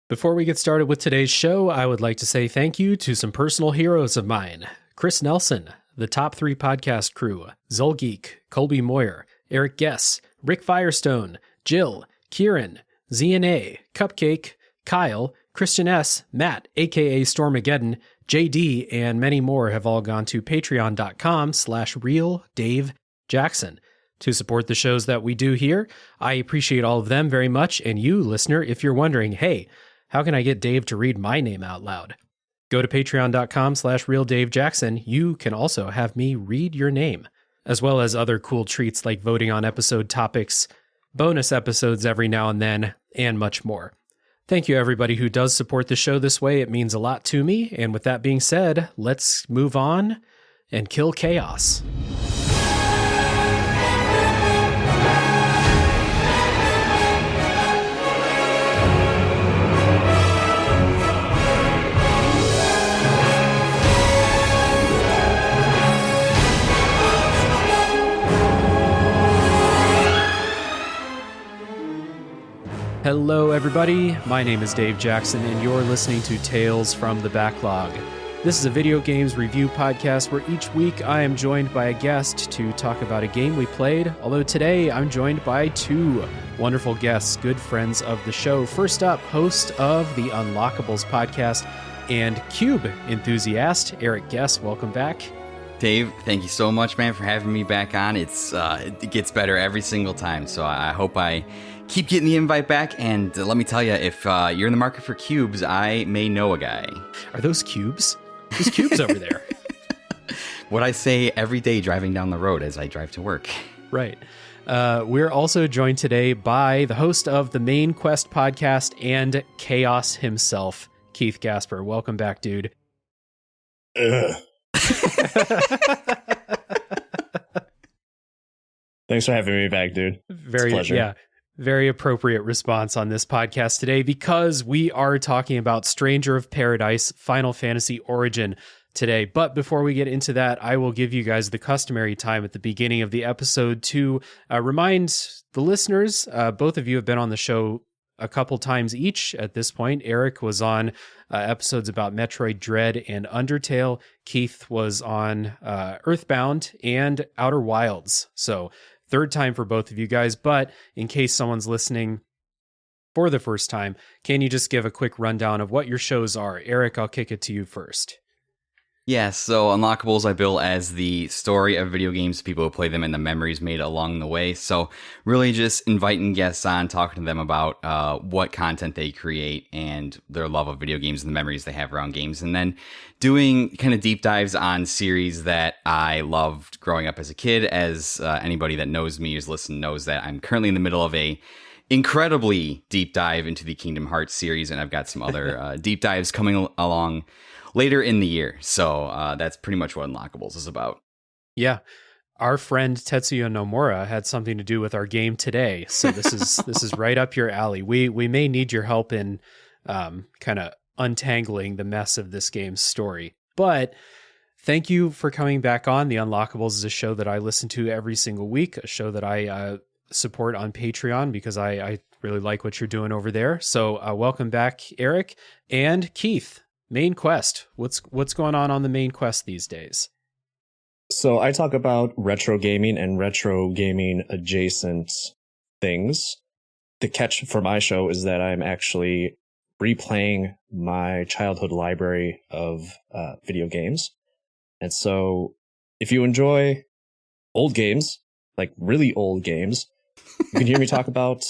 Before we get started with today's show, I would like to say thank you to some personal heroes of mine. Chris Nelson, the Top 3 Podcast Crew, Zolgeek, Colby Moyer, Eric Gess, Rick Firestone, Jill, Kieran, ZNA, Cupcake, Kyle, Christian S., Matt, aka Stormageddon, JD, and many more have all gone to patreon.com/RealDaveJackson to support the shows that we do here. I appreciate all of them very much, and you, listener, if you're wondering, hey, how can I get Dave to read my name out loud? Go to patreon.com/RealDaveJackson. You can also have me read your name, as well as other cool treats like voting on episode topics, bonus episodes every now and then, and much more. Thank you, everybody who does support the show this way. It means a lot to me. And with that being said, let's move on and kill chaos. Hello, everybody. My name is Dave Jackson, and you're listening to Tales from the Backlog. This is a video games review podcast where each week I am joined by a guest to talk about a game we played, although today I'm joined by two wonderful guests, good friends of the show. First up, host of the Unlockables podcast and Cube enthusiast, Eric Gess. Welcome back. Dave, thank you so much, man, for having me back on. It gets better every single time, so I hope I keep getting the invite back. And let me tell you, if you're in the market for cubes, I may know a guy. Are those cubes? There's cubes over there. What I say every day driving down the road as I drive to work. Right. We're also joined today by the host of the Main Quest podcast and Chaos himself, Keith Gasper. Welcome back, dude. Thanks for having me back, dude. Very, yeah, very appropriate response on this podcast today because we are talking about Stranger of Paradise Final Fantasy Origin today. But before we get into that, I will give you guys the customary time at the beginning of the episode to remind the listeners, both of you have been on the show a couple times each at this point. Eric was on episodes about Metroid Dread and Undertale. Keith was on Earthbound and Outer Wilds. So third time for both of you guys. But in case someone's listening for the first time, can you just give a quick rundown of what your shows are? Eric, I'll kick it to you first. Yeah, so Unlockables I bill as the story of video games, people who play them and the memories made along the way. So really just inviting guests on, talking to them about what content they create and their love of video games and the memories they have around games. And then doing kind of deep dives on series that I loved growing up as a kid. As anybody that knows me who's listened knows that I'm currently in the middle of a incredibly deep dive into the Kingdom Hearts series. And I've got some other deep dives coming along later in the year. So that's pretty much what Unlockables is about. Yeah. Our friend Tetsuya Nomura had something to do with our game today. So this is right up your alley. We may need your help in kind of untangling the mess of this game's story. But thank you for coming back on. The Unlockables is a show that I listen to every single week, a show that I support on Patreon because I really like what you're doing over there. So welcome back, Eric and Keith. Main Quest. What's going on the Main Quest these days? So I talk about retro gaming and retro gaming adjacent things. The catch for my show is that I'm actually replaying my childhood library of video games. And so if you enjoy old games, like really old games, you can hear me talk about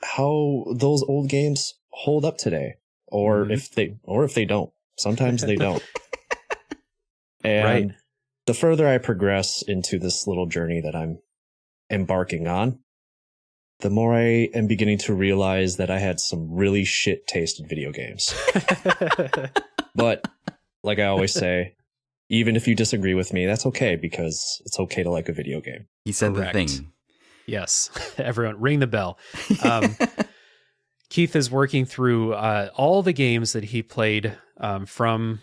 how those old games hold up today. Or if they don't. Sometimes they don't. And right. The further I progress into this little journey that I'm embarking on, the more I am beginning to realize that I had some really shit taste in video games. But like I always say, even if you disagree with me, that's okay, because it's okay to like a video game. He said Correct. The thing. Yes. Everyone ring the bell. Keith is working through all the games that he played from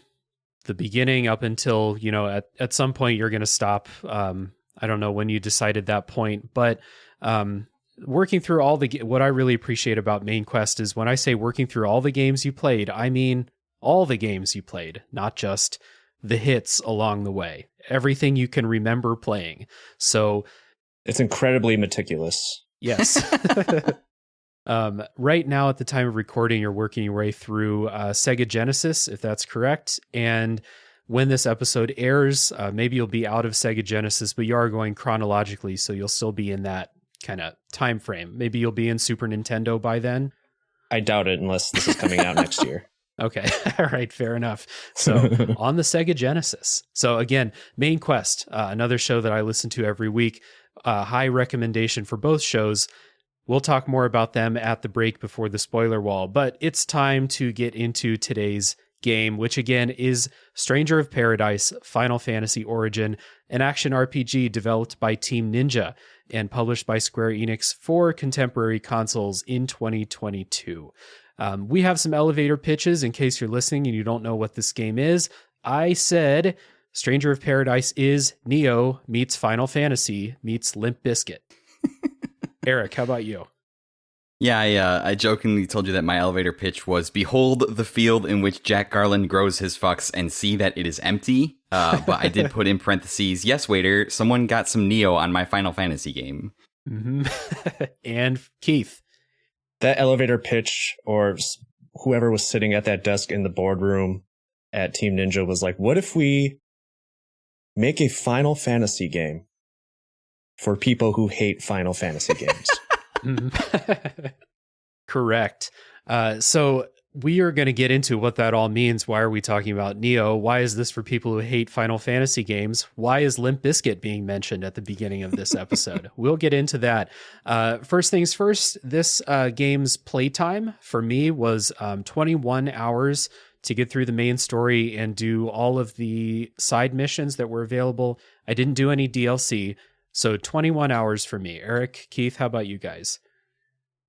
the beginning up until, at some point you're going to stop. I don't know when you decided that point, but working through what I really appreciate about Main Quest is when I say working through all the games you played, I mean all the games you played, not just the hits along the way. Everything you can remember playing. So it's incredibly meticulous. Yes. Right now, at the time of recording, you're working your way through Sega Genesis, if that's correct. And when this episode airs, maybe you'll be out of Sega Genesis, but you are going chronologically, so you'll still be in that kind of time frame. Maybe you'll be in Super Nintendo by then. I doubt it, unless this is coming out next year. Okay. All right. Fair enough. So on the Sega Genesis. So again, Main Quest, another show that I listen to every week. High recommendation for both shows. We'll talk more about them at the break before the spoiler wall, but it's time to get into today's game, which again is Stranger of Paradise Final Fantasy Origin, an action RPG developed by Team Ninja and published by Square Enix for contemporary consoles in 2022. We have some elevator pitches in case you're listening and you don't know what this game is. I said Stranger of Paradise is Neo meets Final Fantasy meets Limp Bizkit. Eric, how about you? Yeah, I jokingly told you that my elevator pitch was, behold the field in which Jack Garland grows his fucks and see that it is empty. But I did put in parentheses, yes, waiter, someone got some Neo on my Final Fantasy game. Mm-hmm. And Keith. That elevator pitch, or whoever was sitting at that desk in the boardroom at Team Ninja was like, what if we make a Final Fantasy game for people who hate Final Fantasy games? Correct. So we are going to get into what that all means. Why are we talking about Neo? Why is this for people who hate Final Fantasy games? Why is Limp Bizkit being mentioned at the beginning of this episode? We'll get into that. First things first, this game's playtime for me was 21 hours to get through the main story and do all of the side missions that were available. I didn't do any DLC. So 21 hours for me. Eric, Keith, how about you guys?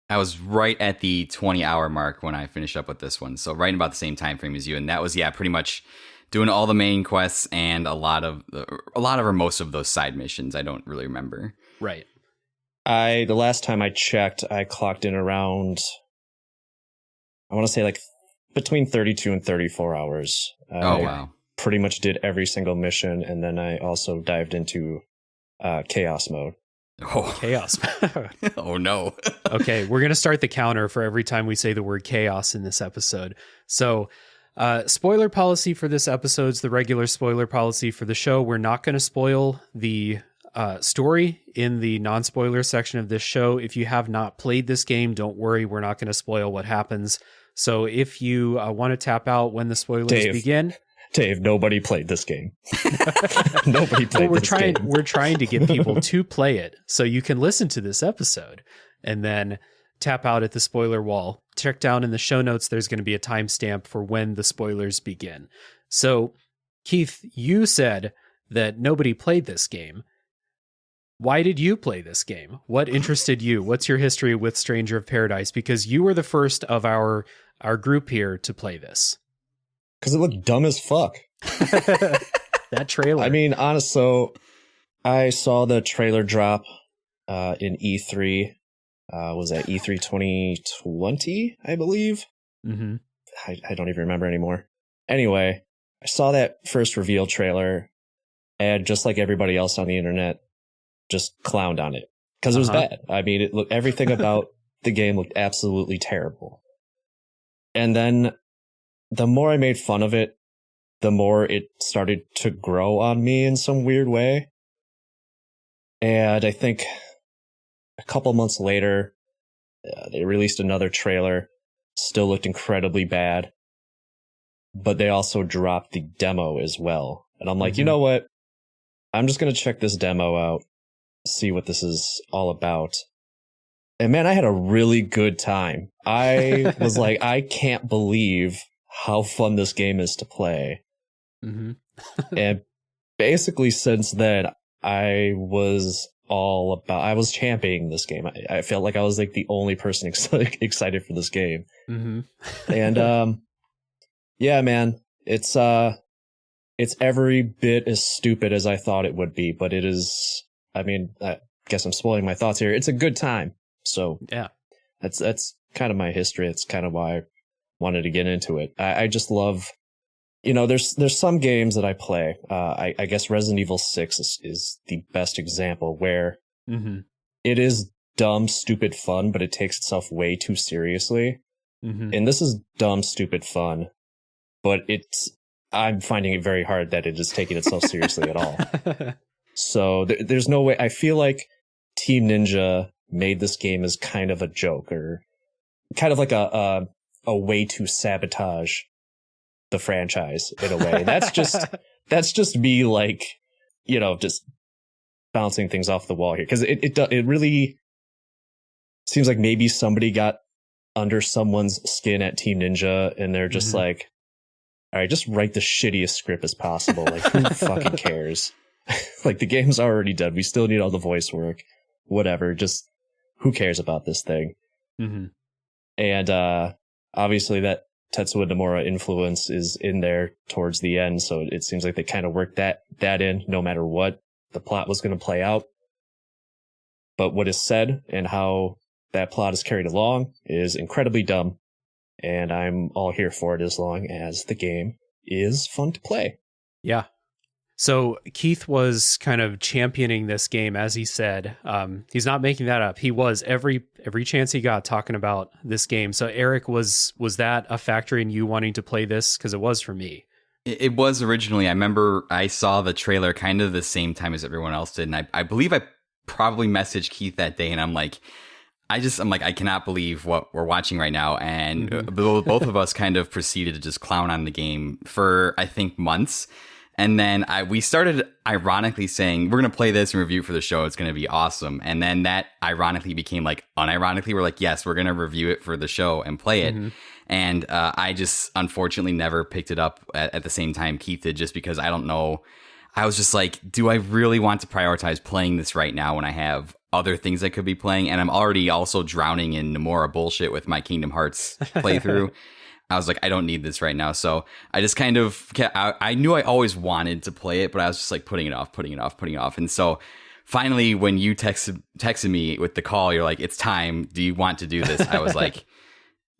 I was right at the 20-hour mark when I finished up with this one. So right about the same time frame as you. And that was, pretty much doing all the main quests and a lot of or most of those side missions. I don't really remember. Right. The last time I checked, I clocked in around, I want to say like between 32 and 34 hours. Wow. Pretty much did every single mission. And then I also dived into chaos mode. Oh, chaos. Oh, no. Okay, we're going to start the counter for every time we say the word chaos in this episode. So, spoiler policy for this episode is the regular spoiler policy for the show. We're not going to spoil the story in the non-spoiler section of this show. If you have not played this game, don't worry. We're not going to spoil what happens. So if you want to tap out when the spoilers begin... Dave, nobody played this game. Nobody played this game. We're trying to get people to play it so you can listen to this episode and then tap out at the spoiler wall. Check down in the show notes. There's going to be a timestamp for when the spoilers begin. So, Keith, you said that nobody played this game. Why did you play this game? What interested you? What's your history with Stranger of Paradise? Because you were the first of our group here to play this. Because it looked dumb as fuck. That trailer. I mean, honest, so I saw the trailer drop in E3. Was that E3 2020, I believe? Mm-hmm. I don't even remember anymore. Anyway, I saw that first reveal trailer, and just like everybody else on the internet, just clowned on it. Because it was bad. I mean, everything about the game looked absolutely terrible. And then the more I made fun of it, the more it started to grow on me in some weird way. And I think a couple months later, they released another trailer. Still looked incredibly bad. But they also dropped the demo as well. And I'm like, you know what? I'm just going to check this demo out, see what this is all about. And man, I had a really good time. I was like, I can't believe how fun this game is to play. And basically since then, I was championing this game. I felt like I was like the only person excited for this game. And yeah, man, it's every bit as stupid as I thought it would be, but it is, I mean, I guess I'm spoiling my thoughts here. It's a good time. So Yeah. that's kind of my history. It's kind of why I wanted to get into it. I just love, there's some games that I play. I guess Resident Evil 6 is the best example where it is dumb, stupid fun, but it takes itself way too seriously. And this is dumb, stupid fun, but I'm finding it very hard that it is taking itself seriously at all. So there's no way. I feel like Team Ninja made this game as kind of a joke, or kind of like a way to sabotage the franchise in a way. That's just me, like, just bouncing things off the wall here, because it really seems like maybe somebody got under someone's skin at Team Ninja, and they're just like, all right, just write the shittiest script as possible. Like, who fucking cares? Like, the game's already done. We still need all the voice work. Whatever. Just who cares about this thing? And obviously that Tetsuya Nomura influence is in there towards the end. So it seems like they kind of worked that in, no matter what the plot was going to play out. But what is said and how that plot is carried along is incredibly dumb. And I'm all here for it as long as the game is fun to play. Yeah. So Keith was kind of championing this game, as he said. He's not making that up. He was every chance he got talking about this game. So Eric, was that a factor in you wanting to play this? Because it was for me. It was originally. I remember I saw the trailer kind of the same time as everyone else did. And I believe I probably messaged Keith that day, and I'm like, I cannot believe what we're watching right now. And both of us kind of proceeded to just clown on the game for, I think, months. And then we started ironically saying, we're going to play this and review for the show. It's going to be awesome. And then that ironically became like, unironically, we're like, yes, we're going to review it for the show and play it. And I just unfortunately never picked it up at the same time Keith did, just because I don't know. I was just like, do I really want to prioritize playing this right now when I have other things I could be playing? And I'm already also drowning in Nomura bullshit with my Kingdom Hearts playthrough. I was like, I don't need this right now. So I just kind of, I knew I always wanted to play it, but I was just like putting it off. And so finally, when you texted me with the call, you're like, it's time. Do you want to do this? I was like,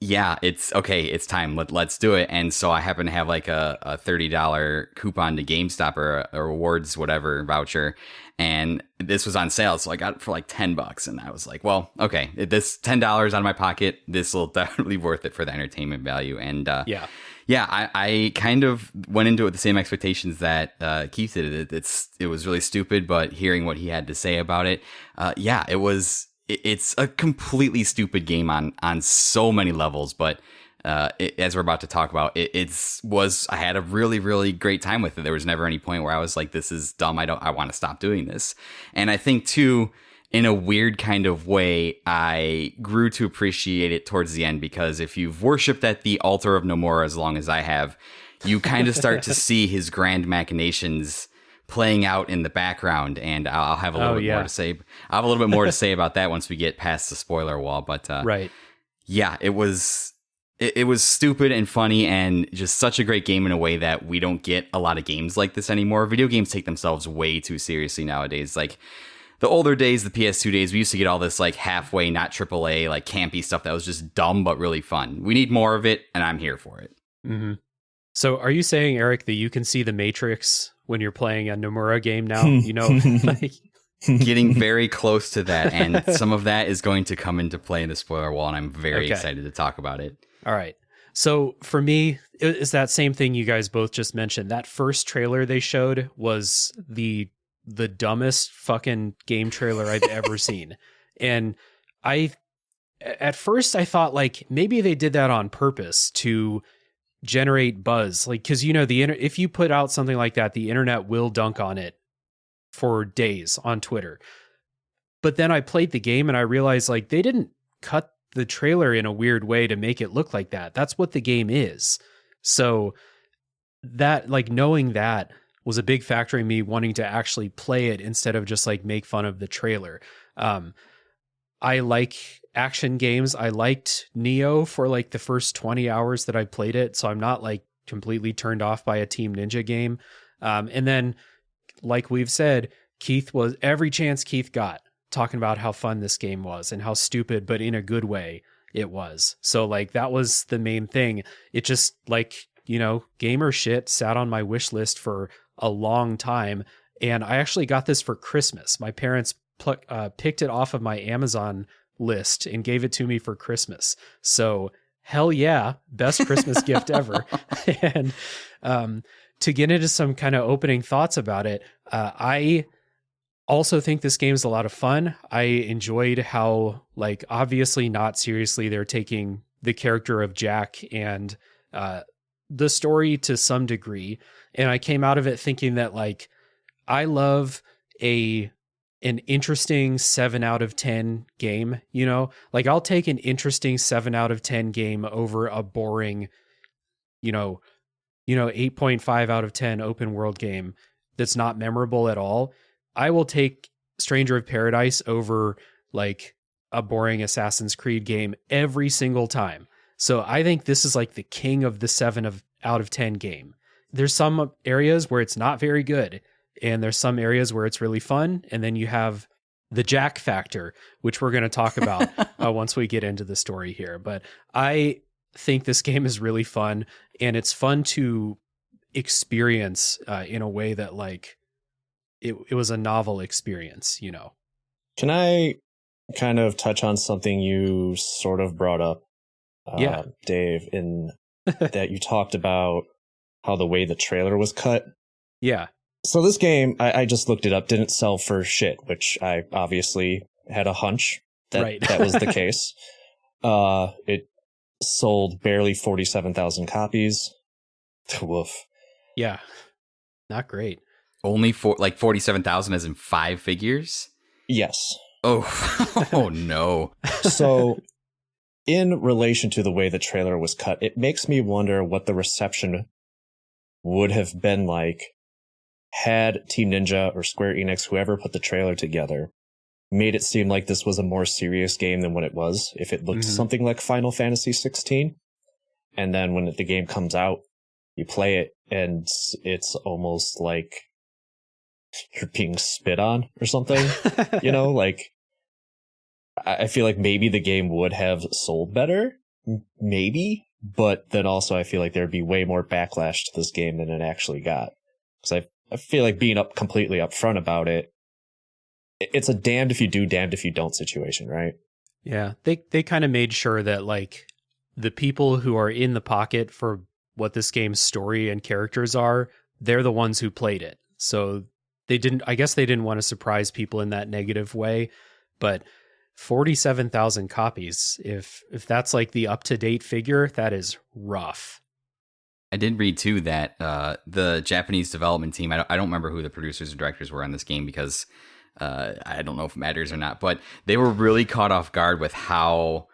yeah, it's okay. It's time. Let's do it. And so I happen to have like a $30 coupon to GameStop or a rewards, whatever voucher. And this was on sale. So I got it for like $10. And I was like, well, okay, this $10 out of my pocket, this will definitely be worth it for the entertainment value. And I kind of went into it with the same expectations that Keith did. It was really stupid, but hearing what he had to say about it, it's a completely stupid game on so many levels, but as we're about to talk about, I had a really, really great time with it. There was never any point where I was like, this is dumb. I want to stop doing this. And I think too, in a weird kind of way, I grew to appreciate it towards the end, because if you've worshipped at the altar of Nomura as long as I have, you kind of start to see his grand machinations playing out in the background, and I'll have a little bit more to say. I'll have a little bit more to say about that once we get past the spoiler wall. But right, yeah, it was stupid and funny, and just such a great game in a way that we don't get a lot of games like this anymore. Video games take themselves way too seriously nowadays. Like the older days, the PS2 days, we used to get all this like halfway, not AAA, like campy stuff that was just dumb but really fun. We need more of it, and I'm here for it. So are you saying, Eric, that you can see the Matrix when you're playing a Nomura game now? Like getting very close to that, and some of that is going to come into play in the spoiler wall, and I'm very excited to talk about it. All right. So for me, it's that same thing you guys both just mentioned. That first trailer they showed was the dumbest fucking game trailer I've ever seen. And at first I thought like maybe they did that on purpose to generate buzz, like, because if you put out something like that, the internet will dunk on it for days on Twitter. But then I played the game and I realized like they didn't cut the trailer in a weird way to make it look like that. That's what the game is. So that, like, knowing that was a big factor in me wanting to actually play it instead of just like make fun of the trailer. I like action games. I liked Neo for like the first 20 hours that I played it. So I'm not like completely turned off by a Team Ninja game. And then, like we've said, Keith was every chance Keith got talking about how fun this game was and how stupid, but in a good way it was. So like that was the main thing. It just like, gamer shit sat on my wish list for a long time. And I actually got this for Christmas. My parents picked it off of my Amazon list and gave it to me for Christmas. So hell yeah, best Christmas gift ever. And to get into some kind of opening thoughts about it, I also think this game is a lot of fun. I enjoyed how, like, obviously not seriously, they're taking the character of Jack and the story to some degree. And I came out of it thinking that, like, I love an interesting 7 out of 10 game, like I'll take an interesting 7 out of 10 game over a boring, 8.5 out of 10 open world game that's not memorable at all. I will take Stranger of Paradise over like a boring Assassin's Creed game every single time. So I think this is like the king of the 7 out of 10 game. There's some areas where it's not very good, and there's some areas where it's really fun. And then you have the Jack factor, which we're going to talk about once we get into the story here. But I think this game is really fun, and it's fun to experience in a way that like it was a novel experience, Can I kind of touch on something you sort of brought up, Dave, in that you talked about how the way the trailer was cut? Yeah. So this game, I just looked it up, didn't sell for shit, which I obviously had a hunch that that was the case. It sold barely 47,000 copies. Woof. Yeah. Not great. Only for like 47,000 as in 5 figures? Yes. Oh, oh no. So in relation to the way the trailer was cut, it makes me wonder what the reception would have been like had Team Ninja or Square Enix, whoever put the trailer together, made it seem like this was a more serious game than what it was. If it looked something like Final Fantasy 16, and then when the game comes out, you play it and it's almost like you're being spit on or something, like I feel like maybe the game would have sold better, maybe, but then also I feel like there'd be way more backlash to this game than it actually got. Because I feel like being completely upfront about it, it's a damned if you do, damned if you don't situation, right? Yeah, they kind of made sure that like the people who are in the pocket for what this game's story and characters are, they're the ones who played it. So they didn't want to surprise people in that negative way, but 47,000 copies, if that's like the up-to-date figure, that is rough. I did read too that the Japanese development team, I don't remember who the producers and directors were on this game because I don't know if it matters or not, but they were really caught off guard with how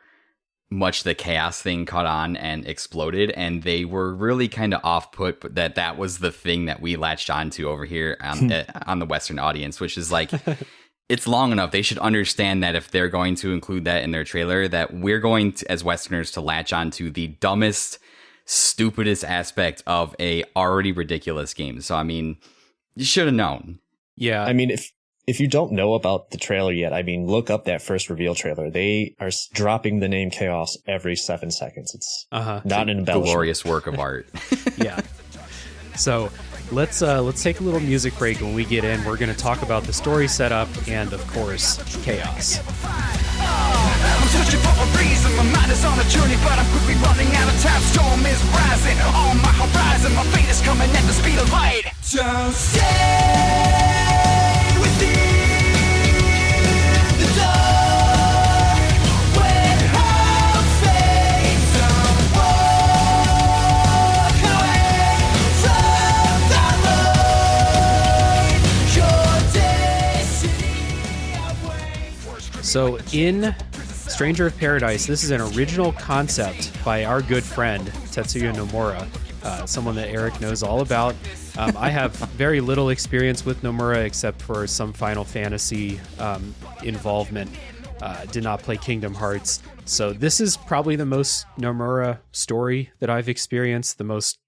much the chaos thing caught on and exploded, and they were really kind of off-put that was the thing that we latched onto over here on the Western audience, which is like it's long enough. They should understand that if they're going to include that in their trailer, that we're going to, as Westerners, to latch onto the dumbest, stupidest aspect of a already ridiculous game. So I mean, you should have known. Yeah, I mean, if you don't know about the trailer yet, I mean, look up that first reveal trailer. They are dropping the name Chaos every 7 seconds. It's not an embellishment. Glorious work of art. Yeah. So let's take a little music break. When we get in, we're going to talk about the story setup and, of course, Chaos. I'm searching for a reason, my mind is on a journey, but I'm quickly running out of time. Storm is rising on my horizon, my fate is coming at the speed of light. Don't stay within the dark when hope fades. Don't walk away from the light. Your destiny awaits. So in Stranger of Paradise, this is an original concept by our good friend Tetsuya Nomura, someone that Eric knows all about. I have very little experience with Nomura except for some Final Fantasy involvement. Did not play Kingdom Hearts. So this is probably the most Nomura story that I've experienced, the most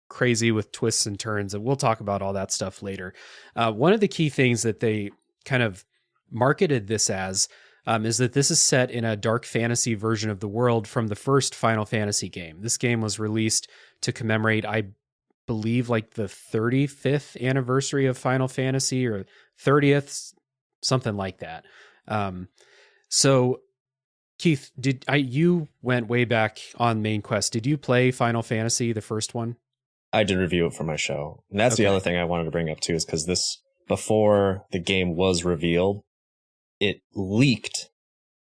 crazy with twists and turns, and we'll talk about all that stuff later. One of the key things that they kind of marketed this as is that this is set in a dark fantasy version of the world from the first Final Fantasy game. This game was released to commemorate, I believe, like the 35th anniversary of Final Fantasy, or 30th, something like that. So Keith, you went way back on Main Quest. Did you play Final Fantasy, the first one? I did review it for my show. And that's the other thing I wanted to bring up too, is because this, before the game was revealed, it leaked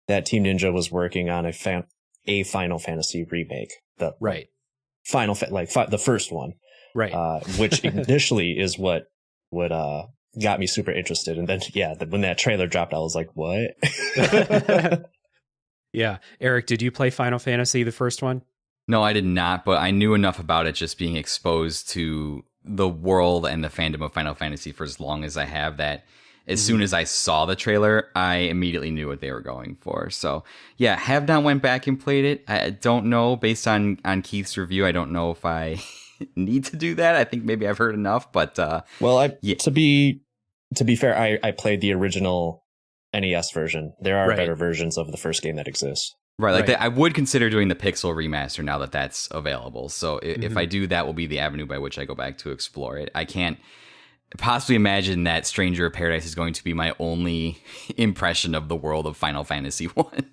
that Team Ninja was working on a Final Fantasy remake. The the first one. Right. Which initially is what got me super interested. And then, when that trailer dropped, I was like, what? Yeah. Eric, did you play Final Fantasy, the first one? No, I did not, but I knew enough about it just being exposed to the world and the fandom of Final Fantasy for as long as I have, that as soon as I saw the trailer, I immediately knew what they were going for. So, yeah, have not went back and played it. I don't know, based on Keith's review, I don't know if I need to do that. I think maybe I've heard enough, but to be fair, I played the original NES version. There are better versions of the first game that exist. Right, I would consider doing the Pixel remaster now that that's available. So if I do, that will be the avenue by which I go back to explore it. I can't possibly imagine that Stranger of Paradise is going to be my only impression of the world of Final Fantasy 1.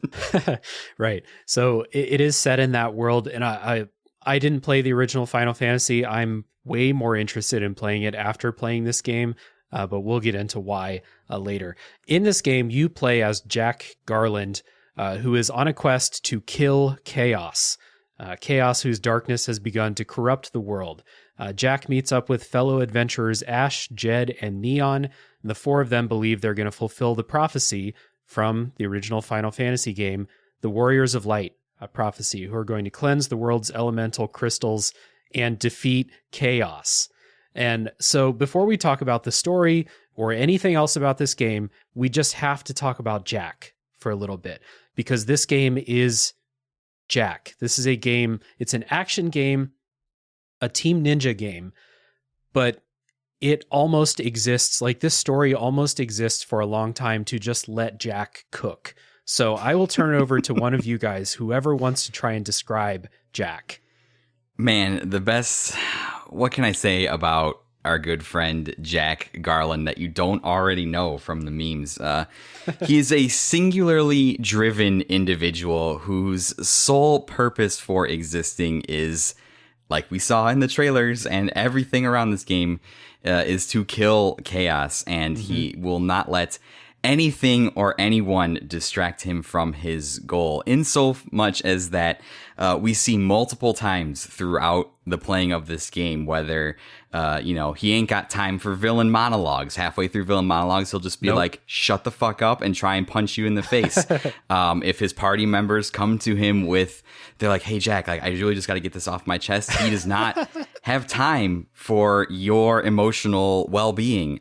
Right. So it is set in that world, and I didn't play the original Final Fantasy. I'm way more interested in playing it after playing this game, but we'll get into why later. In this game, you play as Jack Garland, who is on a quest to kill Chaos. Chaos, whose darkness has begun to corrupt the world. Jack meets up with fellow adventurers Ash, Jed, and Neon, and the four of them believe they're going to fulfill the prophecy from the original Final Fantasy game, the Warriors of Light, a prophecy, who are going to cleanse the world's elemental crystals and defeat Chaos. And so before we talk about the story or anything else about this game, we just have to talk about Jack for a little bit, because this game is Jack. This is a game, it's an action game, a Team Ninja game, but it almost exists, like this story almost exists for a long time to just let Jack cook. So I will turn it over to one of you guys, whoever wants to try and describe Jack. Man, what can I say about our good friend Jack Garland that you don't already know from the memes? He is a singularly driven individual whose sole purpose for existing is, like we saw in the trailers and everything around this game, is to kill Chaos, and he will not let anything or anyone distract him from his goal, in so much as that we see multiple times throughout the playing of this game, whether he ain't got time for villain monologues. Halfway through villain monologues, he'll just be like, shut the fuck up, and try and punch you in the face. If his party members come to him they're like, hey Jack, I really just got to get this off my chest, he does not have time for your emotional well-being.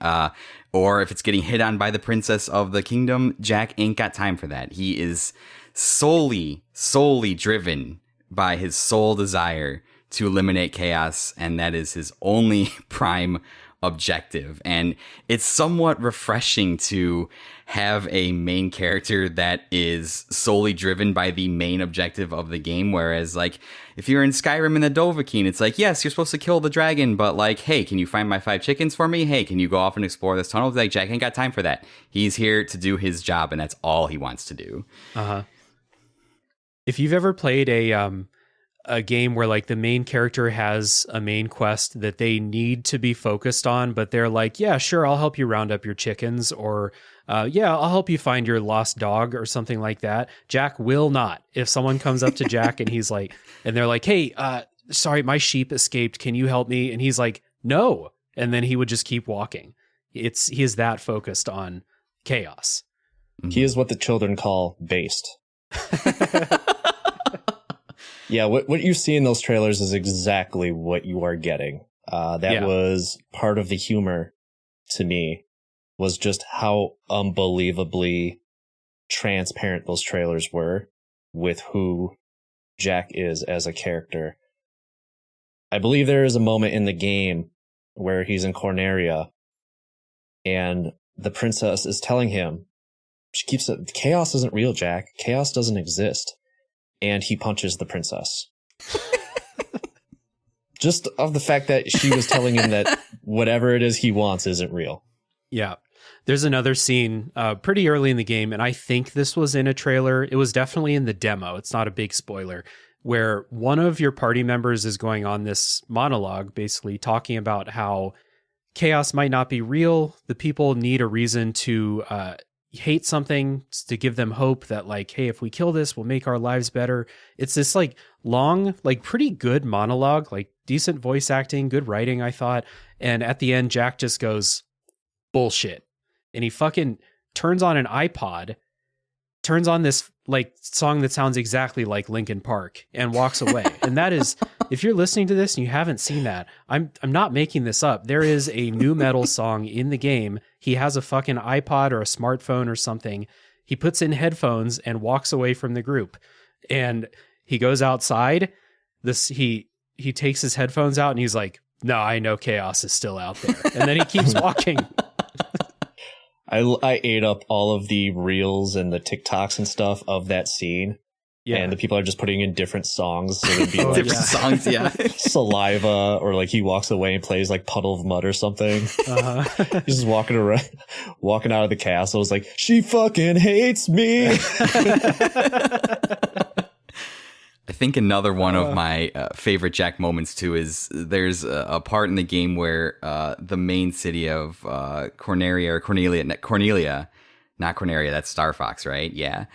Or if it's getting hit on by the princess of the kingdom, Jack ain't got time for that. He is solely driven by his sole desire to eliminate Chaos, and that is his only prime objective. And it's somewhat refreshing to have a main character that is solely driven by the main objective of the game, whereas like if you're in Skyrim in the Dovahkiin, it's like, yes, you're supposed to kill the dragon, but like, hey, can you find my 5 chickens for me? Hey, can you go off and explore this tunnel? It's like, Jack ain't got time for that. He's here to do his job, and that's all he wants to do. If you've ever played a game where like the main character has a main quest that they need to be focused on, but they're like, yeah, sure, I'll help you round up your chickens, or yeah, I'll help you find your lost dog or something like that. Jack will not. If someone comes up to Jack and he's like, and they're like, hey, sorry, my sheep escaped, can you help me? And he's like, no. And then he would just keep walking. He is that focused on Chaos. He is what the children call based. Yeah, what you see in those trailers is exactly what you are getting. That was part of the humor to me, was just how unbelievably transparent those trailers were with who Jack is as a character. I believe there is a moment in the game where he's in Corneria and the princess is telling him she keeps it, chaos isn't real, Jack. Chaos doesn't exist. And he punches the princess. Just of the fact that she was telling him that whatever it is he wants isn't real. Yeah. There's another scene pretty early in the game, and I think this was in a trailer. It was definitely in the demo. It's not a big spoiler, where one of your party members is going on this monologue, basically talking about how chaos might not be real. The people need a reason to hate something to give them hope that, like, hey, if we kill this, we'll make our lives better. It's this like long, like pretty good monologue, like decent voice acting, good writing, I thought. And at the end, Jack just goes, bullshit. And he fucking turns on an iPod, turns on this like song that sounds exactly like Linkin Park, and walks away. And that is, if you're listening to this and you haven't seen that, I'm not making this up. There is a new metal song in the game. He has a fucking iPod or a smartphone or something. He puts in headphones and walks away from the group. And he goes outside. He takes his headphones out and he's like, no, I know chaos is still out there. And then he keeps walking. I ate up all of the reels and the TikToks and stuff of that scene. Yeah. And the people are just putting in different songs. So it'd be like different songs, yeah. Saliva, or like he walks away and plays like Puddle of Mud or something. He's just walking around, walking out of the castle. It's like, she fucking hates me. I think another one of my favorite Jack moments too is there's a part in the game where the main city of Cornelia, not Cornelia, that's Star Fox, right? Yeah.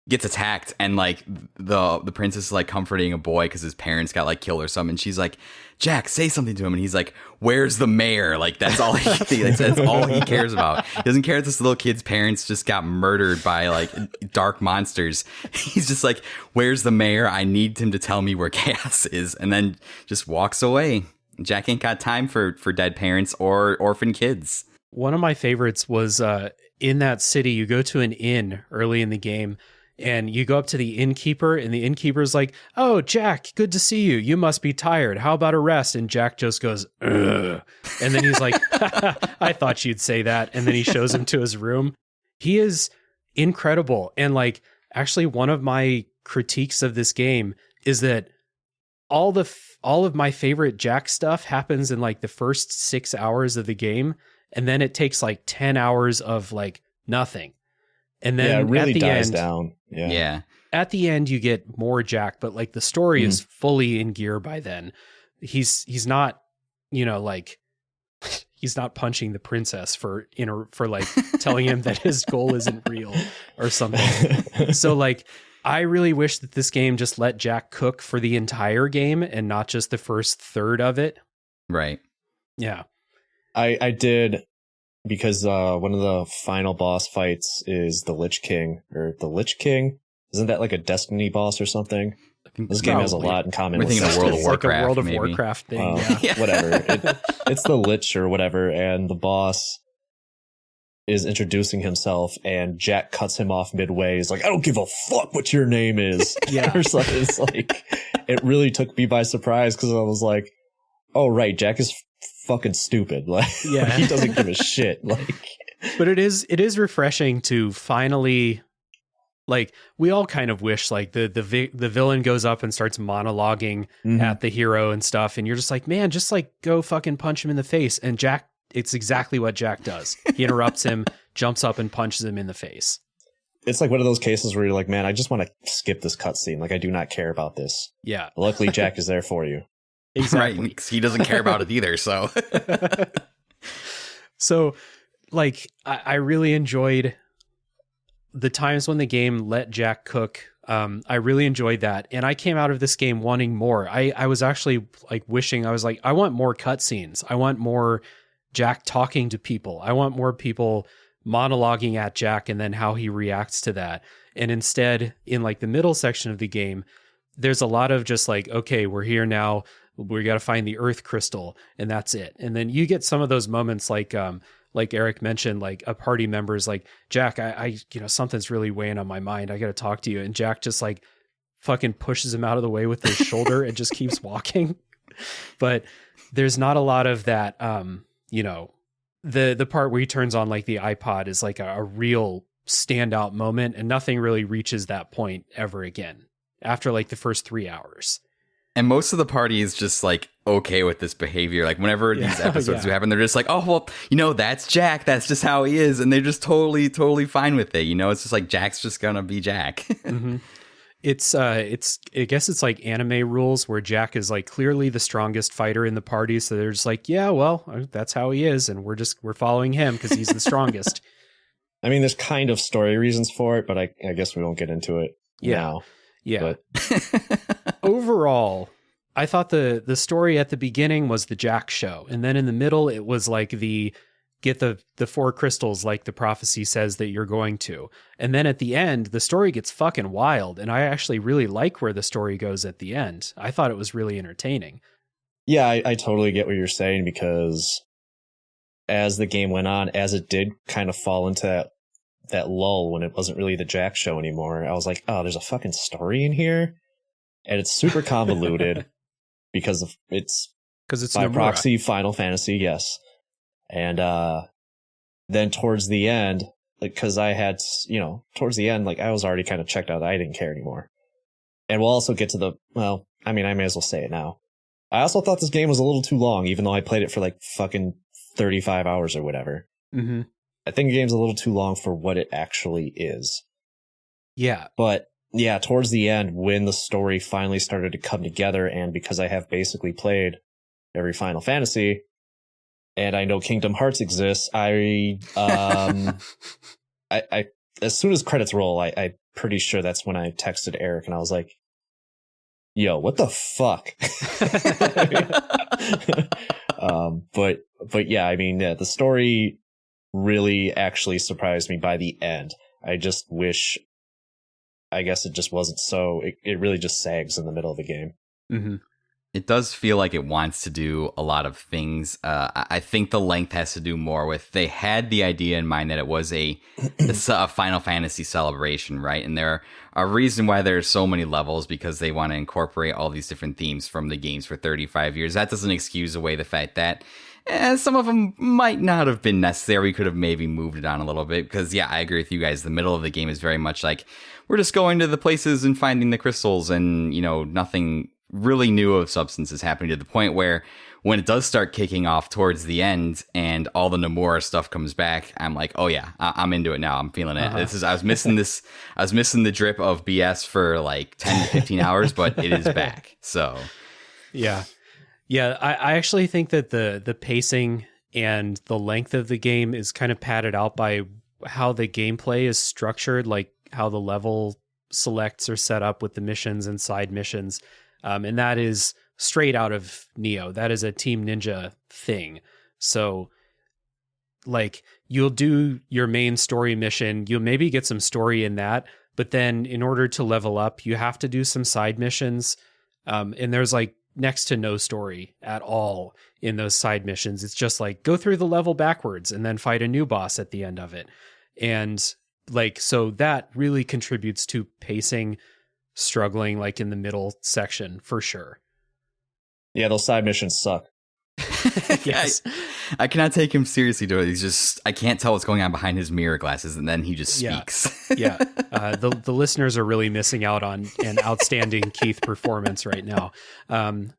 Gets attacked, and like the princess is like comforting a boy because his parents got like killed or something. And she's like, Jack, say something to him. And he's like, where's the mayor? Like that's all that's all he cares about. He doesn't care that this little kid's parents just got murdered by like dark monsters. He's just like, where's the mayor? I need him to tell me where chaos is. And then just walks away. Jack ain't got time for dead parents or orphan kids. One of my favorites was in that city, you go to an inn early in the game. And you go up to the innkeeper, and the innkeeper's like, oh, Jack, good to see you. You must be tired. How about a rest? And Jack just goes, ugh. And then he's like, I thought you'd say that. And then he shows him to his room. He is incredible. And like, actually, one of my critiques of this game is that all of my favorite Jack stuff happens in like the first 6 hours of the game. And then it takes like 10 hours of like nothing. And then it really at the dies end, down. Yeah. At the end, you get more Jack, but like the story is fully in gear by then. He's not, like he's not punching the princess for like telling him that his goal isn't real or something. So like, I really wish that this game just let Jack cook for the entire game and not just the first third of it. Right. Yeah. I did. Because one of the final boss fights is the Lich King, or the Lich King. Isn't that like a Destiny boss or something? I think this game has a lot in common with World of Warcraft. Like a World of Warcraft thing. Whatever. It's the Lich or whatever, and the boss is introducing himself, and Jack cuts him off midway. He's like, I don't give a fuck what your name is. Yeah. Or something. It's like, it really took me by surprise because I was like, oh, right, Jack is fucking stupid. Like, yeah. He doesn't give a shit. Like, but it is refreshing to finally, like, we all kind of wish like the villain goes up and starts monologuing at the hero and stuff, and you're just like, man, just like go fucking punch him in the face. And Jack, it's exactly what Jack does. He interrupts him, jumps up and punches him in the face. It's like one of those cases where you're like, man, I just want to skip this cutscene. Like, I do not care about this. Yeah. Luckily, Jack is there for you. Exactly. Right. He doesn't care about it either. So, so like, I really enjoyed the times when the game let Jack cook. I really enjoyed that. And I came out of this game wanting more. I was actually like wishing, I was like, I want more cutscenes. I want more Jack talking to people. I want more people monologuing at Jack and then how he reacts to that. And instead, in like the middle section of the game, there's a lot of just like, okay, we're here now. We got to find the Earth crystal, and that's it. And then you get some of those moments like Eric mentioned, like a party member's like, Jack, I something's really weighing on my mind. I got to talk to you. And Jack just like fucking pushes him out of the way with his shoulder and just keeps walking. But there's not a lot of that, the part where he turns on like the iPod is like a real standout moment, and nothing really reaches that point ever again after like the first 3 hours. And most of the party is just like okay with this behavior. Like whenever these episodes do happen, they're just like, oh, well, you know, that's Jack. That's just how he is. And they're just totally fine with it. You know, it's just like Jack's just going to be Jack. Mm-hmm. It's I guess it's like anime rules where Jack is like clearly the strongest fighter in the party. So they're just like, yeah, well, that's how he is. And we're following him because he's the strongest. I mean, there's kind of story reasons for it, but I guess we won't get into it now. Yeah. But overall, I thought the story at the beginning was the Jack show. And then in the middle, it was like the get the 4 crystals like the prophecy says that you're going to. And then at the end, the story gets fucking wild. And I actually really like where the story goes at the end. I thought it was really entertaining. Yeah, I totally get what you're saying, because as the game went on, as it did kind of fall into that lull when it wasn't really the Jack show anymore, I was like, oh, there's a fucking story in here, and it's super convoluted because it's by Nomura. proxy Final Fantasy, yes. And then towards the end, like, because I had, towards the end, like, I was already kind of checked out. I didn't care anymore. And we'll also get to I may as well say it now. I also thought this game was a little too long, even though I played it for like fucking 35 hours or whatever. Mm-hmm. I think the game's a little too long for what it actually is. Yeah. But yeah, towards the end, when the story finally started to come together, and because I have basically played every Final Fantasy, and I know Kingdom Hearts exists, I as soon as credits roll, I'm pretty sure that's when I texted Eric and I was like, yo, what the fuck? But yeah, I mean, the story really actually surprised me by the end. I just wish, I guess it just wasn't so, it really just sags in the middle of the game. Mm-hmm. It does feel like it wants to do a lot of things. I think the length has to do more with, they had the idea in mind that it was a Final Fantasy celebration, right? And there are a reason why there's so many levels, because they want to incorporate all these different themes from the games for 35 years. That doesn't excuse away the fact that some of them might not have been necessary. We could have maybe moved it on a little bit, because yeah, I agree with you guys. The middle of the game is very much like, we're just going to the places and finding the crystals, and nothing really new of substance is happening, to the point where when it does start kicking off towards the end and all the Nomura stuff comes back, I'm like, oh yeah, I'm into it now. I'm feeling it. I was missing the drip of BS for like 10 to 15 hours, but it is back. So yeah. I actually think that the pacing and the length of the game is kind of padded out by how the gameplay is structured, like how the level selects are set up with the missions and side missions. And that is straight out of Neo. That is a Team Ninja thing. So, like, you'll do your main story mission. You'll maybe get some story in that. But then in order to level up, you have to do some side missions. And there's, like, next to no story at all in those side missions. It's just, like, go through the level backwards and then fight a new boss at the end of it. And, like, so that really contributes to pacing struggling like in the middle section for sure. Yeah, those side missions suck. Yes. I cannot take him seriously, though. I can't tell what's going on behind his mirror glasses, and then he just speaks. Yeah. The listeners are really missing out on an outstanding Keith performance right now.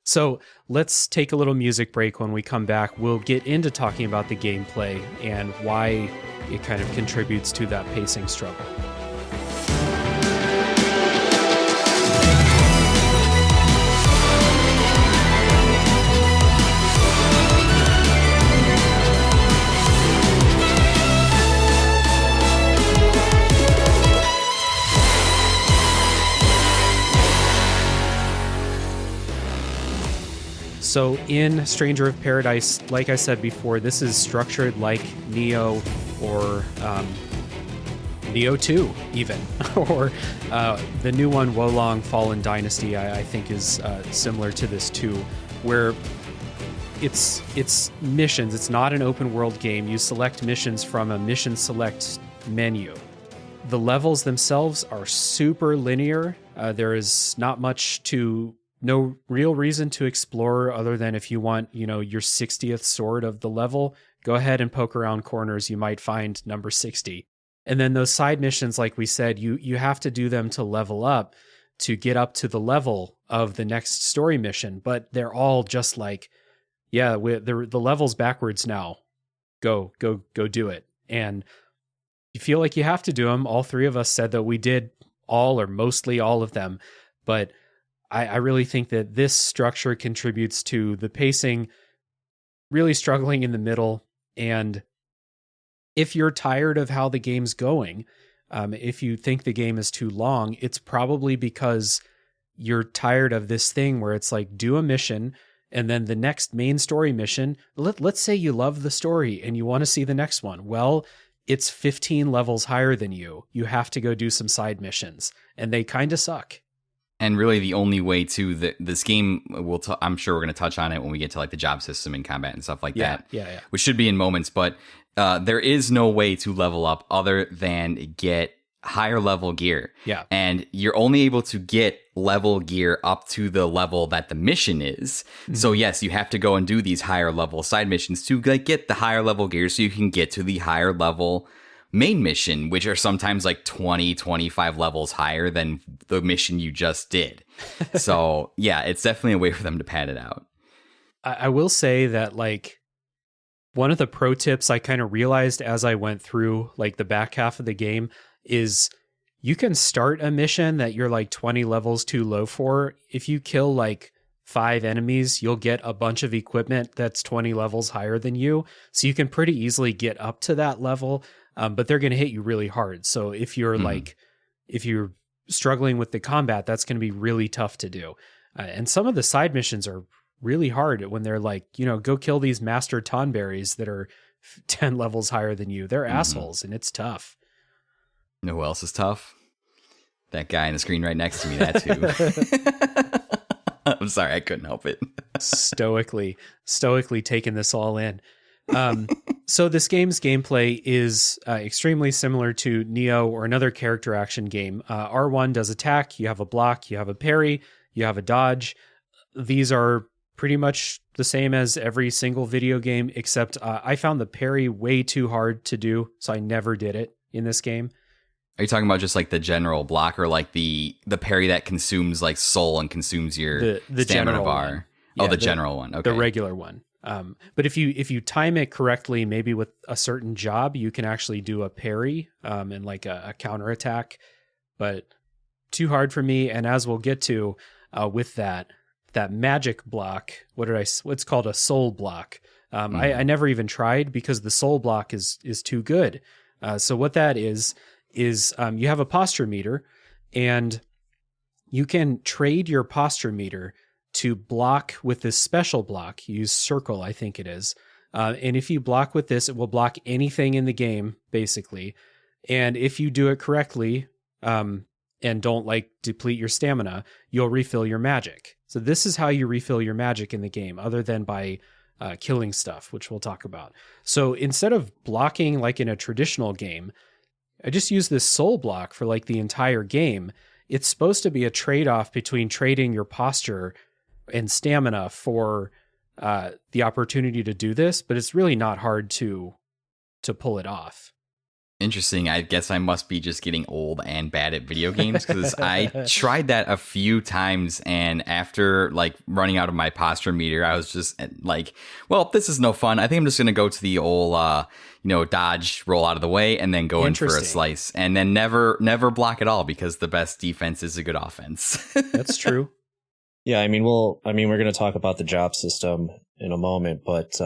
So let's take a little music break. When we come back, we'll get into talking about the gameplay and why it kind of contributes to that pacing struggle. So in Stranger of Paradise, like I said before, this is structured like Neo or Neo 2 even, or the new one, Wolong Fallen Dynasty, I think is similar to this too, where it's missions. It's not an open world game. You select missions from a mission select menu. The levels themselves are super linear. There is not much no real reason to explore other than if you want, your 60th sword of the level, go ahead and poke around corners. You might find number 60. And then those side missions, like we said, you have to do them to level up to get up to the level of the next story mission. But they're all just like, yeah, the level's backwards now. Go do it. And you feel like you have to do them. All three of us said that we did all or mostly all of them. But I really think that this structure contributes to the pacing really struggling in the middle. And if you're tired of how the game's going, if you think the game is too long, it's probably because you're tired of this thing where it's like, do a mission and then the next main story mission. Let's say you love the story and you want to see the next one. Well, it's 15 levels higher than you. You have to go do some side missions and they kind of suck. And really the only way to this game, I'm sure we're going to touch on it when we get to like the job system and combat and stuff like that. Yeah. Which should be in moments, but there is no way to level up other than get higher level gear. Yeah. And you're only able to get level gear up to the level that the mission is. Mm-hmm. So yes, you have to go and do these higher level side missions to like get the higher level gear so you can get to the higher level main mission, which are sometimes like 20, 25 levels higher than the mission you just did. So yeah, it's definitely a way for them to pad it out. I will say that like one of the pro tips I kind of realized as I went through like the back half of the game is you can start a mission that you're like 20 levels too low for. If you kill like 5 enemies, you'll get a bunch of equipment that's 20 levels higher than you. So you can pretty easily get up to that level. But they're going to hit you really hard. So if you're if you're struggling with the combat, that's going to be really tough to do. And some of the side missions are really hard when they're like, go kill these master tonberries that are 10 levels higher than you. They're assholes and it's tough. You know who else is tough? That guy on the screen right next to me, that too. I'm sorry, I couldn't help it. Stoically taking this all in. So this game's gameplay is extremely similar to Neo or another character action game. R1 does attack, you have a block, you have a parry, you have a dodge. These are pretty much the same as every single video game, except I found the parry way too hard to do, so I never did it in this game. Are you talking about just like the general block or like the parry that consumes like soul and consumes your the stamina bar? One. Yeah, oh, the general one. Okay. The regular one. But if you time it correctly, maybe with a certain job, you can actually do a parry and like a counterattack. But too hard for me. And as we'll get to with that magic block, what's called a soul block. I never even tried because the soul block is too good. So what that is you have a posture meter and you can trade your posture meter to block with this special block. You use circle, I think it is. And if you block with this, it will block anything in the game, basically. And if you do it correctly and don't like deplete your stamina, you'll refill your magic. So this is how you refill your magic in the game, other than by killing stuff, which we'll talk about. So instead of blocking like in a traditional game, I just use this soul block for like the entire game. It's supposed to be a trade-off between trading your posture and stamina for the opportunity to do this, but it's really not hard to pull it off. Interesting. I guess I must be just getting old and bad at video games because I tried that a few times, and after like running out of my posture meter, I was just like, well, this is no fun. I think I'm just going to go to the old dodge, roll out of the way, and then go in for a slice, and then never block at all because the best defense is a good offense. That's true. Yeah, we're going to talk about the job system in a moment, but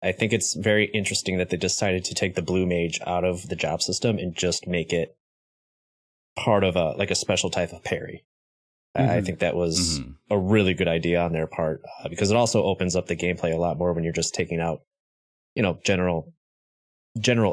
I think it's very interesting that they decided to take the blue mage out of the job system and just make it part of a special type of parry. Mm-hmm. I think that was a really good idea on their part because it also opens up the gameplay a lot more when you're just taking out, general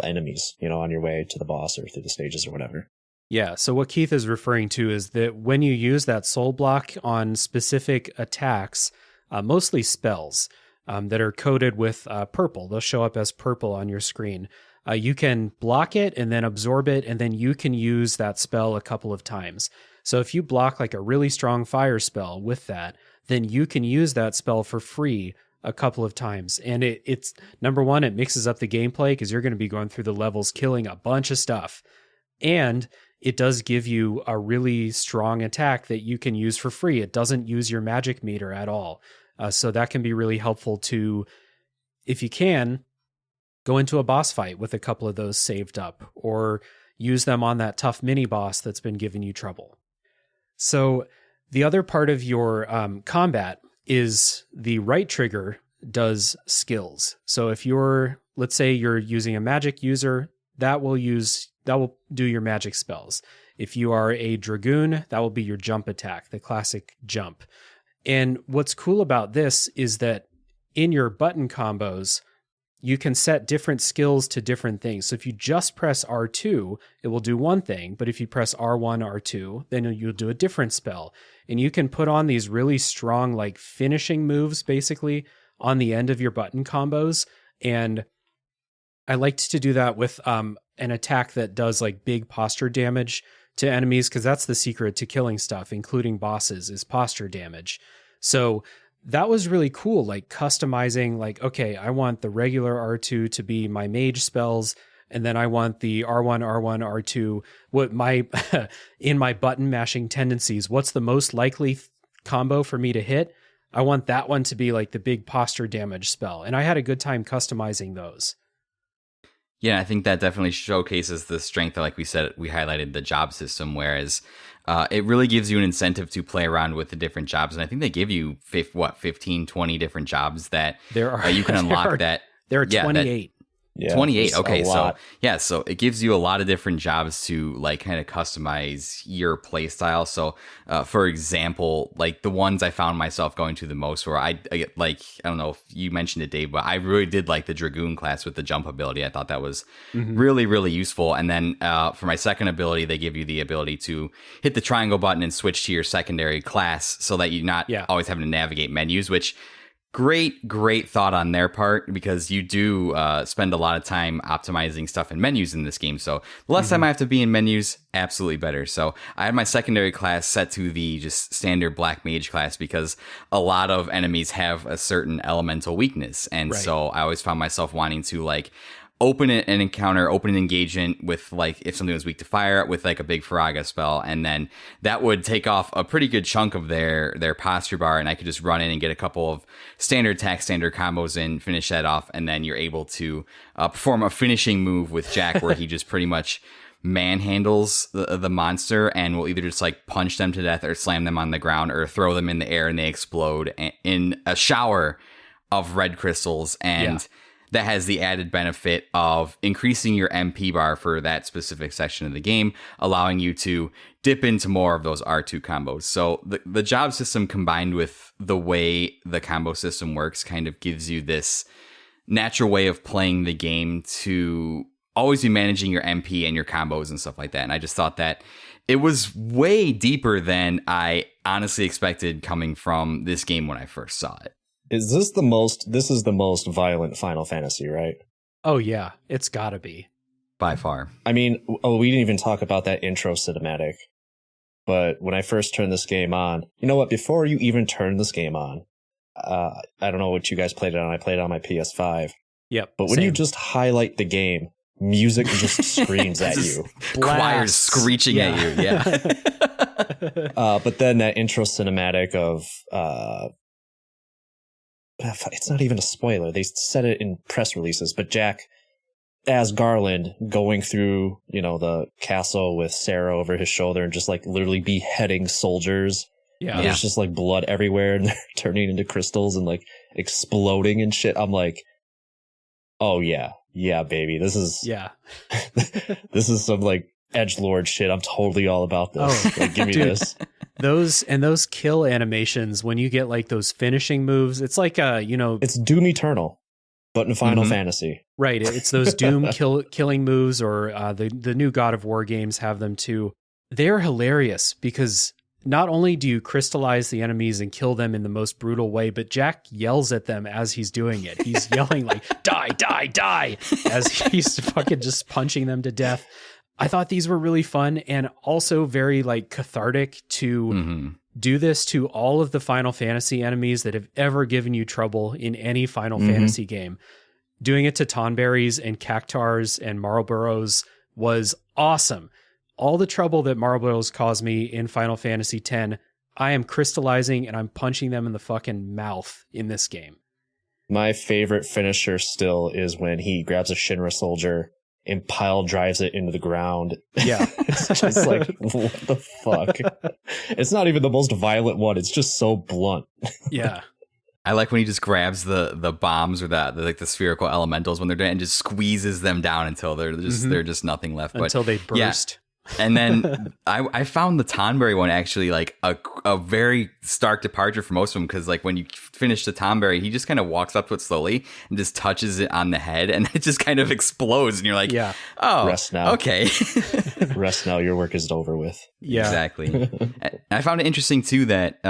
enemies, on your way to the boss or through the stages or whatever. Yeah, so what Keith is referring to is that when you use that soul block on specific attacks, mostly spells that are coded with purple, they'll show up as purple on your screen. You can block it and then absorb it, and then you can use that spell a couple of times. So if you block like a really strong fire spell with that, then you can use that spell for free a couple of times. And it's number one, it mixes up the gameplay because you're going to be going through the levels, killing a bunch of stuff. And it does give you a really strong attack that you can use for free. It doesn't use your magic meter at all. So that can be really helpful to, if you can, go into a boss fight with a couple of those saved up, or use them on that tough mini boss that's been giving you trouble. So the other part of your combat is the right trigger does skills. So if let's say you're using a magic user, that will do your magic spells. If you are a dragoon, that will be your jump attack, the classic jump. And what's cool about this is that in your button combos, you can set different skills to different things. So if you just press R2, it will do one thing, but if you press R1, R2, then you'll do a different spell. And you can put on these really strong, like finishing moves, basically, on the end of your button combos. And I liked to do that with an attack that does like big posture damage to enemies, because that's the secret to killing stuff, including bosses, is posture damage. So that was really cool, like customizing, like, okay, I want the regular R2 to be my mage spells, and then I want the R1, R1, R2, what my in my button mashing tendencies, what's the most likely combo for me to hit? I want that one to be like the big posture damage spell. And I had a good time customizing those. Yeah, I think that definitely showcases the strength, like we said, we highlighted the job system, whereas it really gives you an incentive to play around with the different jobs. And I think they give you 15, 20 different jobs that you can unlock. There are 28. Yeah, 28. Okay. So it gives you a lot of different jobs to like kind of customize your play style. So, for example, like the ones I found myself going to the most were I get like, I don't know if you mentioned it, Dave, but I really did like the Dragoon class with the jump ability. I thought that was really, really useful. And then, for my second ability, they give you the ability to hit the triangle button and switch to your secondary class so that you're not always having to navigate menus, which great thought on their part, because you do spend a lot of time optimizing stuff in menus in this game. So the less time I have to be in menus, absolutely better. So I had my secondary class set to the just standard black mage class, because a lot of enemies have a certain elemental weakness. And so I always found myself wanting to like open an encounter, open an engagement with like, if something was weak to fire, with like a big Faraga spell. And then that would take off a pretty good chunk of their posture bar. And I could just run in and get a couple of standard attacks, standard combos in, finish that off. And then you're able to perform a finishing move with Jack where he just pretty much manhandles the monster and will either just like punch them to death or slam them on the ground or throw them in the air and they explode in a shower of red crystals. And that has the added benefit of increasing your MP bar for that specific section of the game, allowing you to dip into more of those R2 combos. So the job system combined with the way the combo system works kind of gives you this natural way of playing the game to always be managing your MP and your combos and stuff like that. And I just thought that it was way deeper than I honestly expected coming from this game when I first saw it. This is the most violent Final Fantasy, right? Oh yeah, it's gotta be. By far. I mean, we didn't even talk about that intro cinematic. But when I first turned this game on, you know what, before you even turn this game on, I don't know what you guys played it on, I played it on my PS5. Yep. But when you just highlight the game, music just screams at you. Choirs screeching at you, But then that intro cinematic of... it's not even a spoiler. They said it in press releases, but Jack as Garland going through, the castle with Sarah over his shoulder and just like literally beheading soldiers. Yeah. There's just like blood everywhere and they're turning into crystals and like exploding and shit. I'm like, oh yeah. Yeah, baby. This is some like edgelord shit. I'm totally all about this. Oh, like, give me this. Those kill animations when you get like those finishing moves, it's like it's Doom Eternal, but in Final Fantasy. Right. It's those Doom killing moves, or the new God of War games have them too. They're hilarious because not only do you crystallize the enemies and kill them in the most brutal way, but Jack yells at them as he's doing it. He's yelling like, die, die, die, as he's fucking just punching them to death. I thought these were really fun and also very like cathartic to Do this to all of the Final Fantasy enemies that have ever given you trouble in any Final Fantasy game. Doing it to Tonberries and Cactars and Marlboros was awesome. All the trouble that Marlboros caused me in Final Fantasy X, I am crystallizing and I'm punching them in the fucking mouth in this game. My favorite finisher still is when he grabs a Shinra soldier and pile drives it into the ground. Yeah. It's just like, what the fuck? It's not even the most violent one. It's just so blunt. Yeah. I like when he just grabs the bombs or the spherical elementals when they're dead and just squeezes them down until they're just nothing left. Until they burst. Yeah. And then I found the Tonberry one actually like a very stark departure for most of them, because like when you finish the Tonberry, he just kind of walks up to it slowly and just touches it on the head and it just kind of explodes and you're like, oh, rest now. Okay. Rest now, your work is over with. Yeah. Exactly. And I found it interesting too that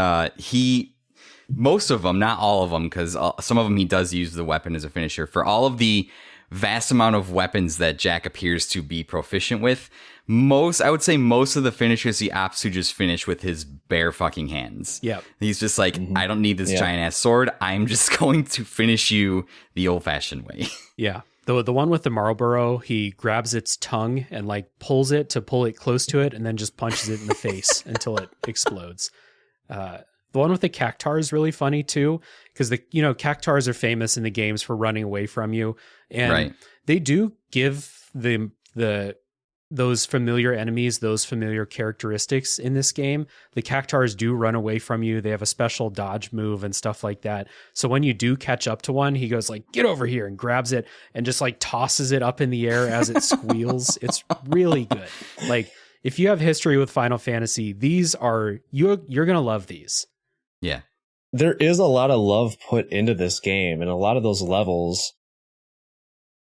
most of them, not all of them, because some of them he does use the weapon as a finisher. For all of the vast amount of weapons that Jack appears to be proficient with, I would say most of the finishers he opts to just finish with his bare fucking hands. Yeah. He's just like, I don't need this giant ass sword. I'm just going to finish you the old fashioned way. Yeah. The one with the Marlboro, he grabs its tongue and like pulls it to pull it close to it and then just punches it in the face until it explodes. The one with the Cactar is really funny too, because Cactars are famous in the games for running away from you, and they do give those familiar enemies those familiar characteristics in this game. The Cactars do run away from you. They have a special dodge move and stuff like that. So when you do catch up to one, he goes like, "Get over here," and grabs it and just like tosses it up in the air as it squeals. It's really good. Like if you have history with Final Fantasy, these are you're gonna love these. Yeah. There is a lot of love put into this game, and a lot of those levels,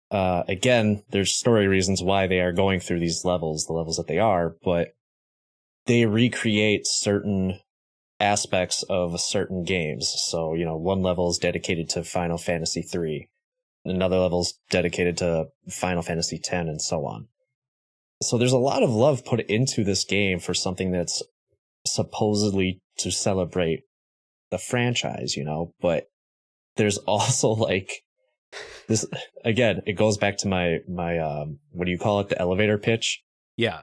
again, there's story reasons why they are going through these levels, the levels that they are, but they recreate certain aspects of certain games. So, one level is dedicated to Final Fantasy III, another level is dedicated to Final Fantasy X, and so on. So there's a lot of love put into this game for something that's supposedly to celebrate the franchise, but there's also like this, again, it goes back to my what do you call it, the elevator pitch. Yeah,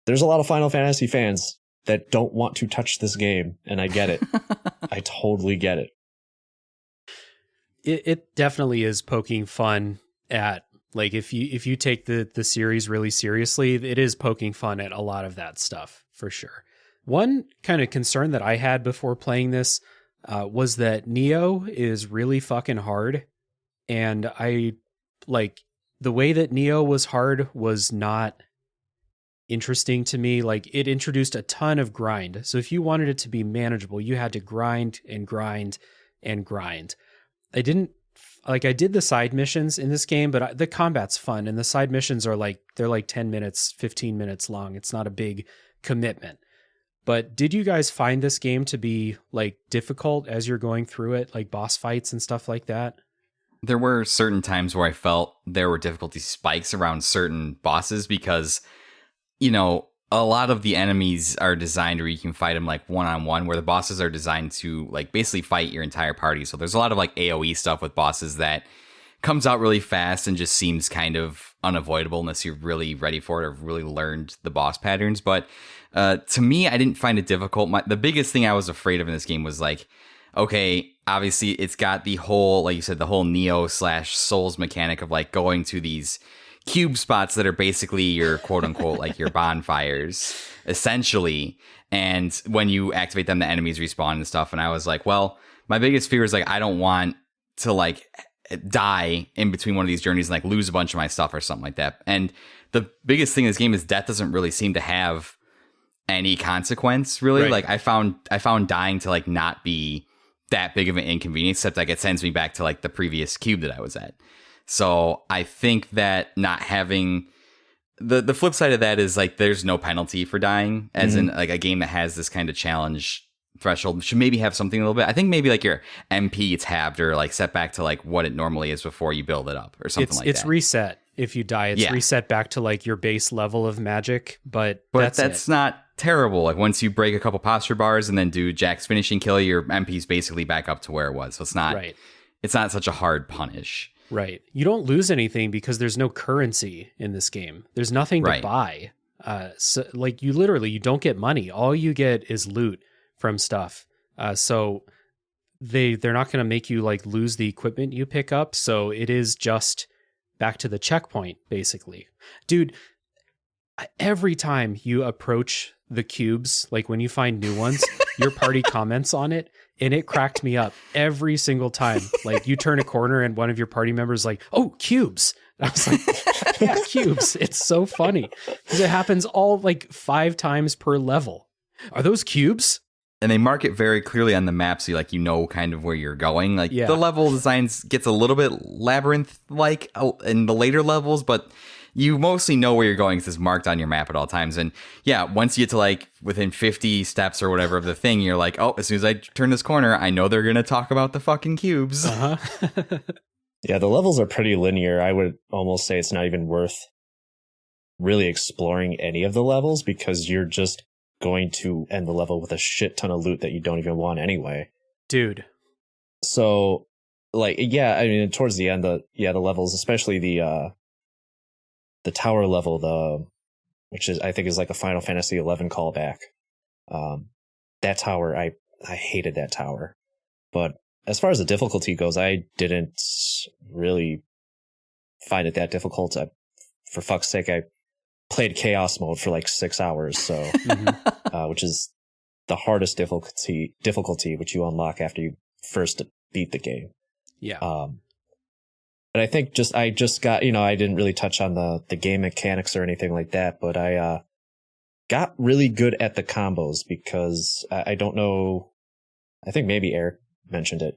there's a lot of Final Fantasy fans that don't want to touch this game, and I get it. I totally get it. It definitely is poking fun at, like, if you take the series really seriously, it is poking fun at a lot of that stuff for sure. One kind of concern that I had before playing this was that Neo is really fucking hard. And I like the way that Neo was hard was not interesting to me. Like it introduced a ton of grind. So if you wanted it to be manageable, you had to grind and grind and grind. I did the side missions in this game, but the combat's fun. And the side missions are they're like 10 minutes, 15 minutes long. It's not a big commitment. But did you guys find this game to be like difficult as you're going through it, like boss fights and stuff like that? There were certain times where I felt there were difficulty spikes around certain bosses because, a lot of the enemies are designed where you can fight them like one-on-one, where the bosses are designed to like basically fight your entire party. So there's a lot of like AoE stuff with bosses that comes out really fast and just seems kind of unavoidable unless you're really ready for it or really learned the boss patterns. But to me, I didn't find it difficult. The biggest thing I was afraid of in this game was like, okay, obviously it's got the whole, like you said, the whole Neo/Souls mechanic of like going to these cube spots that are basically your quote unquote like your bonfires essentially. And when you activate them, the enemies respawn and stuff. And I was like, well, my biggest fear is like, I don't want to like die in between one of these journeys and like lose a bunch of my stuff or something like that. And the biggest thing in this game is death doesn't really seem to have any consequence really. Right. Like I found dying to like not be that big of an inconvenience, except like it sends me back to like the previous cube that I was at. So I think that not having the flip side of that is like there's no penalty for dying, as in like a game that has this kind of challenge threshold should maybe have something a little bit. I think maybe like your MP gets halved or like set back to like what it normally is before you build it up or something like that. It's reset if you die. It's reset back to like your base level of magic, but that's not terrible. Like once you break a couple posture bars and then do Jack's finishing kill, your MP's basically back up to where it was. So it's not it's not such a hard punish. Right. You don't lose anything because there's no currency in this game. There's nothing to buy. So like you don't get money. All you get is loot from stuff. So they're not going to make you like lose the equipment you pick up. So it is just back to the checkpoint, basically. Dude, every time you approach the cubes, like when you find new ones, your party comments on it, and it cracked me up every single time. Like you turn a corner and one of your party members is like, oh, cubes. I was like, yeah, cubes. It's so funny because it happens all like 5 times per level. Are those cubes? And they mark it very clearly on the map, so you know kind of where you're going. Like the level designs gets a little bit labyrinth-like in the later levels, but you mostly know where you're going because it's marked on your map at all times. And yeah, once you get to like within 50 steps or whatever of the thing, you're like, oh, as soon as I turn this corner, I know they're going to talk about the fucking cubes. Yeah, the levels are pretty linear. I would almost say it's not even worth really exploring any of the levels because you're just going to end the level with a shit ton of loot that you don't even want anyway. Dude. So, like, yeah, I mean, towards the end, the levels, especially the tower level, which is I think is like a Final Fantasy 11 callback. That tower, I hated that tower. But as far as the difficulty goes, I didn't really find it that difficult. For fuck's sake, I played Chaos mode for like 6 hours, so which is the hardest difficulty which you unlock after you first beat the game. Yeah. And I think I just got, I didn't really touch on the game mechanics or anything like that, but I got really good at the combos because I don't know, I think maybe Eric mentioned it.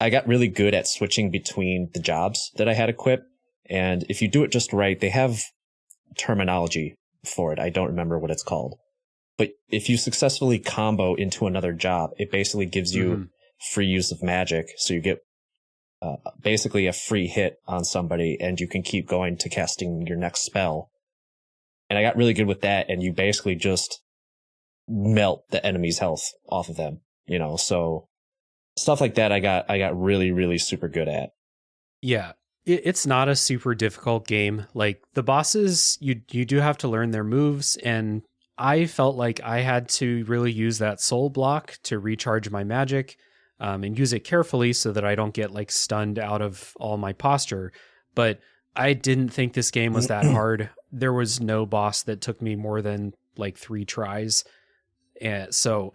I got really good at switching between the jobs that I had equipped, and if you do it just right, they have terminology for it. I don't remember what it's called. But if you successfully combo into another job, it basically gives you free use of magic. So you get basically a free hit on somebody and you can keep going to casting your next spell. And I got really good with that. And you basically just melt the enemy's health off of them, so stuff like that I got really, really super good at. Yeah. It's not a super difficult game. Like the bosses, you do have to learn their moves, and I felt like I had to really use that soul block to recharge my magic, and use it carefully so that I don't get like stunned out of all my posture. But I didn't think this game was that hard. There was no boss that took me more than like 3 tries. And so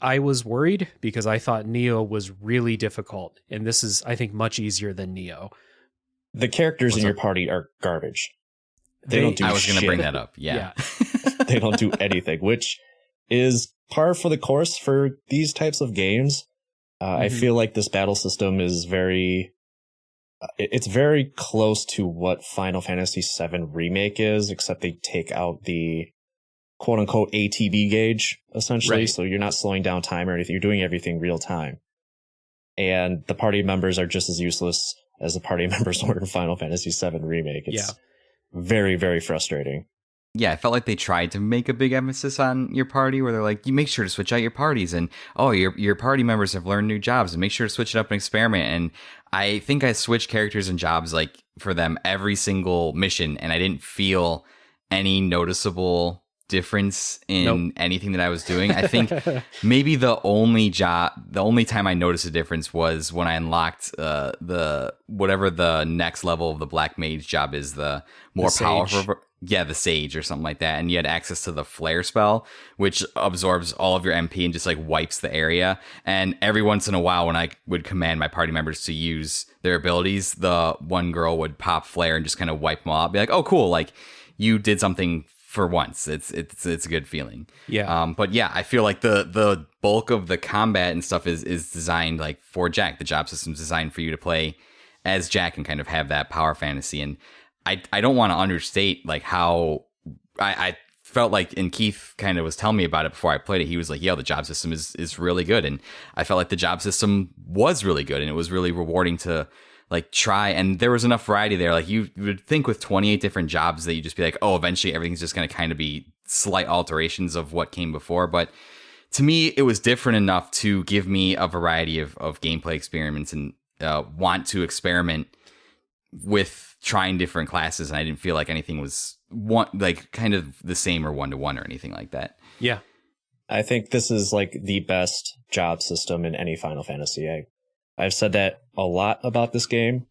I was worried because I thought Neo was really difficult, and this is, I think, much easier than Neo. The characters in your party are garbage. They don't do shit. I was going to bring that up. Yeah. They don't do anything, which is par for the course for these types of games. I feel like this battle system is it's very close to what Final Fantasy VII Remake is, except they take out the quote-unquote ATB gauge, essentially. Right. So you're not slowing down time or anything. You're doing everything real time. And the party members are just as useless as the party members were in Final Fantasy VII Remake. It's very, very frustrating. Yeah, I felt like they tried to make a big emphasis on your party where they're like, you make sure to switch out your parties, and your party members have learned new jobs, and make sure to switch it up and experiment. And I think I switched characters and jobs like for them every single mission, and I didn't feel any noticeable difference in anything that I was doing. I think maybe the only time I noticed a difference was when I unlocked whatever the next level of the Black Mage job is, the more powerful. Yeah, the Sage or something like that. And you had access to the Flare spell, which absorbs all of your MP and just like wipes the area. And every once in a while, when I would command my party members to use their abilities, the one girl would pop Flare and just kind of wipe them all out. Be like, oh, cool. Like you did something for once. It's a good feeling. Yeah. But yeah, I feel like the bulk of the combat and stuff is designed like for Jack. The job system's designed for you to play as Jack and kind of have that power fantasy. And I don't want to understate like how I felt like, and Keith kind of was telling me about it before I played it. He was like, yo, the job system is really good. And I felt like the job system was really good, and it was really rewarding to like try, and there was enough variety there. Like you would think with 28 different jobs that you'd just be like, oh, eventually everything's just going to kind of be slight alterations of what came before. But to me, it was different enough to give me a variety of gameplay experiments and want to experiment with trying different classes. And I didn't feel like anything was kind of the same or one-to-one or anything like that. Yeah. I think this is like the best job system in any Final Fantasy. I've said that a lot about this game.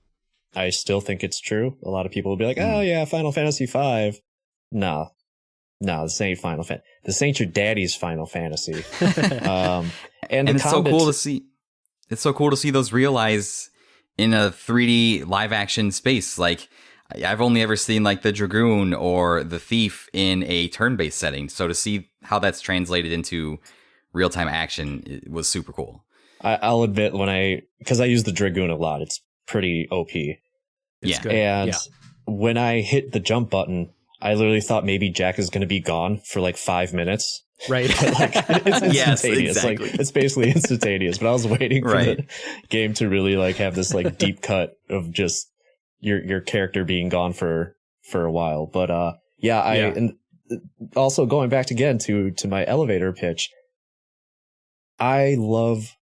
I still think it's true. A lot of people will be like, oh yeah, Final Fantasy V. No, this ain't Final Fantasy. This ain't your daddy's Final Fantasy. And it's so cool to see. It's so cool to see those realize in a 3D live action space. Like I've only ever seen like the Dragoon or the Thief in a turn-based setting. So to see how that's translated into real-time action, it was super cool. I'll admit because I use the Dragoon a lot, it's pretty OP. It's good. And when I hit the jump button, I literally thought maybe Jack is going to be gone for like 5 minutes. Right. But like it's instantaneous. Yes, exactly. Like it's basically instantaneous. But I was waiting for the game to really like have this like deep cut of just your character being gone for a while. But and also going back again to my elevator pitch, I love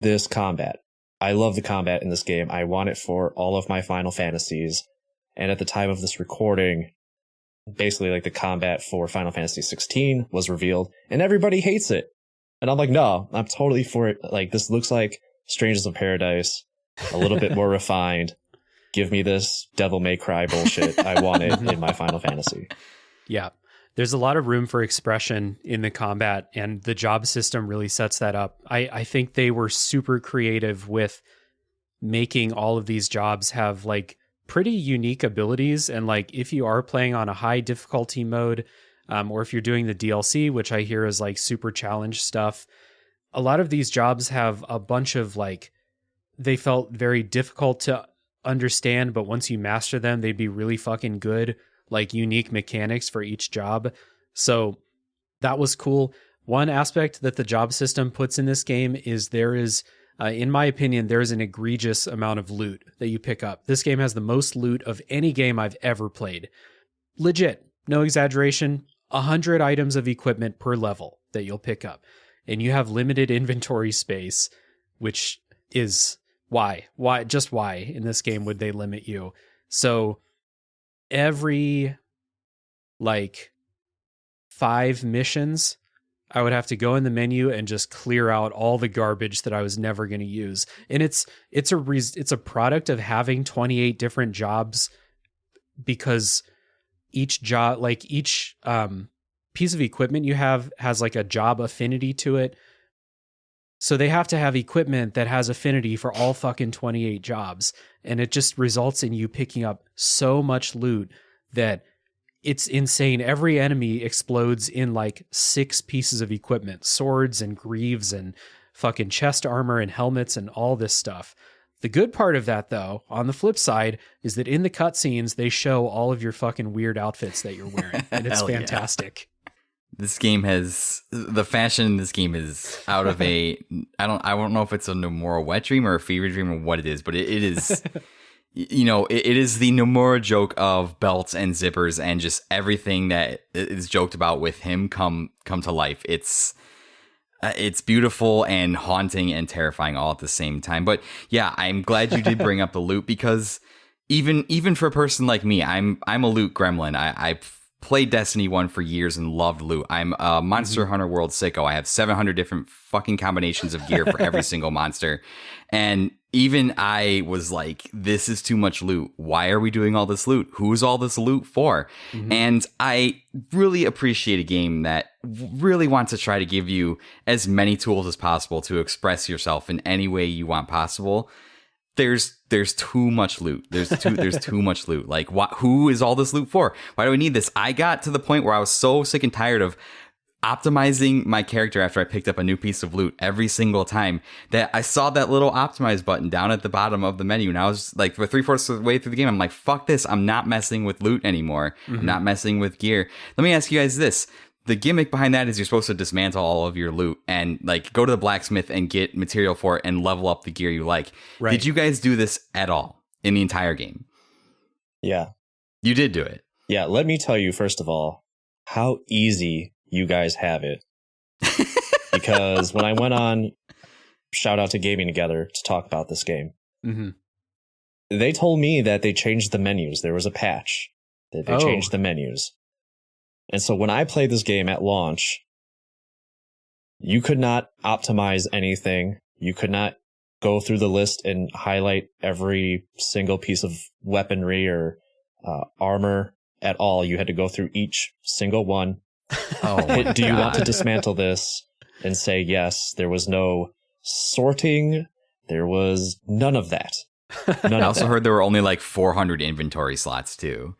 this combat. I love the combat in this game. I want it for all of my Final Fantasies. And at the time of this recording, basically like the combat for Final Fantasy 16 was revealed and everybody hates it. And I'm like, no, I'm totally for it. Like this looks like Strangers of Paradise, a little bit more refined. Give me this Devil May Cry bullshit. I want it in my Final Fantasy. Yeah. There's a lot of room for expression in the combat, and the job system really sets that up. I think they were super creative with making all of these jobs have like pretty unique abilities. And like if you are playing on a high difficulty mode, or if you're doing the DLC, which I hear is like super challenge stuff, a lot of these jobs have a bunch of like, they felt very difficult to understand, but once you master them, they'd be really fucking good, like unique mechanics for each job. So that was cool. One aspect that the job system puts in this game is there is, in my opinion, there is an egregious amount of loot that you pick up. This game has the most loot of any game I've ever played. Legit, no exaggeration, 100 items of equipment per level that you'll pick up. And you have limited inventory space, which is why in this game would they limit you? So every like 5 missions, I would have to go in the menu and just clear out all the garbage that I was never going to use. And it's a product of having 28 different jobs, because each job, like each piece of equipment you have has like a job affinity to it. So they have to have equipment that has affinity for all fucking 28 jobs. And it just results in you picking up so much loot that it's insane. Every enemy explodes in like 6 pieces of equipment, swords and greaves and fucking chest armor and helmets and all this stuff. The good part of that, though, on the flip side, is that in the cutscenes, they show all of your fucking weird outfits that you're wearing. And it's fantastic. This game has, the fashion in this game is out of I don't know if it's a Nomura wet dream or a fever dream or what it is, but it is, you know, it is the Nomura joke of belts and zippers and just everything that is joked about with him come to life. It's beautiful and haunting and terrifying all at the same time. But yeah, I'm glad you did bring up the loot, because even for a person like me, I'm a loot gremlin. I played Destiny 1 for years and loved loot. I'm a Monster Hunter World sicko. I have 700 different fucking combinations of gear for every single monster. And even I was like, this is too much loot. Why are we doing all this loot? Who's all this loot for? And I really appreciate a game that really wants to try to give you as many tools as possible to express yourself in any way you want possible. There's too much loot. There's too much loot. Like, who is all this loot for? Why do we need this? I got to the point where I was so sick and tired of optimizing my character after I picked up a new piece of loot every single time that I saw that little optimize button down at the bottom of the menu. And I was like, for 3/4 of the way through the game, I'm like, fuck this. I'm not messing with loot anymore. I'm not messing with gear. Let me ask you guys this. the gimmick behind that is you're supposed to dismantle all of your loot and like go to the blacksmith and get material for it and level up the gear you like. Right. Did you guys do this at all in the entire game? Yeah. You did do it. Yeah, let me tell you, first of all, how easy you guys have it. Because when I went on Shout Out to Gaming Together to talk about this game, they told me that they changed the menus. There was a patch that they changed the menus. And so when I played this game at launch, you could not optimize anything. You could not go through the list and highlight every single piece of weaponry or armor at all. You had to go through each single one. Do you want to dismantle this? And say yes. There was no sorting. There was none of that. I also heard there were only like 400 inventory slots too.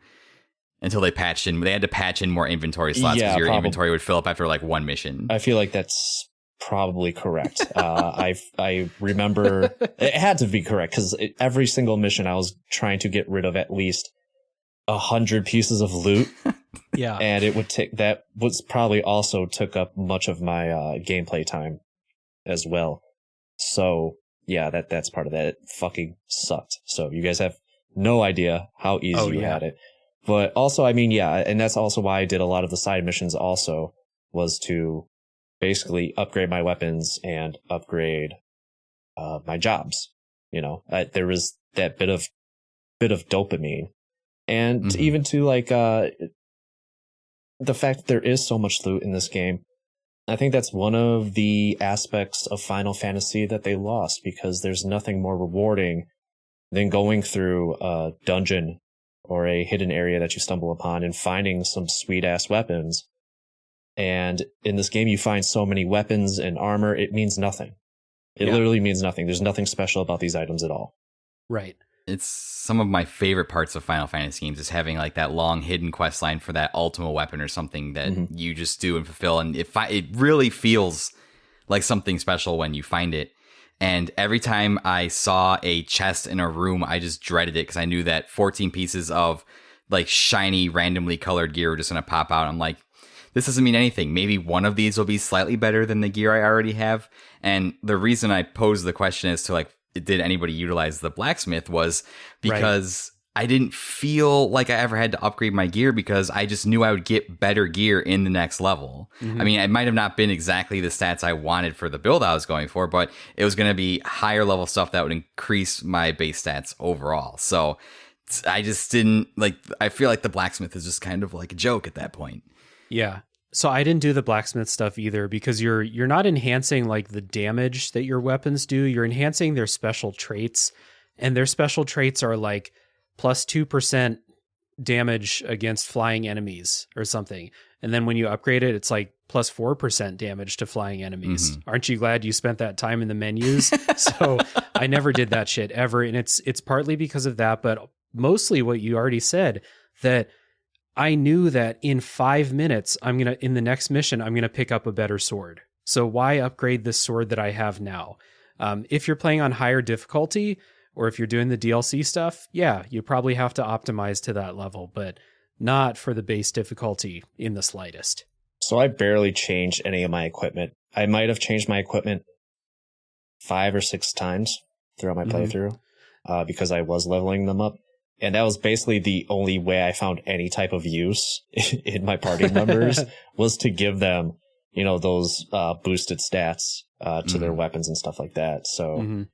Until they patched in, they had to patch in more inventory slots because your inventory would fill up after like one mission. I feel like that's probably correct. I remember it had to be correct because every single mission I was trying to get rid of at least 100 pieces of loot. Yeah, and it would take that was probably also took up much of my gameplay time as well. So yeah, that's part of that. It fucking sucked. So you guys have no idea how easy you had it. But also, I mean, yeah, and that's also why I did a lot of the side missions also, was to basically upgrade my weapons and upgrade my jobs. You know, there was that bit of dopamine. And even to like the fact that there is so much loot in this game, I think that's one of the aspects of Final Fantasy that they lost, because there's nothing more rewarding than going through a dungeon or a hidden area that you stumble upon and finding some sweet ass weapons. And in this game, you find so many weapons and armor, it means nothing. It literally means nothing. There's nothing special about these items at all. Right. It's some of my favorite parts of Final Fantasy games is having like that long hidden quest line for that ultimate weapon or something that you just do and fulfill. And it really feels like something special when you find it. And every time I saw a chest in a room, I just dreaded it because I knew that 14 pieces of like shiny, randomly colored gear were just going to pop out. I'm like, this doesn't mean anything. Maybe one of these will be slightly better than the gear I already have. And the reason I posed the question as to like, did anybody utilize the blacksmith was because I didn't feel like I ever had to upgrade my gear because I just knew I would get better gear in the next level. I mean, it might have not been exactly the stats I wanted for the build I was going for, but it was going to be higher level stuff that would increase my base stats overall. So I just didn't like, I feel like the blacksmith is just kind of like a joke at that point. Yeah. So I didn't do the blacksmith stuff either because you're not enhancing like the damage that your weapons do. You're enhancing their special traits, and their special traits are like plus 2% damage against flying enemies or something. And then when you upgrade it, it's like plus 4% damage to flying enemies. Aren't you glad you spent that time in the menus? So I never did that shit ever. And it's partly because of that, but mostly what you already said, that I knew that in 5 minutes, in the next mission, I'm going to pick up a better sword. So why upgrade this sword that I have now? If you're playing on higher difficulty, or if you're doing the DLC stuff, yeah, you probably have to optimize to that level, but not for the base difficulty in the slightest. So I barely changed any of my equipment. I might have changed my equipment 5 or 6 times throughout my playthrough because I was leveling them up. And that was basically the only way I found any type of use in my party members was to give them, you know, those boosted stats to their weapons and stuff like that. So,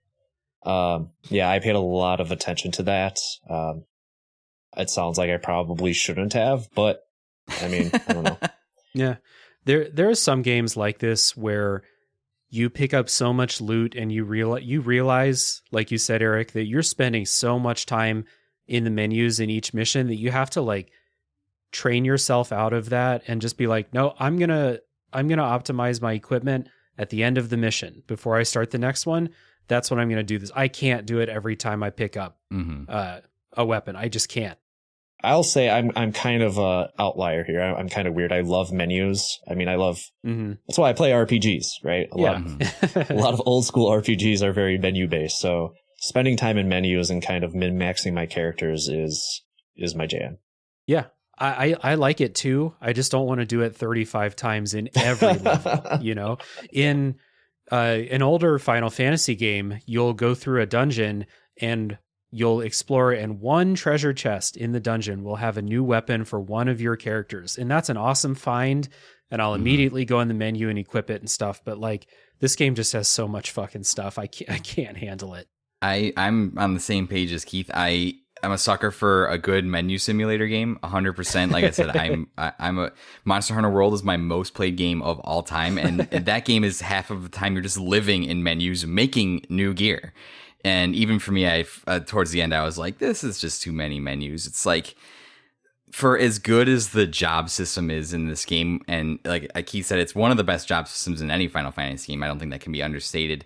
yeah, I paid a lot of attention to that. It sounds like I probably shouldn't have, but I mean, I don't know. Yeah, there are some games like this where you pick up so much loot and you realize, like you said, Eric, that you're spending so much time in the menus in each mission that you have to like train yourself out of that and just be like, no, I'm going to optimize my equipment at the end of the mission before I start the next one. That's when I'm going to do this. I can't do it every time I pick up a weapon. I just can't. I'll say I'm kind of a outlier here. I'm kind of weird. I love menus. I mean, I love, that's why I play RPGs, right? A lot of old school RPGs are very menu based. So spending time in menus and kind of min-maxing my characters is my jam. Yeah. I like it too. I just don't want to do it 35 times in every level, you know? In an older Final Fantasy game, you'll go through a dungeon and you'll explore, and one treasure chest in the dungeon will have a new weapon for one of your characters. And that's an awesome find. And I'll immediately go in the menu and equip it and stuff. But like, this game just has so much fucking stuff. I can't handle it. I'm on the same page as Keith. I'm a sucker for a good menu simulator game, 100%. Like I said, I'm a Monster Hunter World is my most played game of all time, and that game is half of the time you're just living in menus, making new gear. And even for me, towards the end, I was like, this is just too many menus. It's like, for as good as the job system is in this game, and like Keith said, it's one of the best job systems in any Final Fantasy game. I don't think that can be understated.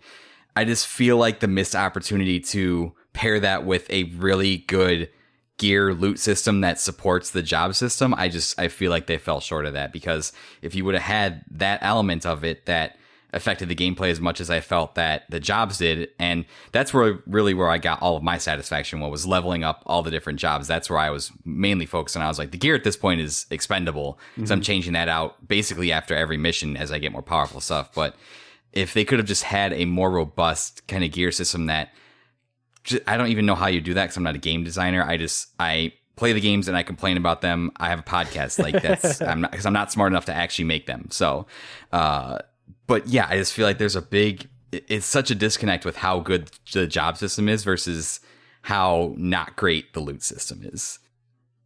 I just feel like the missed opportunity to pair that with a really good gear loot system that supports the job system. I feel like they fell short of that, because if you would have had that element of it that affected the gameplay as much as I felt that the jobs did, and that's where I got all of my satisfaction, was leveling up all the different jobs. That's where I was mainly focused on. I was like, the gear at this point is expendable, so I'm changing that out basically after every mission as I get more powerful stuff. But if they could have just had a more robust kind of gear system that, I don't even know how you do that, because I'm not a game designer. I play the games and I complain about them. I have a podcast, like that's because I'm not smart enough to actually make them. So, but yeah, I just feel like it's such a disconnect with how good the job system is versus how not great the loot system is.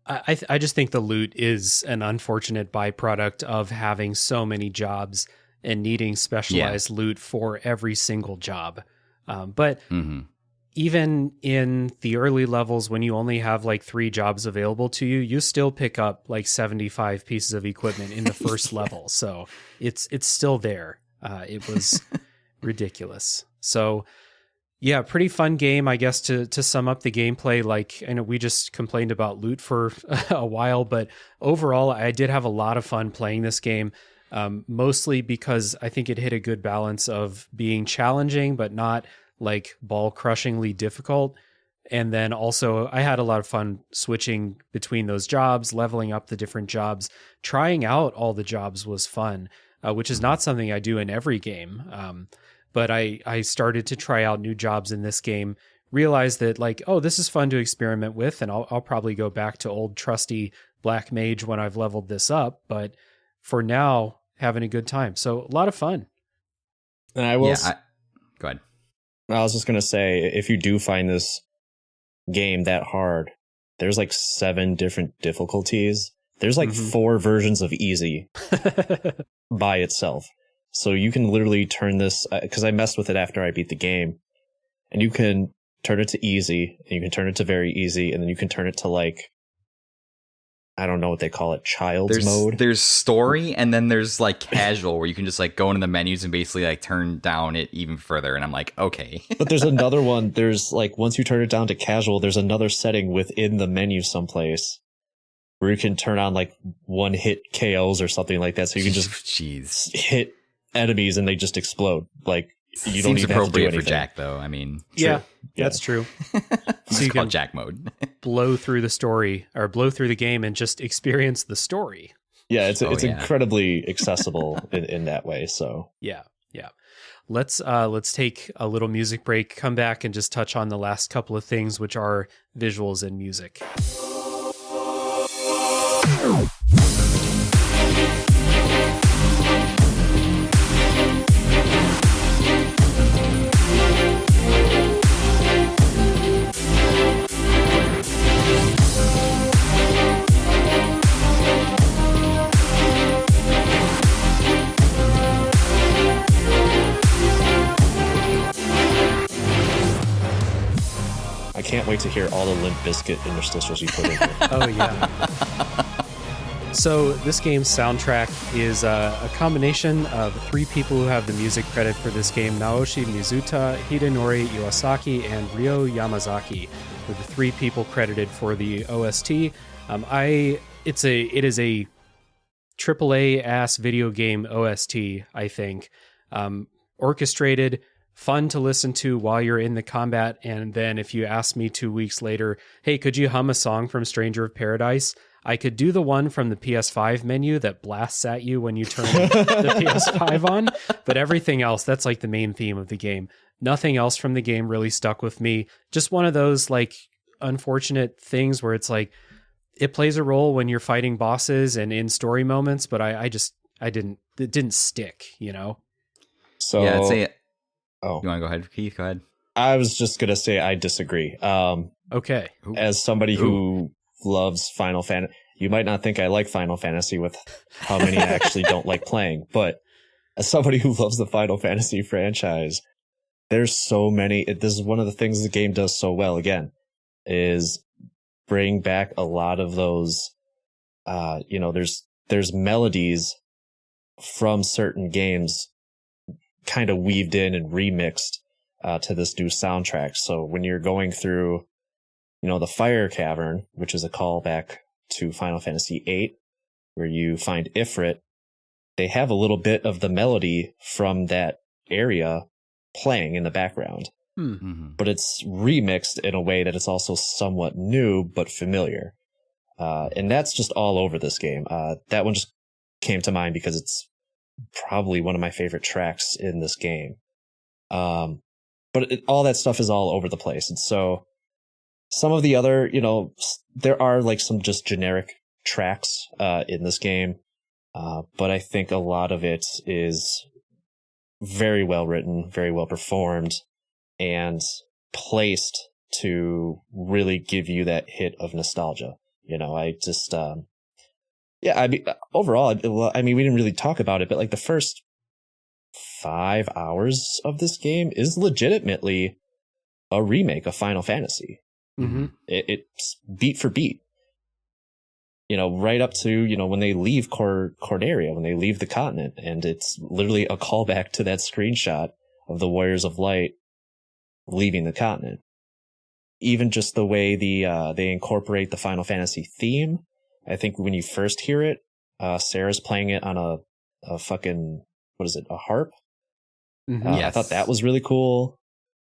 I just think the loot is an unfortunate byproduct of having so many jobs and needing specialized loot for every single job. But even in the early levels, when you only have like 3 jobs available to you, you still pick up like 75 pieces of equipment in the first level. So it's still there. It was ridiculous. So yeah, pretty fun game, I guess, to sum up the gameplay. Like, I know we just complained about loot for a while, but overall I did have a lot of fun playing this game. Mostly because I think it hit a good balance of being challenging, but not like ball crushingly difficult. And then also I had a lot of fun switching between those jobs, leveling up the different jobs. Trying out all the jobs was fun, which is not something I do in every game. But I started to try out new jobs in this game, realized that like, oh, this is fun to experiment with. And I'll probably go back to old trusty Black Mage when I've leveled this up. But for now, having a good time. So a lot of fun. And I will. Go ahead. I was just going to say, if you do find this game that hard, there's like 7 different difficulties. There's like 4 versions of easy by itself. So you can literally turn this, because I messed with it after I beat the game, and you can turn it to easy, and you can turn it to very easy, and then you can turn it to like, I don't know what they call it, child's mode. There's story, and then there's like casual, where you can just like go into the menus and basically like turn down it even further. And I'm like, okay. But there's another one. There's like, once you turn it down to casual, there's another setting within the menu someplace where you can turn on like 1-hit KOs or something like that. So you can just hit enemies and they just explode. Like, you don't even have to do anything. For Jack, though. I mean, yeah, that's true. So you can Jack mode. blow through the story or blow through the game and just experience the story. Yeah, it's incredibly accessible in that way. So yeah. Let's take a little music break, come back and just touch on the last couple of things, which are visuals and music. I can't wait to hear all the Limp Bizkit interstitials you put in here. Oh, yeah. So this game's soundtrack is a combination of 3 people who have the music credit for this game: Naoshi Mizuta, Hidenori Iwasaki, and Ryo Yamazaki were the 3 people credited for the OST. It is a AAA ass video game OST, I think. Orchestrated, fun to listen to while you're in the combat. And then if you ask me 2 weeks later, hey, could you hum a song from Stranger of Paradise? I could do the one from the PS5 menu that blasts at you when you turn the PS5 on, but everything else, that's like the main theme of the game. Nothing else from the game really stuck with me. Just one of those like unfortunate things where it's like it plays a role when you're fighting bosses and in story moments, but it didn't stick, you know? So Yeah, I'd say. Oh, You want to go ahead, Keith? Go ahead. I was just gonna say I disagree. Okay. As somebody who loves Final Fantasy, you might not think I like Final Fantasy with how many I actually don't like playing, but as somebody who loves the Final Fantasy franchise, there's so many. This is one of the things the game does so well. Again, is bring back a lot of those. There's melodies from certain games kind of weaved in and remixed to this new soundtrack. So when you're going through, the Fire Cavern, which is a callback to Final Fantasy VIII, where you find Ifrit, they have a little bit of the melody from that area playing in the background. But it's remixed in a way that it's also somewhat new but familiar. And that's just all over this game. That one just came to mind because it's probably one of my favorite tracks in this game. But all that stuff is all over the place. And so some of the other, there are like some just generic tracks in this game. But I think a lot of it is very well written, very well performed, and placed to really give you that hit of nostalgia. I just, overall, I mean, we didn't really talk about it, but like the first 5 hours of this game is legitimately a remake of Final Fantasy. Mm-hmm. It's beat for beat. Right up to, when they leave Corderia, when they leave the continent, and it's literally a callback to that screenshot of the Warriors of Light leaving the continent. Even just the way they incorporate the Final Fantasy theme. I think when you first hear it, Sarah's playing it on a fucking, what is it, a harp? Mm-hmm. I thought that was really cool.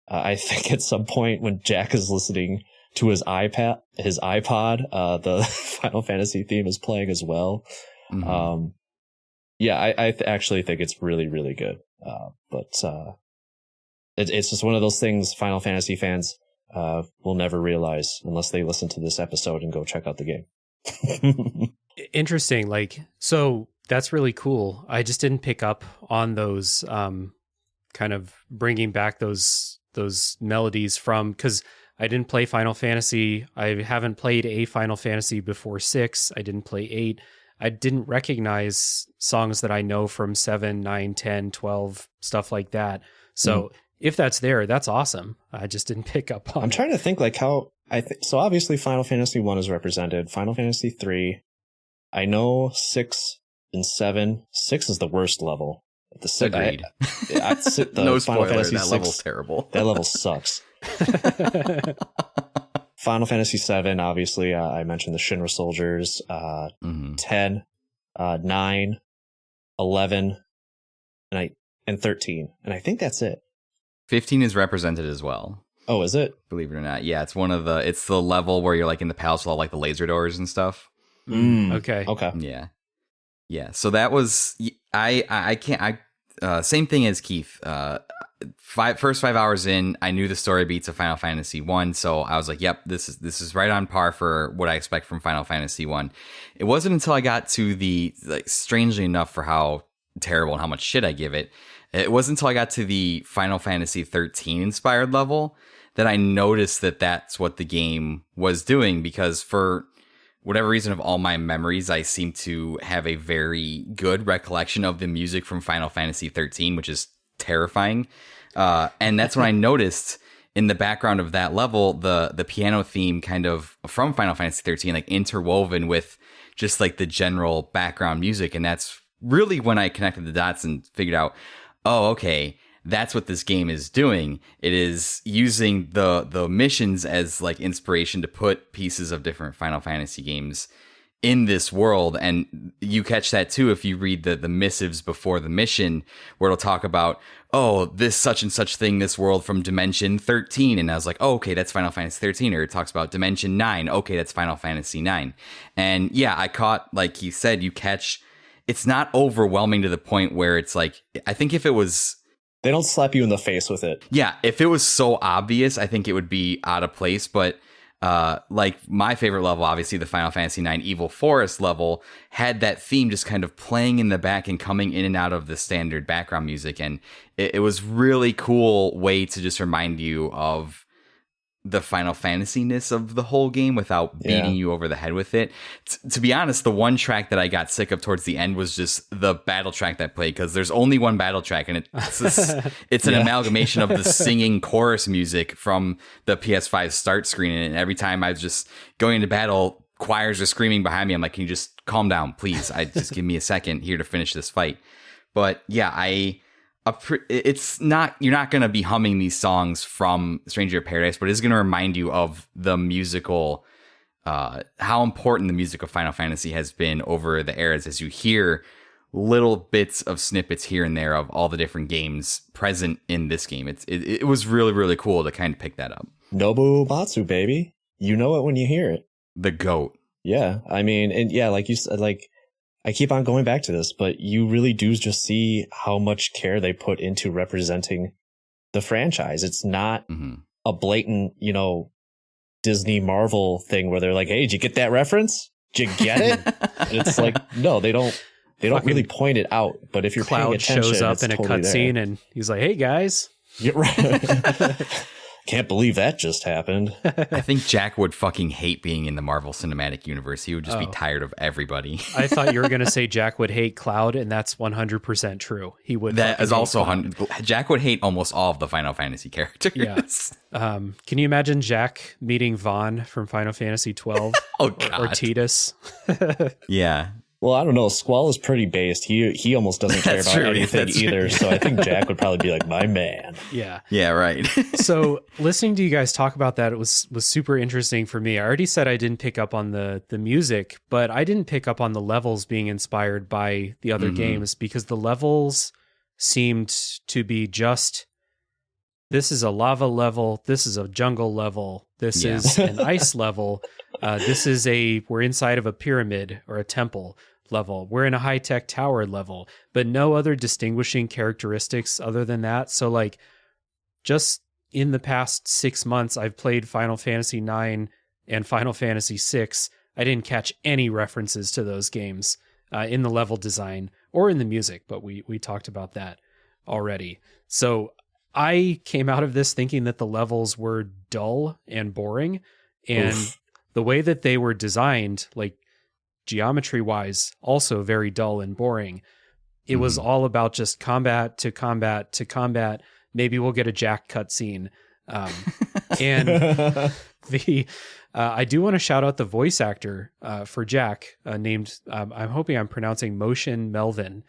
I think at some point when Jack is listening to his iPod, the Final Fantasy theme is playing as well. Mm-hmm. I actually think it's really, really good. But it's just one of those things Final Fantasy fans will never realize unless they listen to this episode and go check out the game. Interesting. So that's really cool. I just didn't pick up on those kind of bringing back those melodies from, because I didn't play Final Fantasy. I haven't played a Final Fantasy before 6. I didn't play 8. I didn't recognize songs that I know from 7, 9, 10, 12, stuff like that. So if that's there, that's awesome. I just didn't pick up on I'm trying to think like how so obviously Final Fantasy 1 is represented. Final Fantasy 3. I know 6 and 7. 6 is the worst level. Agreed. No spoiler, Final Fantasy that 6, level's terrible. That level sucks. Final Fantasy 7, obviously, I mentioned the Shinra soldiers. 10, 9, 11, and 13. And I think that's it. 15 is represented as well. Oh, is it? Believe it or not. Yeah, it's it's the level where you're like in the palace with all like the laser doors and stuff. Okay. Yeah. So that was, same thing as Keith. First 5 hours in, I knew the story beats of Final Fantasy 1, so I was like, yep, this is right on par for what I expect from Final Fantasy 1. It wasn't until I got to the, strangely enough for how terrible and how much shit I give it, it wasn't until I got to the Final Fantasy 13 inspired level that I noticed that that's what the game was doing, because for whatever reason of all my memories, I seem to have a very good recollection of the music from Final Fantasy 13, which is terrifying. And that's when I noticed in the background of that level, the piano theme kind of from Final Fantasy 13, interwoven with just the general background music. And that's really when I connected the dots and figured out, oh, okay, that's what this game is doing. It is using the missions as inspiration to put pieces of different Final Fantasy games in this world. And you catch that too if you read the missives before the mission, where it'll talk about, oh, this such and such thing, this world from dimension 13. And I was like, oh, okay, that's Final Fantasy 13. Or it talks about dimension 9. Okay, that's Final Fantasy 9. And yeah, I caught, like he said, you catch, it's not overwhelming to the point where it's like, I think if it was, they don't slap you in the face with it. yeah, if it was so obvious, I think it would be out of place. But like my favorite level, obviously the Final Fantasy IX Evil Forest level, had that theme just kind of playing in the back and coming in and out of the standard background music. And it was really cool way to just remind you of the Final Fantasy-ness of the whole game without beating you over the head with it. To be honest, the one track that I got sick of towards the end was just the battle track that played, because there's only one battle track, and it's an amalgamation of the singing chorus music from the PS5 start screen. And every time I was just going into battle, choirs are screaming behind me. I'm like, can you just calm down, please? Just give me a second here to finish this fight. But yeah, it's not, you're not going to be humming these songs from Stranger of Paradise, but it's going to remind you of the musical, how important the music of Final Fantasy has been over the eras, as you hear little bits of snippets here and there of all the different games present in this game. It was really, really cool to kind of pick that up. Nobu Matsu, baby. You know it when you hear it. The GOAT. Yeah. I mean, and yeah, like you said, like, I keep on going back to this, but you really do just see how much care they put into representing the franchise. It's not a blatant, Disney Marvel thing where they're like, hey, did you get that reference? Did you get it? It's like, no, they don't really point it out. But if you're paying attention, shows up it's in a totally cutscene there. and he's like, hey guys. You're right. Can't believe that just happened. I think Jack would fucking hate being in the Marvel Cinematic Universe. He would just be tired of everybody. I thought you were going to say Jack would hate Cloud, and that's 100% true. He would. That is also Jack would hate almost all of the Final Fantasy characters. Yeah. Can you imagine Jack meeting Vaughn from Final Fantasy 12? Oh God. Or Tidus? Yeah. Well, I don't know. Squall is pretty based. He almost doesn't care That's about true. anything That's either. true. So I think Jack would probably be like, my man. Yeah. Yeah, right. So listening to you guys talk about that, it was super interesting for me. I already said I didn't pick up on the music, but I didn't pick up on the levels being inspired by the other games, because the levels seemed to be just, this is a lava level, this is a jungle level, this is an ice level, this is we're inside of a pyramid or a temple level, we're in a high-tech tower level, but no other distinguishing characteristics other than that. So like, just in the past 6 months, I've played Final Fantasy IX and Final Fantasy VI. I didn't catch any references to those games in the level design or in the music, but we talked about that already. So I came out of this thinking that the levels were dull and boring, and the way that they were designed, like geometry-wise, also very dull and boring. It was all about just combat to combat to combat. Maybe we'll get a Jack cutscene. And I do want to shout out the voice actor for Jack, named, I'm hoping I'm pronouncing Motion Melvin,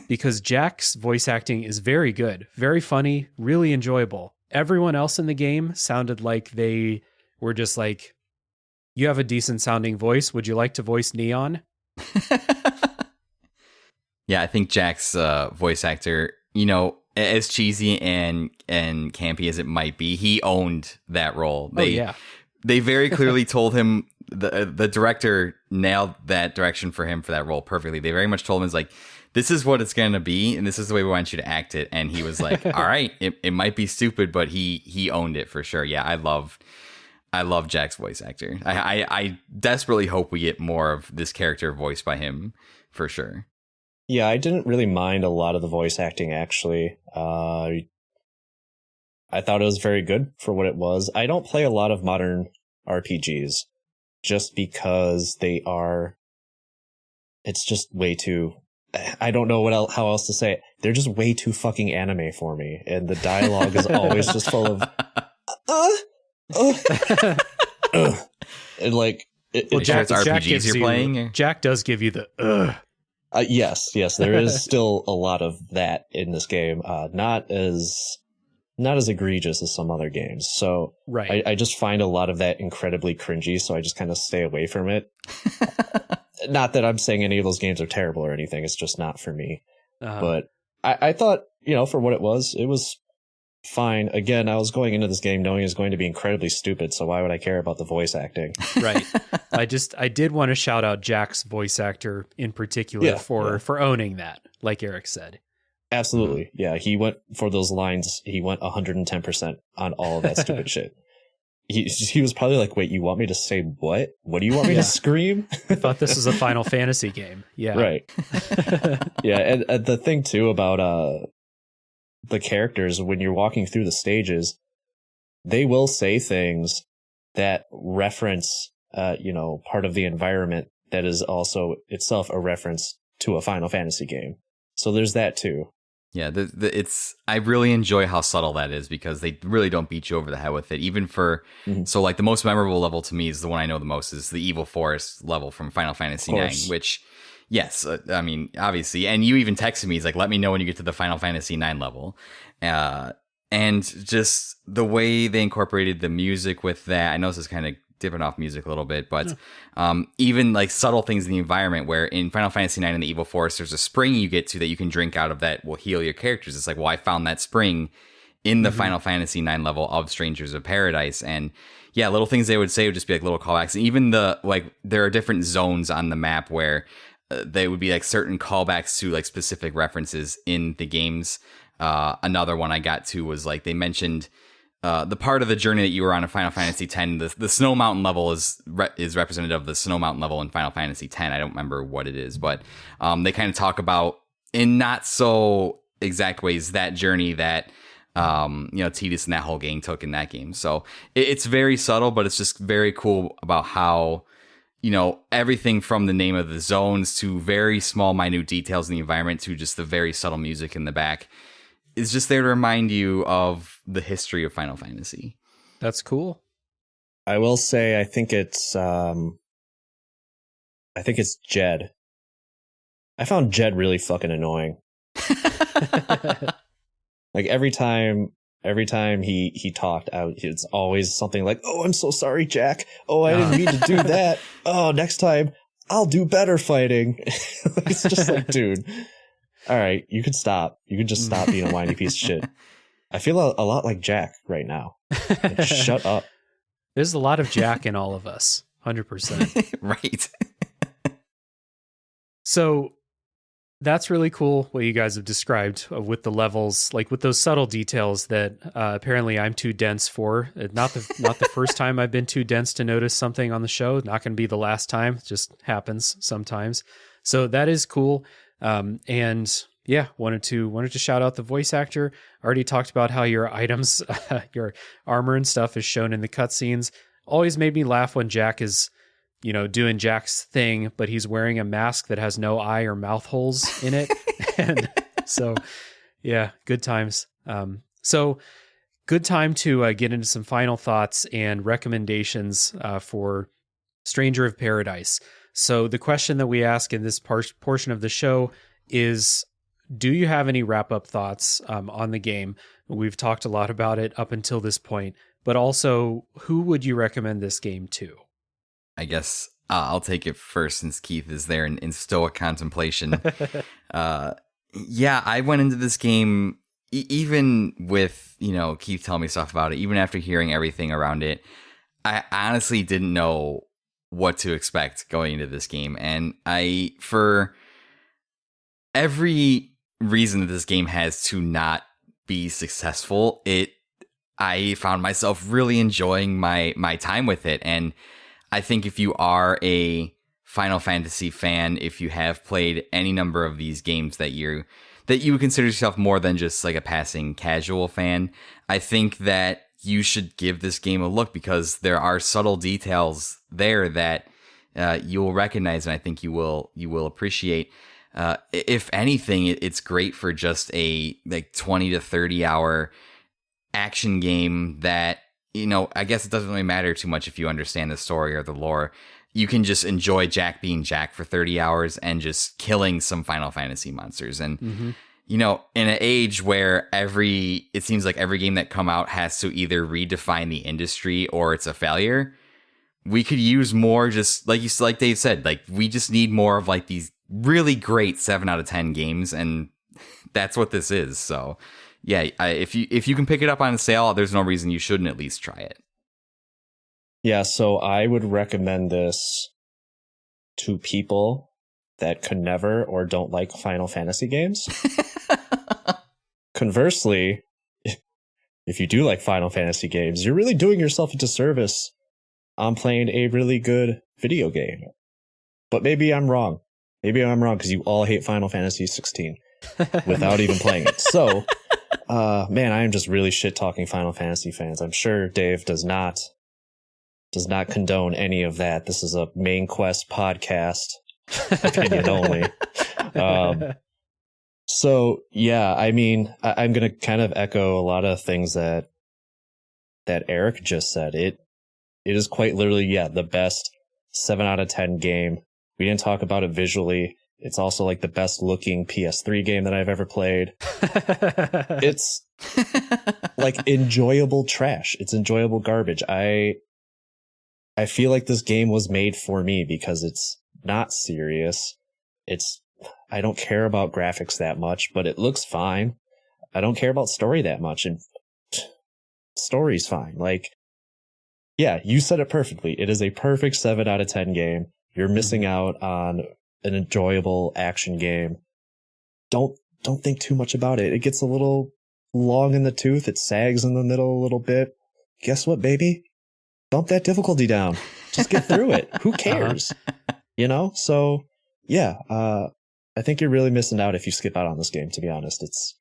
because Jack's voice acting is very good, very funny, really enjoyable. Everyone else in the game sounded like they were just like, you have a decent sounding voice. Would you like to voice Neon? Yeah, I think Jack's voice actor, as cheesy and campy as it might be, he owned that role. They very clearly told him, the director nailed that direction for him for that role perfectly. They very much told him, it's like, this is what it's going to be, and this is the way we want you to act it. And he was like, all right, it might be stupid, but he owned it for sure. Yeah, I love Jack's voice actor. I desperately hope we get more of this character voiced by him for sure. Yeah, I didn't really mind a lot of the voice acting, actually. I thought it was very good for what it was. I don't play a lot of modern RPGs just because it's just way too, I don't know how else to say it. They're just way too fucking anime for me. And the dialogue is always just full of, and like, Jack, it's RPGs you're playing? Jack does give you the yes, there is still a lot of that in this game. Not as not as egregious as some other games. So Right. I just find a lot of that incredibly cringy, so I just kind of stay away from it. Not that I'm saying any of those games are terrible or anything, it's just not for me. But I thought, for what it was fine. Again, I was going into this game knowing it was going to be incredibly stupid, so why would I care about the voice acting? Right. I did want to shout out Jack's voice actor in particular for owning that, like Eric said. Absolutely. Yeah, he went for those lines. He went 110% on all of that stupid shit. He was probably like, wait, you want me to say what? What do you want me to scream? I thought this was a Final Fantasy game. Yeah. Right. Yeah. And the thing too about the characters, when you're walking through the stages, they will say things that reference, part of the environment that is also itself a reference to a Final Fantasy game. So there's that too. Yeah, I really enjoy how subtle that is because they really don't beat you over the head with it. Even for, so like the most memorable level to me is the one I know the most is the Evil Forest level from Final Fantasy IX, which, yes, I mean, obviously, and you even texted me, he's like, let me know when you get to the Final Fantasy IX level. And just the way they incorporated the music with that, I know this is kind of dipping off music a little bit, but even like subtle things in the environment where in Final Fantasy IX in the Evil Forest, there's a spring you get to that you can drink out of that will heal your characters. It's like, well, I found that spring in the Final Fantasy IX level of Strangers of Paradise. And yeah, little things they would say would just be like little callbacks. And even there are different zones on the map where they would be like certain callbacks to like specific references in the games. Another one I got to was like, they mentioned the part of the journey that you were on in Final Fantasy X, the Snow Mountain level is representative of the Snow Mountain level in Final Fantasy X. I don't remember what it is, but they kind of talk about in not so exact ways that journey that Tidus and that whole gang took in that game. So it's very subtle, but it's just very cool about how everything from the name of the zones to very small, minute details in the environment to just the very subtle music in the back is just there to remind you of the history of Final Fantasy. That's cool. I will say, I think it's Jed. I found Jed really fucking annoying. Like every time he talked, it's always something like, "Oh, I'm so sorry, Jack. Oh, I didn't mean to do that. Oh, next time I'll do better fighting." It's just like, dude. All right, you could stop. You could just stop being a whiny piece of shit. I feel a lot like Jack right now. Like, shut up. There's a lot of Jack in all of us. 100%. Right. So that's really cool what you guys have described with the levels, like with those subtle details that apparently I'm too dense for. Not the first time I've been too dense to notice something on the show. Not going to be the last time. It just happens sometimes. So that is cool. And yeah, wanted to shout out the voice actor. Already talked about how your items, your armor and stuff is shown in the cutscenes. Always made me laugh when Jack is, doing Jack's thing, but he's wearing a mask that has no eye or mouth holes in it. And so, yeah, good times. So good time to get into some final thoughts and recommendations for Stranger of Paradise. So the question that we ask in this portion of the show is, do you have any wrap-up thoughts on the game? We've talked a lot about it up until this point, but also, who would you recommend this game to? I guess I'll take it first since Keith is there in stoic contemplation. Yeah, I went into this game, even with, Keith telling me stuff about it, even after hearing everything around it, I honestly didn't know what to expect going into this game. And for every reason that this game has to not be successful, I found myself really enjoying my time with it. And I think if you are a Final Fantasy fan, if you have played any number of these games that you would consider yourself more than just like a passing casual fan, I think that you should give this game a look because there are subtle details there that you'll recognize, and I think you will appreciate. If anything, it's great for just a 20 to 30 hour action game that, I guess it doesn't really matter too much if you understand the story or the lore. You can just enjoy Jack being Jack for 30 hours and just killing some Final Fantasy monsters. And you know, in an age where it seems like every game that come out has to either redefine the industry or it's a failure, we could use more, just like Dave said, like we just need more of like these really great 7 out of 10 games, and that's what this is. So yeah, if you can pick it up on sale, there's no reason you shouldn't at least try it. Yeah, so I would recommend this to people that could never or don't like Final Fantasy games. Conversely, if you do like Final Fantasy games, you're really doing yourself a disservice on playing a really good video game. But maybe I'm wrong. Maybe I'm wrong because you all hate Final Fantasy 16 without even playing it. So, man, I am just really shit talking Final Fantasy fans. I'm sure Dave does not condone any of that. This is a main quest podcast, opinion only. So yeah, I mean, I'm going to kind of echo a lot of things that Eric just said. It is quite literally, yeah, the best 7 out of 10 game. We didn't talk about it visually. It's also like the best looking PS3 game that I've ever played. It's like enjoyable trash. It's enjoyable garbage. I feel like this game was made for me because it's not serious. I don't care about graphics that much, but it looks fine. I don't care about story that much, and story's fine. Like, yeah, you said it perfectly. It is a perfect 7 out of 10 game. You're missing out on an enjoyable action game. Don't think too much about it. It gets a little long in the tooth. It sags in the middle a little bit. Guess what, baby? Bump that difficulty down. Just get through it. Who cares? You know? So, yeah, I think you're really missing out if you skip out on this game, to be honest. It's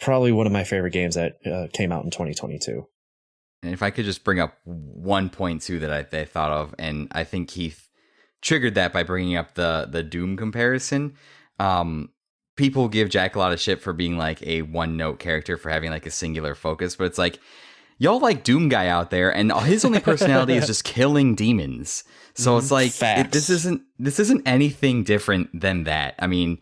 probably one of my favorite games that came out in 2022. And if I could just bring up one point, too, that I thought of, and I think Keith triggered that by bringing up the Doom comparison. People give Jack a lot of shit for being like a one-note character, for having like a singular focus, but it's like, y'all like Doom Guy out there, and his only personality is just killing demons. So it's like, this isn't anything different than that. I mean,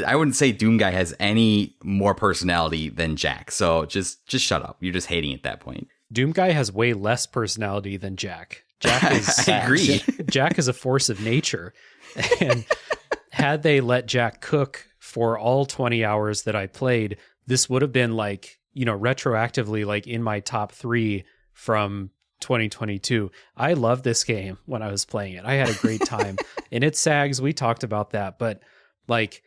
I wouldn't say Doom Guy has any more personality than Jack. So just shut up. You're just hating at that point. Doom Guy has way less personality than Jack. Jack is, I agree. Jack is a force of nature. And had they let Jack cook for all 20 hours that I played, this would have been like, you know, retroactively, like in my top 3 from 2022. I loved this game when I was playing it. I had a great time. And it sags. We talked about that. But like,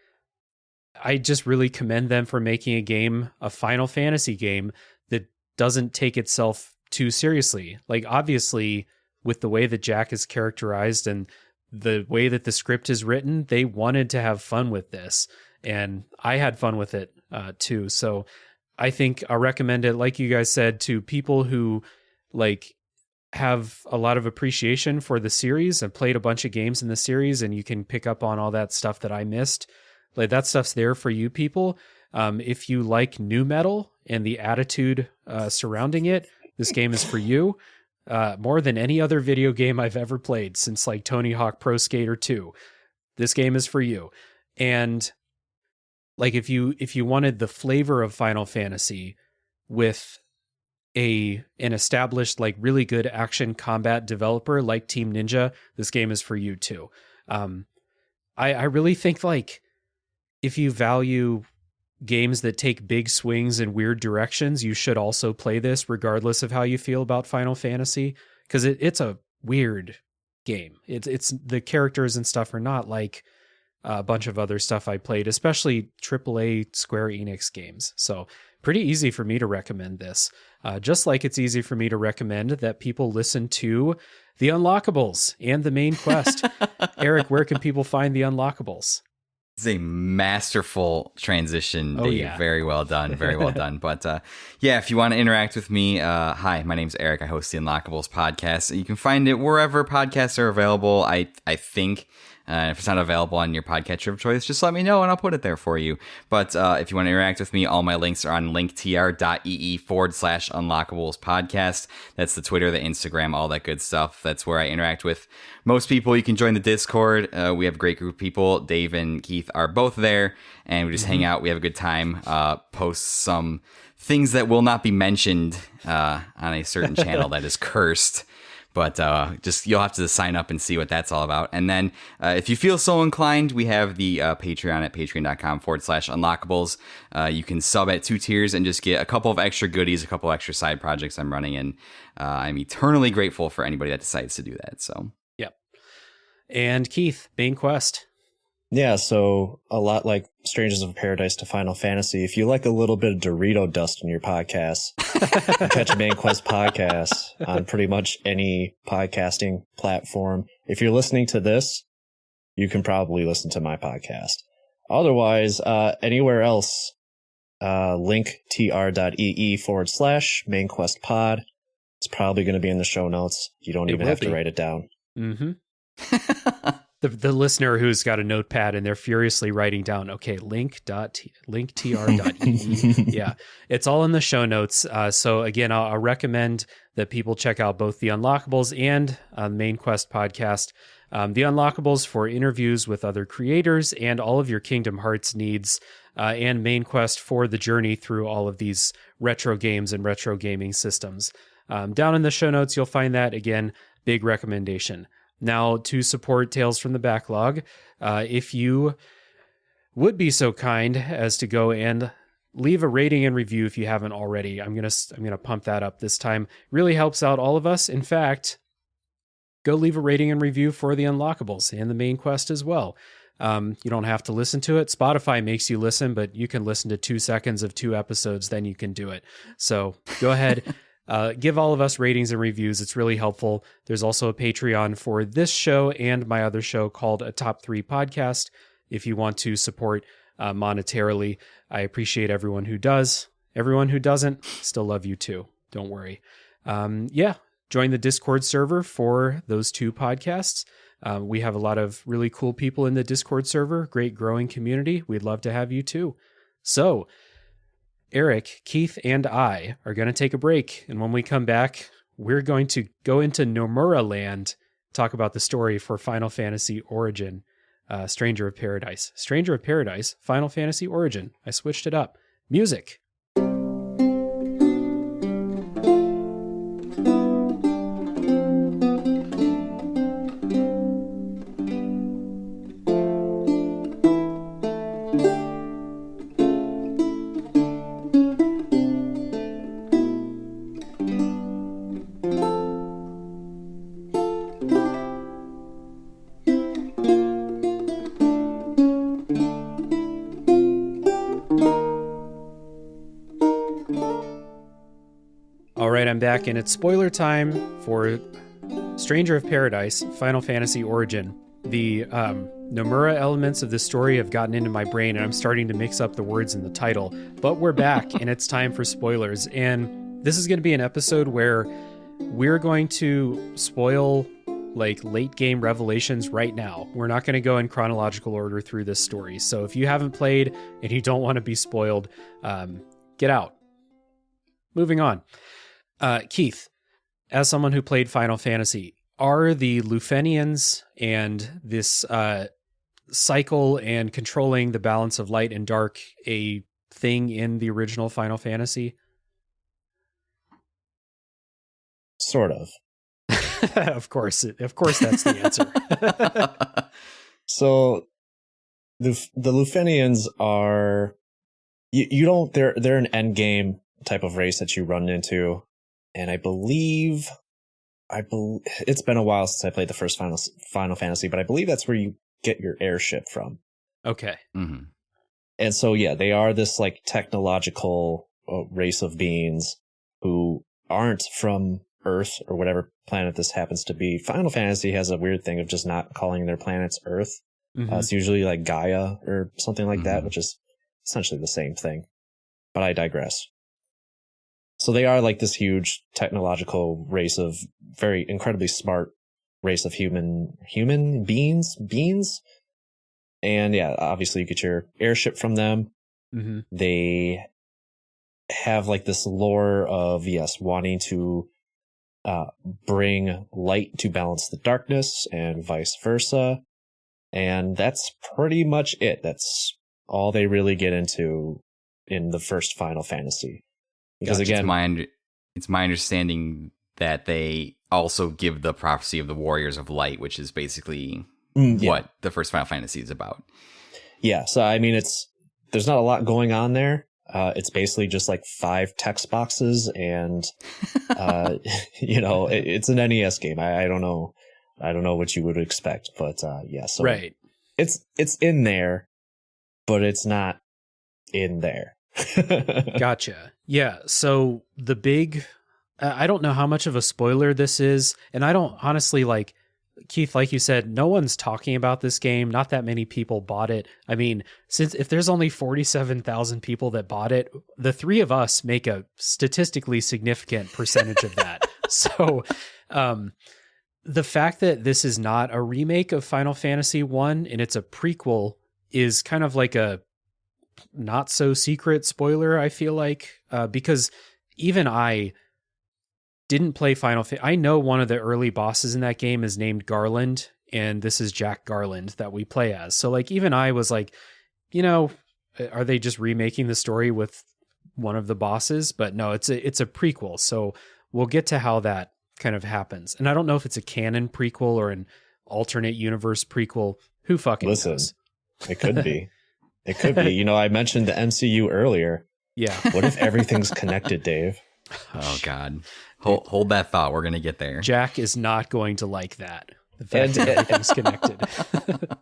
I just really commend them for making a Final Fantasy game that doesn't take itself too seriously. Like, obviously, with the way that Jack is characterized and the way that the script is written, they wanted to have fun with this. And I had fun with it too. So I think I'll recommend it, like you guys said, to people who like have a lot of appreciation for the series and played a bunch of games in the series, and you can pick up on all that stuff that I missed. Like, that stuff's there for you people. If you like nu metal and the attitude surrounding it, this game is for you. More than any other video game I've ever played since like Tony Hawk Pro Skater 2. This game is for you. And like, if you wanted the flavor of Final Fantasy with an established, like, really good action combat developer like Team Ninja, this game is for you too. I really think, like, if you value games that take big swings in weird directions, you should also play this regardless of how you feel about Final Fantasy, because it's a weird game. It's the characters and stuff are not like a bunch of other stuff I played, especially AAA Square Enix games. So pretty easy for me to recommend this. Just like it's easy for me to recommend that people listen to The Unlockables and the main quest. Eric, where can people find The Unlockables? It's a masterful transition, Dave. Yeah. Very well done. Very well done. But yeah, if you want to interact with me, hi, my name's Eric. I host the Unlockables podcast. You can find it wherever podcasts are available. I think If it's not available on your podcatcher of choice, just let me know and I'll put it there for you. But if you want to interact with me, all my links are on linktr.ee/unlockables podcast. That's the Twitter, the Instagram, all that good stuff. That's where I interact with most people. You can join the Discord. We have a great group of people. Dave and Keith are both there, and we just hang out. We have a good time. Post some things that will not be mentioned on a certain channel that is cursed. But just you'll have to sign up and see what that's all about. And then if you feel so inclined, we have the Patreon at patreon.com/unlockables. You can sub at 2 tiers and just get a couple of extra goodies, a couple extra side projects I'm running. And I'm eternally grateful for anybody that decides to do that. So, yep. And Keith, main quest. Yeah, so a lot like Strangers of Paradise to Final Fantasy, if you like a little bit of Dorito dust in your podcast, you catch a Main Quest podcast on pretty much any podcasting platform. If you're listening to this, you can probably listen to my podcast. Otherwise, anywhere else, linktr.ee/Main Quest Pod. It's probably going to be in the show notes. You don't even have to write it down. Mm-hmm. The listener who's got a notepad and they're furiously writing down, okay, linktr.ee. Yeah, it's all in the show notes. So again, I'll recommend that people check out both the Unlockables and Main Quest podcast. The Unlockables for interviews with other creators and all of your Kingdom Hearts needs, and Main Quest for the journey through all of these retro games and retro gaming systems. Down in the show notes, you'll find that. Again, big recommendation. Now, to support Tales from the Backlog, if you would be so kind as to go and leave a rating and review if you haven't already, I'm gonna pump that up this time. Really helps out all of us. In fact, go leave a rating and review for the Unlockables and the Main Quest as well. You don't have to listen to it. Spotify makes you listen, but you can listen to 2 seconds of 2 episodes, then you can do it. So go ahead. Give all of us ratings and reviews. It's really helpful. There's also a Patreon for this show and my other show called A Top 3 Podcast. If you want to support monetarily, I appreciate everyone who does. Everyone who doesn't, still love you too. Don't worry. Join the Discord server for those 2 podcasts. We have a lot of really cool people in the Discord server. Great growing community. We'd love to have you too. So, Eric, Keith, and I are going to take a break. And when we come back, we're going to go into Nomura Land, talk about the story for Final Fantasy Origin, Stranger of Paradise. Stranger of Paradise, Final Fantasy Origin. I switched it up. Music. I'm back, and it's spoiler time for Stranger of Paradise, Final Fantasy Origin. The Nomura elements of the story have gotten into my brain, and I'm starting to mix up the words in the title. But we're back, and it's time for spoilers. And this is going to be an episode where we're going to spoil like late game revelations right now. We're not going to go in chronological order through this story. So if you haven't played and you don't want to be spoiled, get out. Moving on. Keith, as someone who played Final Fantasy, are the Lufenians and this cycle and controlling the balance of light and dark a thing in the original Final Fantasy? Sort of. Of course that's the answer. So the Lufenians are they're an end game type of race that you run into. And I believe it's been a while since I played the first Final Fantasy, but I believe that's where you get your airship from. Okay. Mm-hmm. And so, yeah, they are this like technological race of beings who aren't from Earth or whatever planet this happens to be. Final Fantasy has a weird thing of just not calling their planets Earth. Mm-hmm. It's usually like Gaia or something like that, which is essentially the same thing. But I digress. So they are like this huge technological race of very incredibly smart race of human beings. And yeah, obviously you get your airship from them. Mm-hmm. They have like this lore of, yes, wanting to bring light to balance the darkness and vice versa. And that's pretty much it. That's all they really get into in the first Final Fantasy. Because Gotcha. again, it's my understanding that they also give the prophecy of the Warriors of Light, which is basically what the first Final Fantasy is about. Yeah, so I mean, there's not a lot going on there. It's basically just like 5 text boxes, and it's an NES game. I don't know what you would expect, but yeah. So right, it's in there, but it's not in there. Gotcha. Yeah. So the big, I don't know how much of a spoiler this is, and I don't honestly like. Keith, like you said, no one's talking about this game. Not that many people bought it. I mean, if there's only 47,000 people that bought it, the 3 of us make a statistically significant percentage of that. So the fact that this is not a remake of Final Fantasy 1 and it's a prequel is kind of like a not so secret spoiler, I feel like, because even I didn't play Final Fantasy. I know one of the early bosses in that game is named Garland, and this is Jack Garland that we play as. So like even I was like, are they just remaking the story with one of the bosses? But no, it's a prequel. So we'll get to how that kind of happens. And I don't know if it's a canon prequel or an alternate universe prequel. Who fucking knows? It could be. It could be. I mentioned the MCU earlier. Yeah. What if everything's connected, Dave? Oh God. Hold that thought. We're going to get there. Jack is not going to like that. The fact that everything's connected.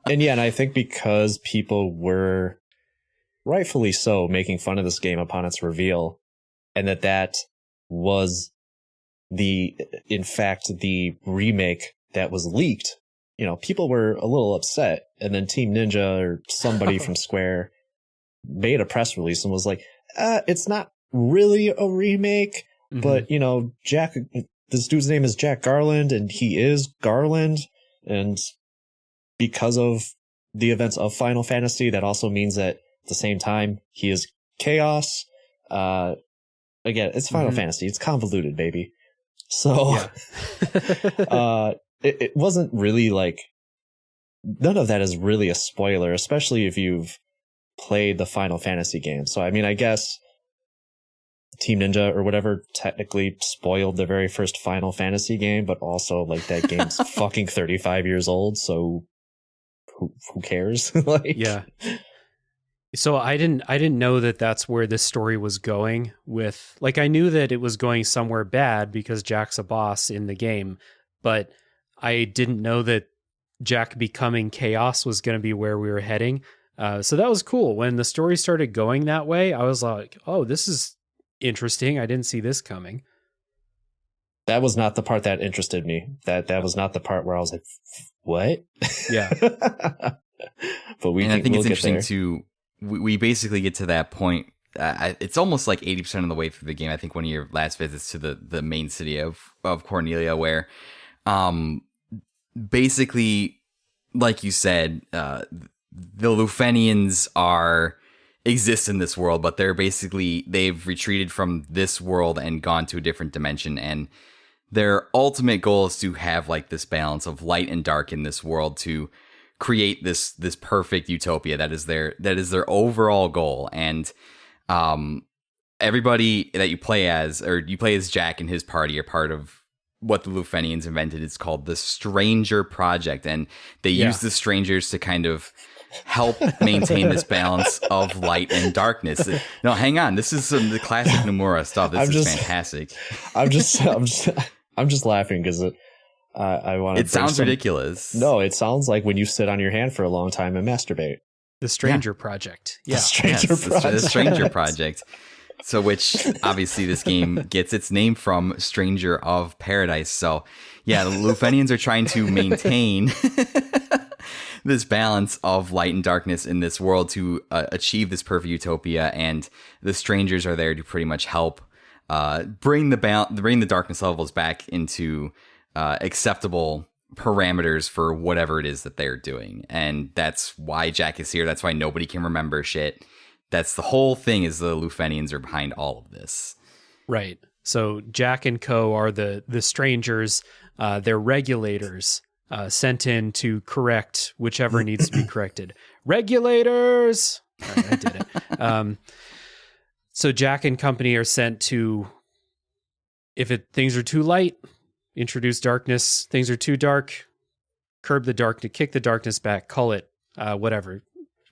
And I think because people were rightfully so making fun of this game upon its reveal, and that was in fact, the remake that was leaked, people were a little upset. And then Team Ninja or somebody from Square made a press release and was like, it's not really a remake. But, Jack, this dude's name is Jack Garland, and he is Garland. And because of the events of Final Fantasy, that also means that at the same time, he is Chaos. Again, it's Final Fantasy. It's convoluted, baby. So it wasn't really like, none of that is really a spoiler, especially if you've played the Final Fantasy game. So, I mean, I guess Team Ninja or whatever technically spoiled the very first Final Fantasy game, but also like that game's fucking 35 years old, so who cares? Yeah. So I didn't know that that's where this story was going with, like, I knew that it was going somewhere bad because Jack's a boss in the game, but I didn't know that Jack becoming Chaos was going to be where we were heading. So that was cool. When the story started going that way, I was like, oh, this is interesting. I didn't see this coming. That was not the part that interested me. That was not the part where I was like, what? Yeah. But I think it's interesting too. We basically get to that point. It's almost like 80% of the way through the game. I think one of your last visits to the main city of Cornelia, where basically, like you said, the Lufenians exist in this world, but they've retreated from this world and gone to a different dimension, and their ultimate goal is to have like this balance of light and dark in this world, to create this perfect utopia. That is their overall goal. And everybody that you play as Jack and his party are part of what the Lufenians invented. It's called the Stranger Project, and they use the strangers to kind of help maintain this balance of light and darkness. No, hang on. This is the classic Nomura stuff. This is fantastic. I'm just laughing because I want to. It sounds ridiculous. No, it sounds like when you sit on your hand for a long time and masturbate. The Stranger Project. Yeah. The Stranger Project. So, which obviously this game gets its name from Stranger of Paradise. So, yeah, the Lufenians are trying to maintain this balance of light and darkness in this world to achieve this perfect utopia, and the strangers are there to pretty much help bring the darkness levels back into acceptable parameters for whatever it is that they're doing. And that's why Jack is here. That's why nobody can remember shit. That's the whole thing, is the Lufenians are behind all of this. Right. So Jack and Co. are the strangers. They're regulators sent in to correct whichever needs to be corrected. Regulators! All right, I did it. So Jack and company are sent to, if things are too light, introduce darkness. Things are too dark, curb the darkness, kick the darkness back, call it whatever.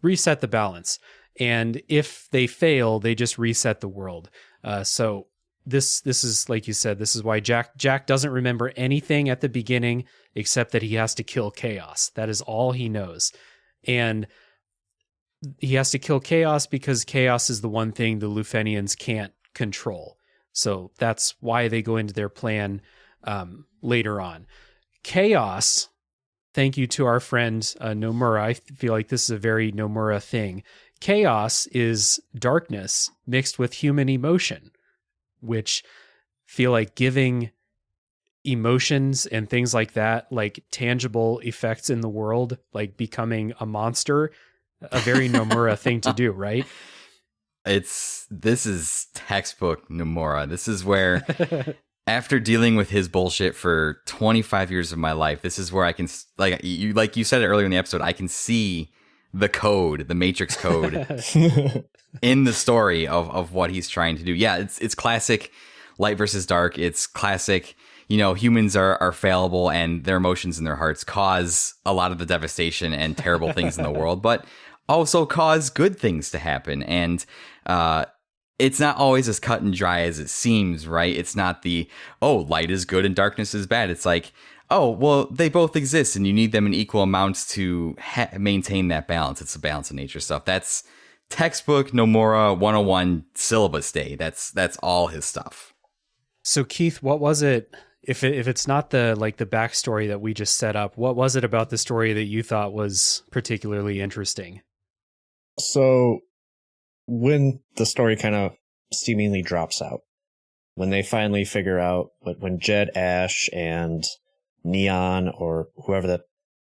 Reset the balance. And if they fail, they just reset the world. So this is, like you said, this is why Jack doesn't remember anything at the beginning except that he has to kill chaos. That is all he knows. And he has to kill chaos because chaos is the one thing the Lufenians can't control. So that's why they go into their plan later on. Chaos, thank you to our friend Nomura. I feel like this is a very Nomura thing. Chaos is darkness mixed with human emotion, which feel like giving emotions and things like that, like tangible effects in the world, like becoming a monster, a very Nomura thing to do, right? This is textbook Nomura. This is where, after dealing with his bullshit for 25 years of my life, this is where I can, like you said it earlier in the episode, I can see the code, the Matrix code in the story of what he's trying to do. Yeah, it's classic light versus dark. It's classic, humans are fallible and their emotions and their hearts cause a lot of the devastation and terrible things in the world, but also cause good things to happen. And it's not always as cut and dry as it seems, right? It's not light is good and darkness is bad. It's like, well, they both exist and you need them in equal amounts to maintain that balance. It's the balance of nature stuff. That's textbook Nomura 101 syllabus day. That's all his stuff. So Keith, what was it? If it's not the backstory that we just set up, what was it about the story that you thought was particularly interesting? So when the story kind of seemingly drops out, when they finally figure out, when Jed, Ash, and Neon, or whoever the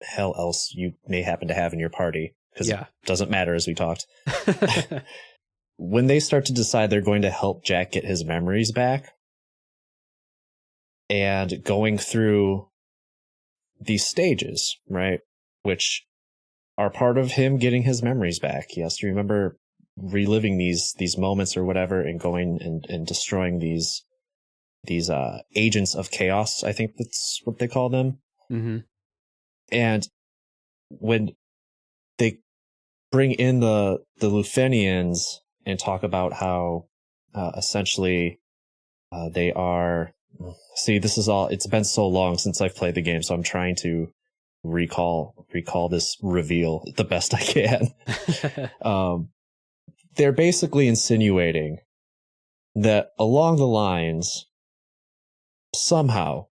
hell else you may happen to have in your party, because it doesn't matter, as we talked, when they start to decide they're going to help Jack get his memories back, and going through these stages, right, which are part of him getting his memories back. He has to remember reliving these moments or whatever, and going and destroying these agents of chaos, I think that's what they call them. Mm-hmm. And when they bring in the Lufenians and talk about how essentially they are... See, this is all... It's been so long since I've played the game, so I'm trying to recall this reveal the best I can. They're basically insinuating that along the lines, somehow,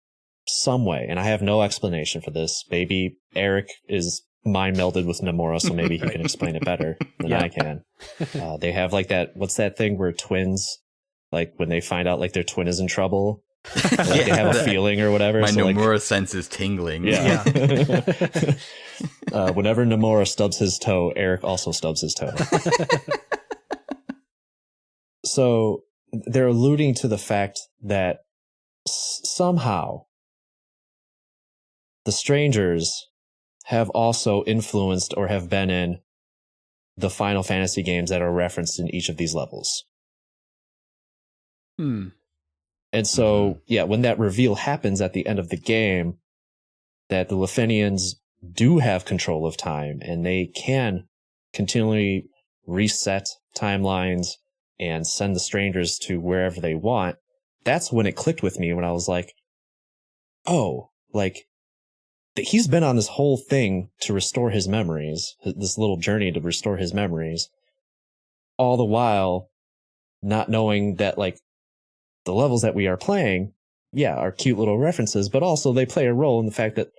some way, and I have no explanation for this. Maybe Eric is mind melded with Nomura, so maybe he can explain it better than I can. They have like that, what's that thing where twins, like when they find out like their twin is in trouble, like they have a feeling or whatever. My so Nomura sense is tingling. Yeah. Whenever Nomura stubs his toe, Eric also stubs his toe. So they're alluding to the fact that somehow the strangers have also influenced or have been in the Final Fantasy games that are referenced in each of these levels. And so, when that reveal happens at the end of the game, that the Lufenians do have control of time and they can continually reset timelines and send the strangers to wherever they want, that's when it clicked with me, when I was like, oh, like, he's been on this whole thing to restore his memories, this little journey to restore his memories, all the while not knowing that, like, the levels that we are playing, are cute little references, but also they play a role in the fact that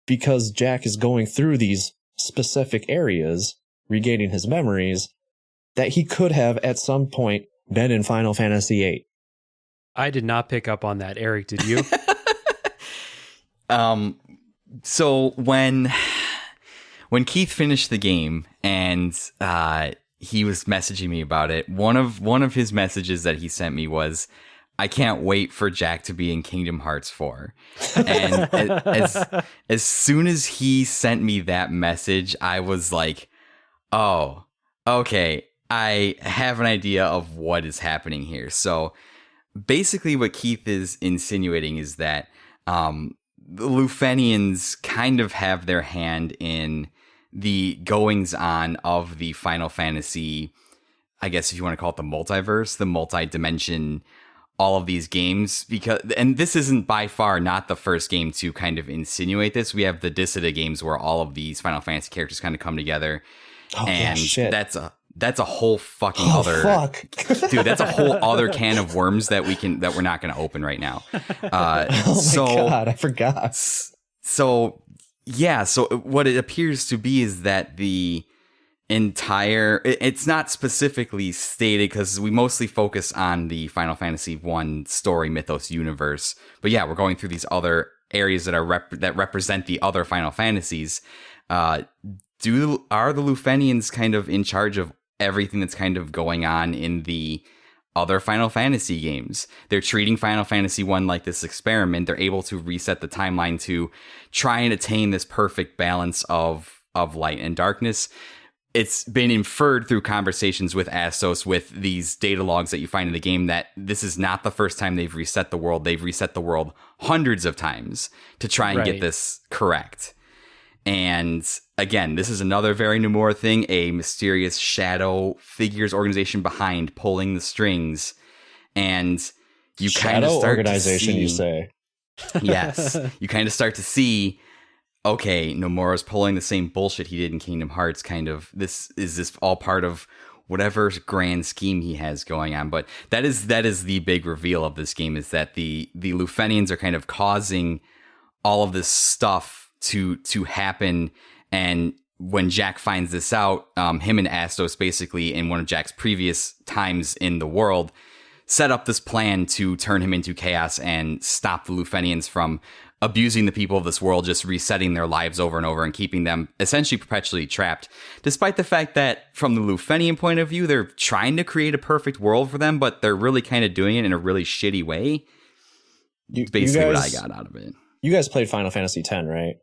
because Jack is going through these specific areas, regaining his memories, that he could have at some point been in Final Fantasy VIII. I did not pick up on that. Eric, did you? So when Keith finished the game and he was messaging me about it, one of his messages that he sent me was, "I can't wait for Jack to be in Kingdom Hearts 4." And as soon as he sent me that message, I was like, "Oh, okay. I have an idea of what is happening here." So basically what Keith is insinuating is that the Lufenians kind of have their hand in the goings-on of the Final Fantasy, I guess if you want to call it the multiverse, the multi-dimension, all of these games, and this isn't by far not the first game to kind of insinuate this. We have the Dissidia games where all of these Final Fantasy characters kind of come together. Oh, and yeah, shit. that's a whole fucking other fuck. dude. That's a whole other can of worms that we're not going to open right now. Oh my God, I forgot. So yeah, so what it appears to be is that the entire, it's not specifically stated because we mostly focus on the Final Fantasy 1 story mythos universe, but yeah, we're going through these other areas that are that represent the other Final Fantasies. Are the Lufenians kind of in charge of everything that's kind of going on in the other Final Fantasy games? They're treating Final Fantasy 1 like this experiment. They're able to reset the timeline to try and attain this perfect balance of light and darkness. It's been inferred through conversations with Astos, with these data logs that you find in the game, that this is not the first time they've reset the world. They've reset the world hundreds of times to try and get this correct. And again, this is another very Nomura thing, a mysterious shadow figures organization behind pulling the strings. And you kind of start organization, to see, you say? Yes. You kind of start to see, okay, Nomura's pulling the same bullshit he did in Kingdom Hearts, kind of. This all part of whatever grand scheme he has going on. But that is the big reveal of this game, is that the Lufenians are kind of causing all of this stuff to happen. And when Jack finds this out, him and Astos basically, in one of Jack's previous times in the world, set up this plan to turn him into chaos and stop the Lufenians from abusing the people of this world, just resetting their lives over and over and keeping them essentially perpetually trapped. Despite the fact that from the Lufenian point of view, they're trying to create a perfect world for them, but they're really kind of doing it in a really shitty way. It's basically what I got out of it. You guys played Final Fantasy X, right?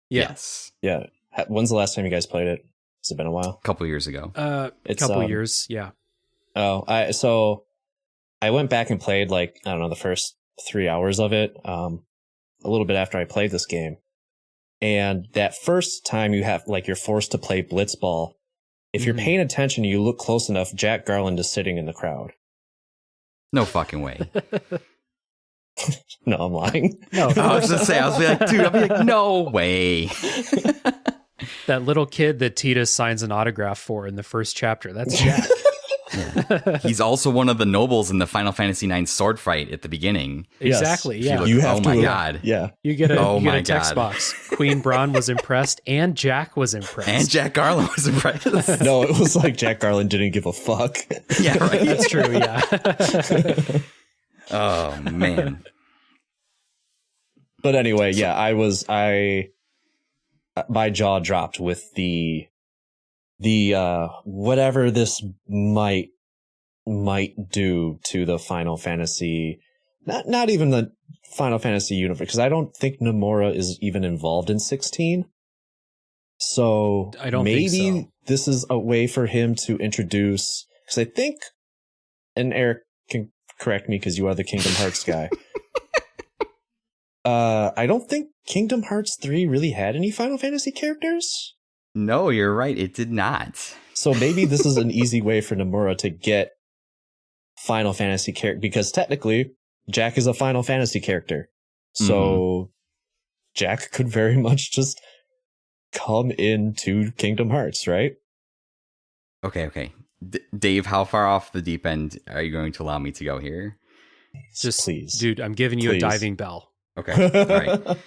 Yes. Yeah. When's the last time you guys played it? Has it been a while? A couple years ago. A couple years, yeah. Oh, I went back and played the first 3 hours of it, a little bit after I played this game. And that first time you're forced to play Blitzball. If you're paying attention, you look close enough, Jack Garland is sitting in the crowd. No fucking way. No, I'm lying. No, I was just saying, I'll be like, no way. That little kid that Tita signs an autograph for in the first chapter, that's Jack. Yeah. He's also one of the nobles in the Final Fantasy IX sword fight at the beginning. Exactly, yes. yeah. Oh my god. Yeah. You get a text box. Queen Braun was impressed, and Jack was impressed. And Jack Garland was impressed. No, it was like Jack Garland didn't give a fuck. Yeah, right. That's true, yeah. Oh, man. But anyway, yeah, my jaw dropped with the whatever this might do to the Final Fantasy, not even the Final Fantasy universe, because I don't think Nomura is even involved in 16. So I don't maybe think so. This is a way for him to introduce, because I think, and Eric can correct me because you are the Kingdom Hearts guy. I don't think Kingdom Hearts 3 really had any Final Fantasy characters. No, you're right. It did not. So maybe this is an easy way for Nomura to get Final Fantasy character, because technically Jack is a Final Fantasy character. So Jack could very much just come into Kingdom Hearts, right? Okay. Dave, how far off the deep end are you going to allow me to go here? Just, please. Dude, I'm giving you a diving bell. Okay. All right.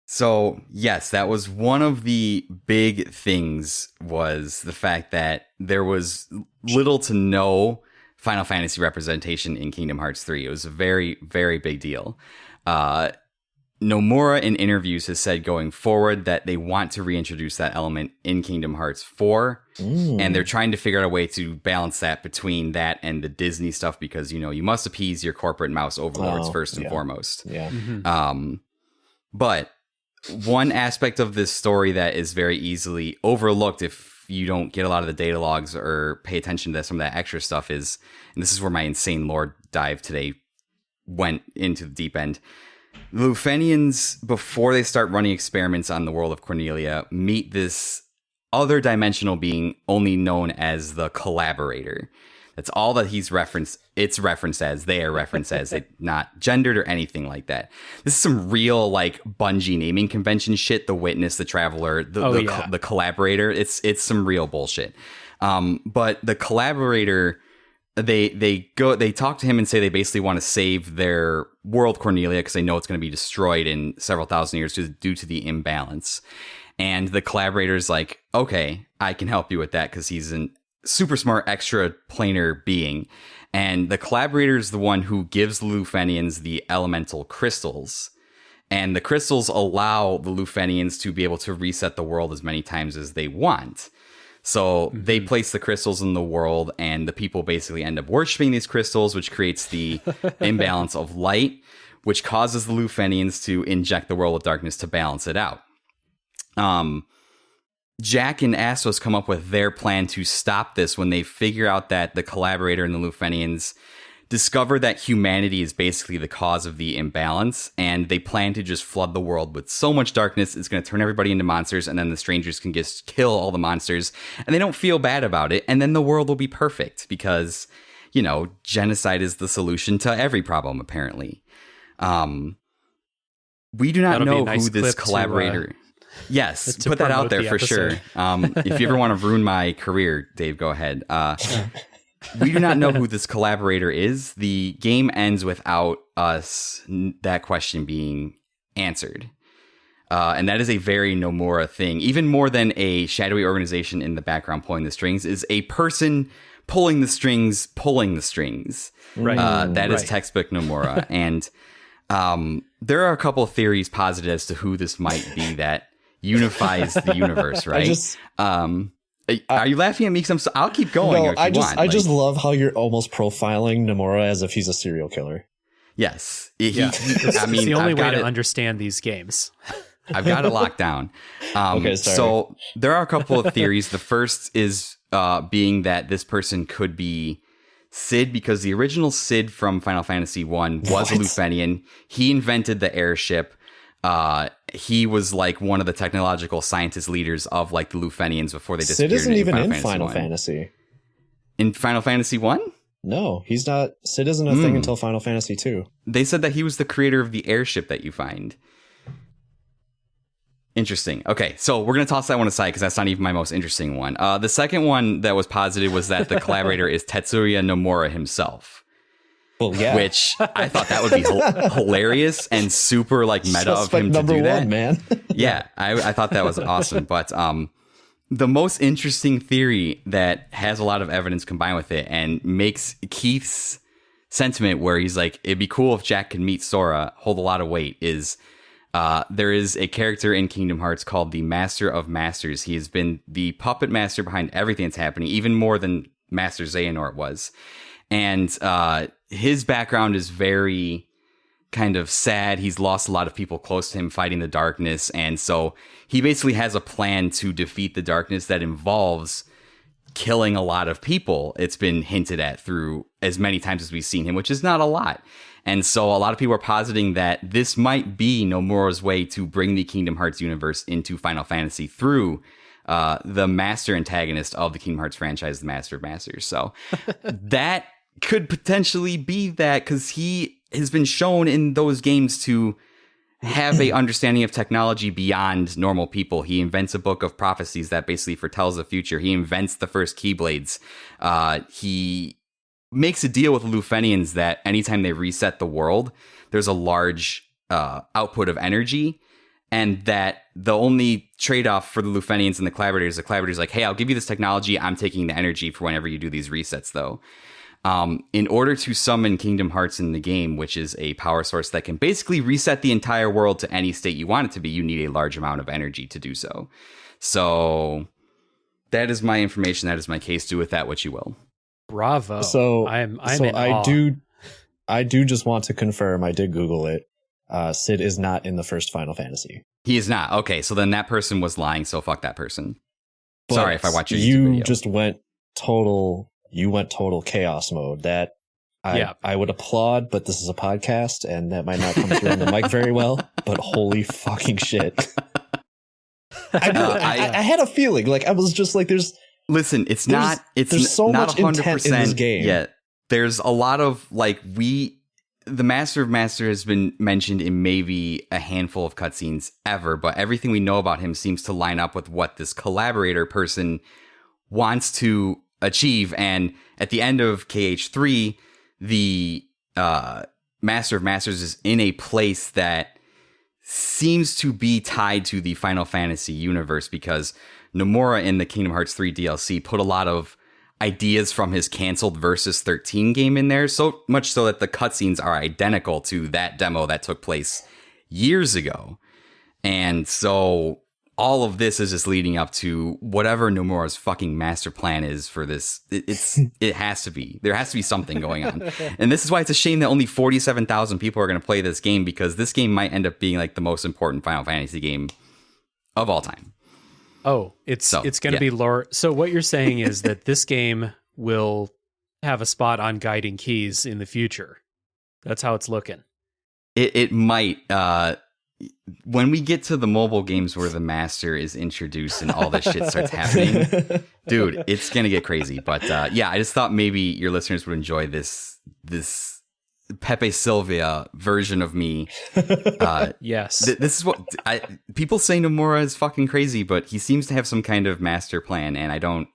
So, yes, that was one of the big things, was the fact that there was little to no Final Fantasy representation in Kingdom Hearts 3. It was a very, very big deal. Nomura in interviews has said going forward that they want to reintroduce that element in Kingdom Hearts 4. And they're trying to figure out a way to balance that between that and the Disney stuff because, you know, you must appease your corporate mouse overlords first and foremost. Yeah. But one aspect of this story that is very easily overlooked if you don't get a lot of the data logs or pay attention to some of that extra stuff is, and this is where my insane lore dive today went into the deep end. The Lufenians, before they start running experiments on the world of Cornelia, meet this other dimensional being only known as the Collaborator. That's all that he's referenced. It's referenced as, they are referenced as, it not gendered or anything like that. This is some real like Bungie naming convention shit. The Witness, the Traveler, the Collaborator. It's some real bullshit. But the Collaborator, they talk to him and say they basically want to save their world Cornelia because they know it's going to be destroyed in several thousand years due to the imbalance. And the Collaborator's like, okay, I can help you with that because he's an super smart extra planar being. And the Collaborator is the one who gives the Lufenians the elemental crystals. And the crystals allow the Lufenians to be able to reset the world as many times as they want. So they place the crystals in the world, and the people basically end up worshiping these crystals, which creates the imbalance of light, which causes the Lufenians to inject the world with darkness to balance it out. Jack and Astos come up with their plan to stop this when they figure out that the Collaborator and the Lufenians discover that humanity is basically the cause of the imbalance, and they plan to just flood the world with so much darkness it's going to turn everybody into monsters, and then the strangers can just kill all the monsters, and they don't feel bad about it, and then the world will be perfect because, you know, genocide is the solution to every problem, apparently. We do not know who this Collaborator... Yes, put that out there for sure. If you ever want to ruin my career, Dave, go ahead. We do not know who this Collaborator is. The game ends without us that question being answered. And that is a very Nomura thing. Even more than a shadowy organization in the background pulling the strings is a person pulling the strings. Right. That is textbook Nomura. And there are a couple of theories posited as to who this might be that unifies the universe, right? Are you laughing at me? Because I'll keep going. No, if you want. I just love how you're almost profiling Nomura as if he's a serial killer. Yes. It's the only way to understand these games. I've got it locked down. Okay, sorry. So there are a couple of theories. The first is being that this person could be Sid, because the original Sid from Final Fantasy 1 was a Lufenian. He invented the airship. He was like one of the technological scientist leaders of like the Lufenians before they disappeared. Sid isn't even in Fantasy Final 1. Fantasy. In Final Fantasy 1? No, he's not. Sid isn't a thing until Final Fantasy 2. They said that he was the creator of the airship that you find. Interesting. Okay, so we're going to toss that one aside because that's not even my most interesting one. The second one that was posited was that the Collaborator is Tetsuya Nomura himself. Well, yeah. Which I thought that would be hilarious and super like meta of him to do that. Man. Yeah, I thought that was awesome. But the most interesting theory that has a lot of evidence combined with it and makes Keith's sentiment where he's like, it'd be cool if Jack could meet Sora, hold a lot of weight, is there is a character in Kingdom Hearts called the Master of Masters. He has been the puppet master behind everything that's happening, even more than Master Xehanort was. And his background is very kind of sad. He's lost a lot of people close to him fighting the darkness. And so he basically has a plan to defeat the darkness that involves killing a lot of people. It's been hinted at through as many times as we've seen him, which is not a lot. And so a lot of people are positing that this might be Nomura's way to bring the Kingdom Hearts universe into Final Fantasy through the master antagonist of the Kingdom Hearts franchise, the Master of Masters. So that could potentially be that, because he has been shown in those games to have a understanding of technology beyond normal people. He invents a book of prophecies that basically foretells the future. He invents the first Keyblades. He makes a deal with the Lufenians that anytime they reset the world, there's a large output of energy, and that the only trade-off for the Lufenians and the Collaborators like, hey, I'll give you this technology. I'm taking the energy for whenever you do these resets, though. In order to summon Kingdom Hearts in the game, which is a power source that can basically reset the entire world to any state you want it to be, you need a large amount of energy to do so. So that is my information. That is my case. Do with that what you will. Bravo. So I'm so in awe. I do just want to confirm. I did Google it. Sid is not in the first Final Fantasy. He is not. Okay, so then that person was lying. So fuck that person. But sorry if I watch your YouTube you video. just went total. You went total chaos mode. That I would applaud, but this is a podcast, and that might not come through on the mic very well. But holy fucking shit! I had a feeling, like I was just like, Listen, there's so not much 100% intent in this game. yet. There's a lot of like the Master of Master has been mentioned in maybe a handful of cutscenes ever, but everything we know about him seems to line up with what this collaborator person wants to achieve. And at the end of KH3, the Master of Masters is in a place that seems to be tied to the Final Fantasy universe, because Nomura in the Kingdom Hearts 3 DLC put a lot of ideas from his canceled Versus 13 game in there, so much so that the cutscenes are identical to that demo that took place years ago. And so all of this is just leading up to whatever Nomura's fucking master plan is for this. It has to be. There has to be something going on. And this is why it's a shame that only 47,000 people are going to play this game, because this game might end up being like the most important Final Fantasy game of all time. Oh, it's going to be lore. So what you're saying is that this game will have a spot on Guiding Keys in the future. That's how it's looking. It might. When we get to the mobile games where the master is introduced and all this shit starts happening, dude, it's going to get crazy. But yeah, I just thought maybe your listeners would enjoy this Pepe Silvia version of me. Yes. This is what people say Nomura is fucking crazy, but he seems to have some kind of master plan, and I don't.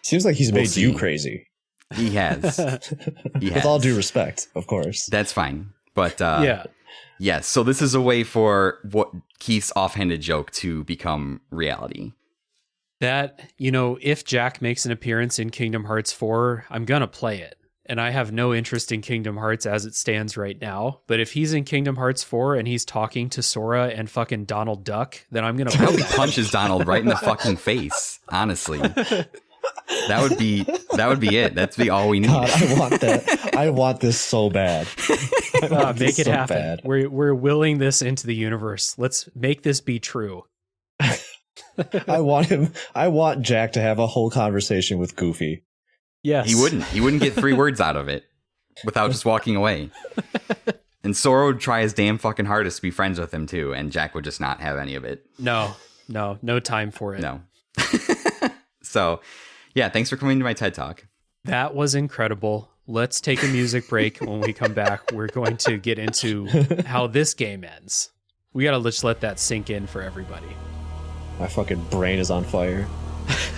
Seems like he's made you crazy. He has. With all due respect, of course. That's fine. But yeah. Yes, so this is a way for what Keith's offhanded joke to become reality. That, if Jack makes an appearance in Kingdom Hearts 4, I'm going to play it. And I have no interest in Kingdom Hearts as it stands right now. But if he's in Kingdom Hearts 4 and he's talking to Sora and fucking Donald Duck, then I'm going to play it. He punches Donald right in the fucking face, honestly. That would be it. That'd be all we need. God, I want that. I want this so bad. Make it happen. Bad. We're willing this into the universe. Let's make this be true. I want Jack to have a whole conversation with Goofy. Yes. He wouldn't get 3 words out of it without just walking away. And Sora would try his damn fucking hardest to be friends with him too, and Jack would just not have any of it. No time for it. No. So, yeah, thanks for coming to my TED Talk. That was incredible. Let's take a music break. When we come back, we're going to get into how this game ends. We got to just let that sink in for everybody. My fucking brain is on fire.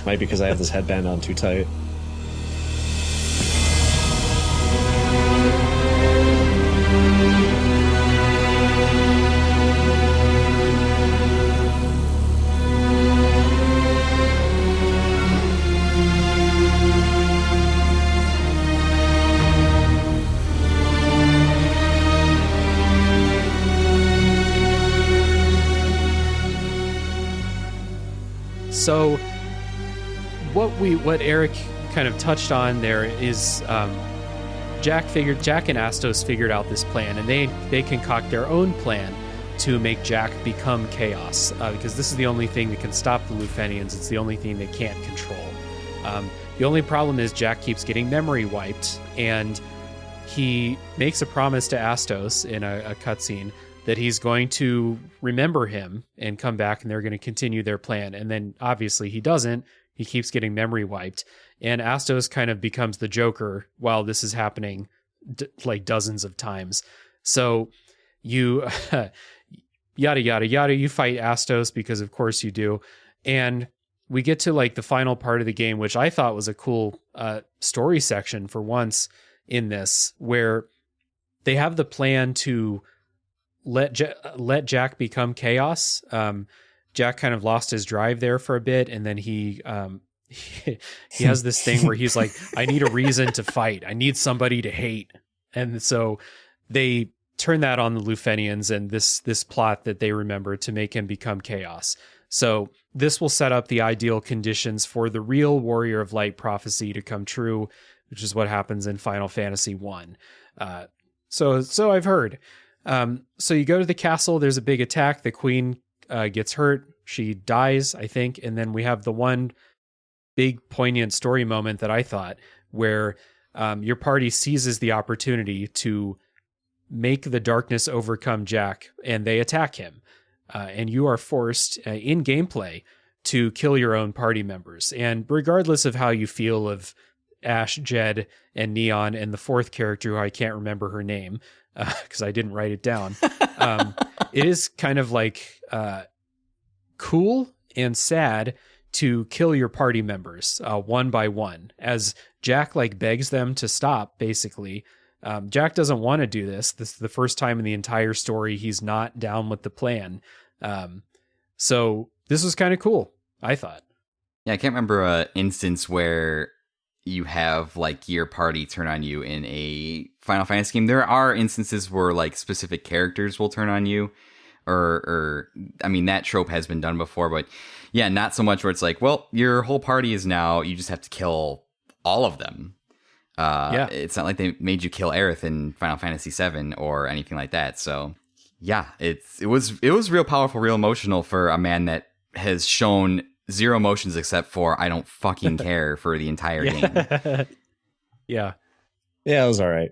Might be because I have this headband on too tight. So what Eric kind of touched on there is Jack and Astos figured out this plan, and they concoct their own plan to make Jack become chaos, because this is the only thing that can stop the Lufenians. It's the only thing they can't control. The only problem is Jack keeps getting memory wiped, and he makes a promise to Astos in a cutscene that he's going to remember him and come back, and they're going to continue their plan. And then obviously he doesn't. He keeps getting memory wiped, and Astos kind of becomes the Joker while this is happening like dozens of times. So you yada, yada, yada, you fight Astos because of course you do. And we get to like the final part of the game, which I thought was a cool story section for once in this, where they have the plan to let Jack become chaos. Jack kind of lost his drive there for a bit, and then he he has this thing where he's like, I need a reason to fight. I need somebody to hate. And so they turn that on the Lufenians and this plot that they remember to make him become Chaos. So this will set up the ideal conditions for the real Warrior of Light prophecy to come true, which is what happens in Final Fantasy 1. So I've heard. So you go to the castle, there's a big attack. The queen gets hurt. She dies, I think. And then we have the one big poignant story moment that I thought where your party seizes the opportunity to make the darkness overcome Jack, and they attack him. And you are forced in gameplay to kill your own party members. And regardless of how you feel of Ash, Jed, and Neon, and the fourth character who I can't remember her name because I didn't write it down, it is kind of like cool and sad to kill your party members one by one, as Jack like begs them to stop, basically. Jack doesn't want to do this. This is the first time in the entire story he's not down with the plan. So this was kind of cool, I thought. Yeah, I can't remember an instance where you have like your party turn on you in a Final Fantasy game. There are instances where like specific characters will turn on you, or I mean, that trope has been done before, but yeah, not so much where it's like, well, your whole party is now, you just have to kill all of them. Yeah, it's not like they made you kill Aerith in Final Fantasy VII or anything like that. So yeah, it was real powerful, real emotional for a man that has shown zero emotions except for I don't fucking care for the entire game. Yeah, it was all right.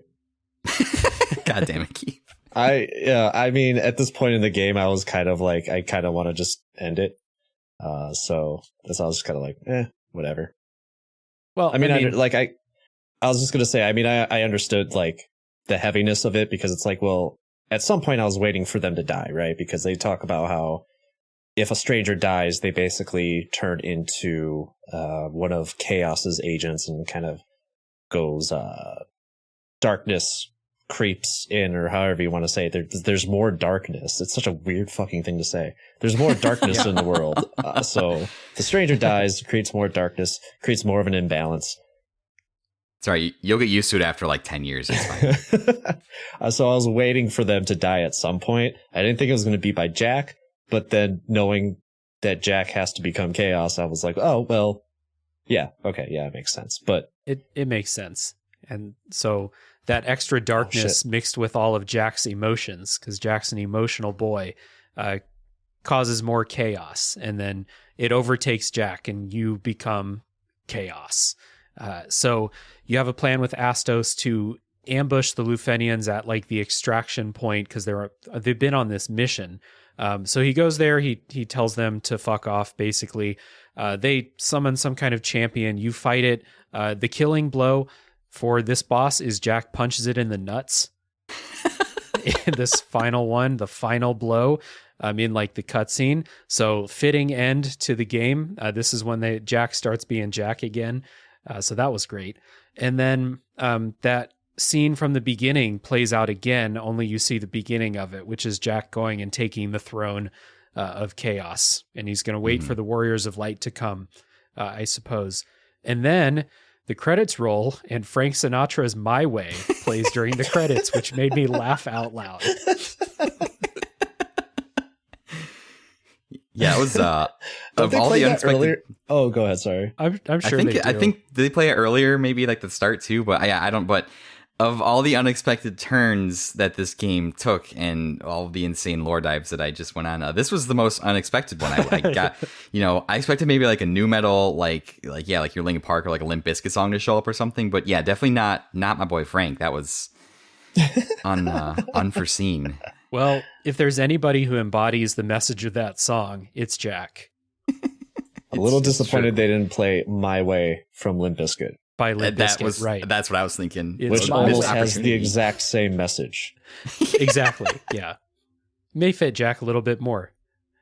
God damn it, Keith. I mean, at this point in the game, I was kind of like, I kind of want to just end it. So that's I was just kind of like, whatever. Well, I mean, I was just going to say, I mean, I understood like the heaviness of it because it's like, well, at some point I was waiting for them to die, right? Because they talk about how if a stranger dies, they basically turn into one of Chaos's agents and kind of goes darkness creeps in, or however you want to say it. There's more darkness. It's such a weird fucking thing to say. There's more darkness in the world. So the stranger dies, creates more darkness, creates more of an imbalance. Sorry, you'll get used to it after like 10 years. It's fine. So I was waiting for them to die at some point. I didn't think it was going to be by Jack, but then knowing that Jack has to become Chaos, I was like, oh, well, yeah, okay, yeah, it makes sense. But it makes sense. And so that extra darkness mixed with all of Jack's emotions, because Jack's an emotional boy, causes more chaos. And then it overtakes Jack and you become Chaos. So you have a plan with Astos to ambush the Lufenians at like the extraction point because they've been on this mission. So he goes there. He tells them to fuck off. Basically, they summon some kind of champion. You fight it. The killing blow for this boss is Jack punches it in the nuts. In this final one, the final blow. In like the cutscene. So fitting end to the game. This is when Jack starts being Jack again. So that was great. And then that scene from the beginning plays out again, only you see the beginning of it, which is Jack going and taking the throne of Chaos. And he's going to wait for the Warriors of Light to come, I suppose. And then the credits roll and Frank Sinatra's My Way plays during the credits, which made me laugh out loud. Yeah, it was of all the unexpected. Earlier? Oh, go ahead. Sorry, I'm sure they do. I think did they play it earlier? Maybe like the start too. But I don't. But of all the unexpected turns that this game took and all the insane lore dives that I just went on, this was the most unexpected one. I got, I expected maybe like a new metal, like your Linkin Park or like a Limp Bizkit song to show up or something. But yeah, definitely not my boy Frank. That was unforeseen. Well, if there's anybody who embodies the message of that song, it's Jack. A little disappointed they didn't play My Way from Limp Bizkit. By Limp Bizkit, right. That's what I was thinking. Which almost has the exact same message. Exactly, yeah. May fit Jack a little bit more.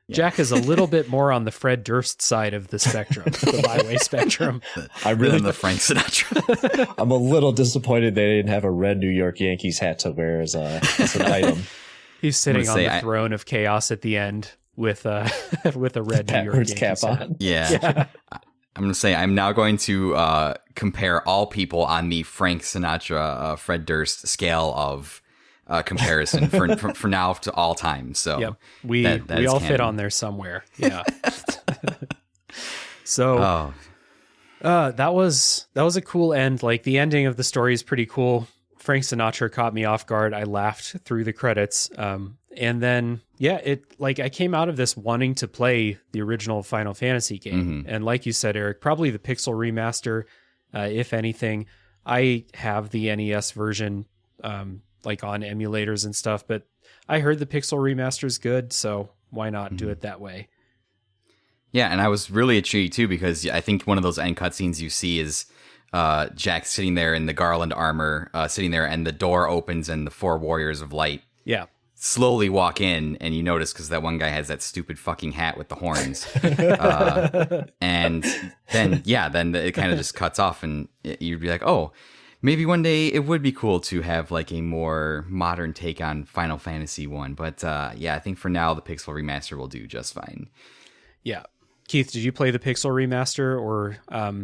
Yeah. Jack is a little bit more on the Fred Durst side of the spectrum, the My Way spectrum. I really the Frank Sinatra. I'm a little disappointed they didn't have a red New York Yankees hat to wear as an item. He's sitting on the throne of Chaos at the end with a red New York Yankees cap hat. on. Yeah. I'm going to say I'm now going to compare all people on the Frank Sinatra, Fred Durst scale of comparison for now to all time. So yep. we all fit on there somewhere. Yeah. So that was a cool end. Like the ending of the story is pretty cool. Frank Sinatra caught me off guard. I laughed through the credits. And then, I came out of this wanting to play the original Final Fantasy game. And like you said, Eric, probably the Pixel remaster, if anything. I have the NES version, on emulators and stuff, but I heard the Pixel remaster is good. So why not do it that way? Yeah. And I was really intrigued too, because I think one of those end cutscenes you see is, Jack sitting there in the garland armor, sitting there, and the door opens and the 4 warriors of light slowly walk in, and you notice because that one guy has that stupid fucking hat with the horns. And then it kind of just cuts off, and you'd be like, oh, maybe one day it would be cool to have like a more modern take on Final Fantasy 1. But I think for now the Pixel remaster will do just fine. Yeah. Keith, did you play the Pixel remaster or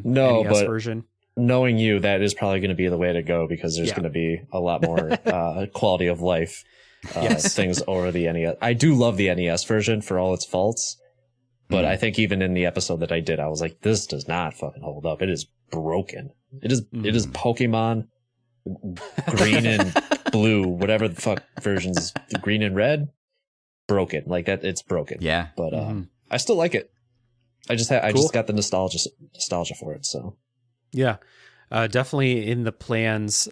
no, NES but version? Knowing you, that is probably going to be the way to go, because there's going to be a lot more quality of life things over the NES. I do love the NES version for all its faults, but I think even in the episode that I did, I was like, this does not fucking hold up. It is broken. It is Pokemon green and blue, whatever the fuck versions, green and red, broken. Like that, it's broken. Yeah. But I still like it. I just got the nostalgia for it. So yeah, definitely in the plans.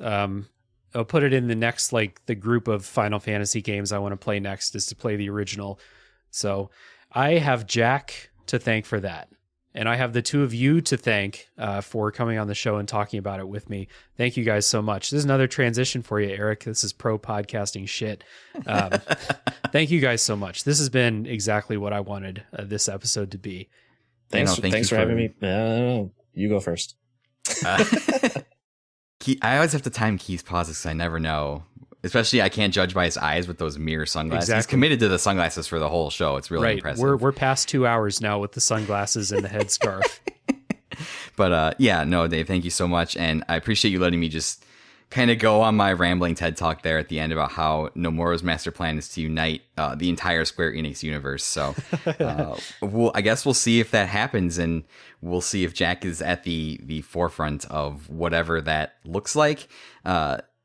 I'll put it in the next, the group of Final Fantasy games I want to play next is to play the original. So I have Jack to thank for that. And I have the two of you to thank for coming on the show and talking about it with me. Thank you guys so much. This is another transition for you, Eric. This is pro podcasting shit. Thank you guys so much. This has been exactly what I wanted this episode to be. Thanks for having me. You go first. I always have to time Keith's pauses because I never know. Especially, I can't judge by his eyes with those mirror sunglasses. Exactly. He's committed to the sunglasses for the whole show. It's really impressive. We're past 2 hours now with the sunglasses and the headscarf. But Dave, thank you so much, and I appreciate you letting me just kind of go on my rambling TED talk there at the end about how Nomura's master plan is to unite the entire Square Enix universe. So I guess we'll see if that happens, and we'll see if Jack is at the forefront of whatever that looks like.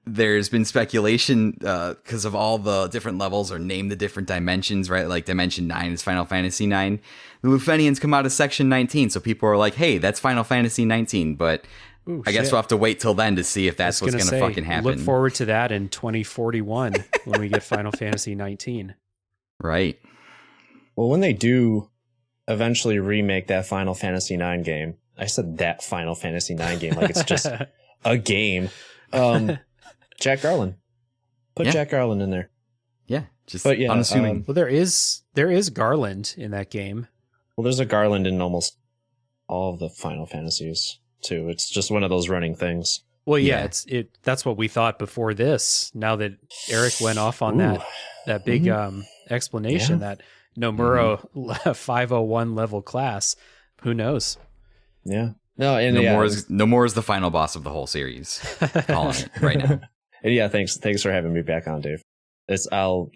There's been speculation because of all the different levels or name the different dimensions, right? Like Dimension 9 is Final Fantasy 9. The Lufenians come out of Section 19, so people are like, hey, that's Final Fantasy 19, but I guess we'll have to wait till then to see if that's what's going to fucking happen. Look forward to that in 2041 when we get Final Fantasy 19. Right. Well, when they do eventually remake that Final Fantasy 9 game, I said that Final Fantasy 9 game like it's just a game. Jack Garland. Put Jack Garland in there. Yeah, just unassuming. Well, there is Garland in that game. Well, there's a Garland in almost all of the Final Fantasies too. It's just one of those running things. Well, that's what we thought before this. Now that Eric went off on that big explanation that Nomura 501 level class, who knows? Yeah. No, and Nomura is the final boss of the whole series. Calling it right now. And yeah, thanks for having me back on, Dave. I'll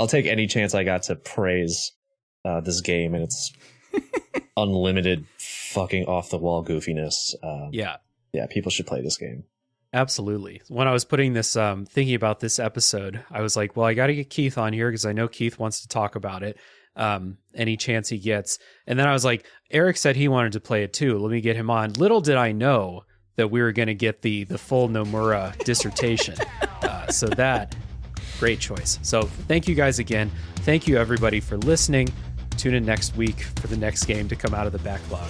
take any chance I got to praise this game and its unlimited fucking off the wall goofiness. Yeah, people should play this game. Absolutely. When I was putting this, thinking about this episode, I was like, well, I got to get Keith on here because I know Keith wants to talk about it. Any chance he gets. And then I was like, Eric said he wanted to play it too. Let me get him on. Little did I know that we were going to get the full Nomura dissertation. So that, great choice. So thank you guys again. Thank you everybody for listening. Tune in next week for the next game to come out of the backlog.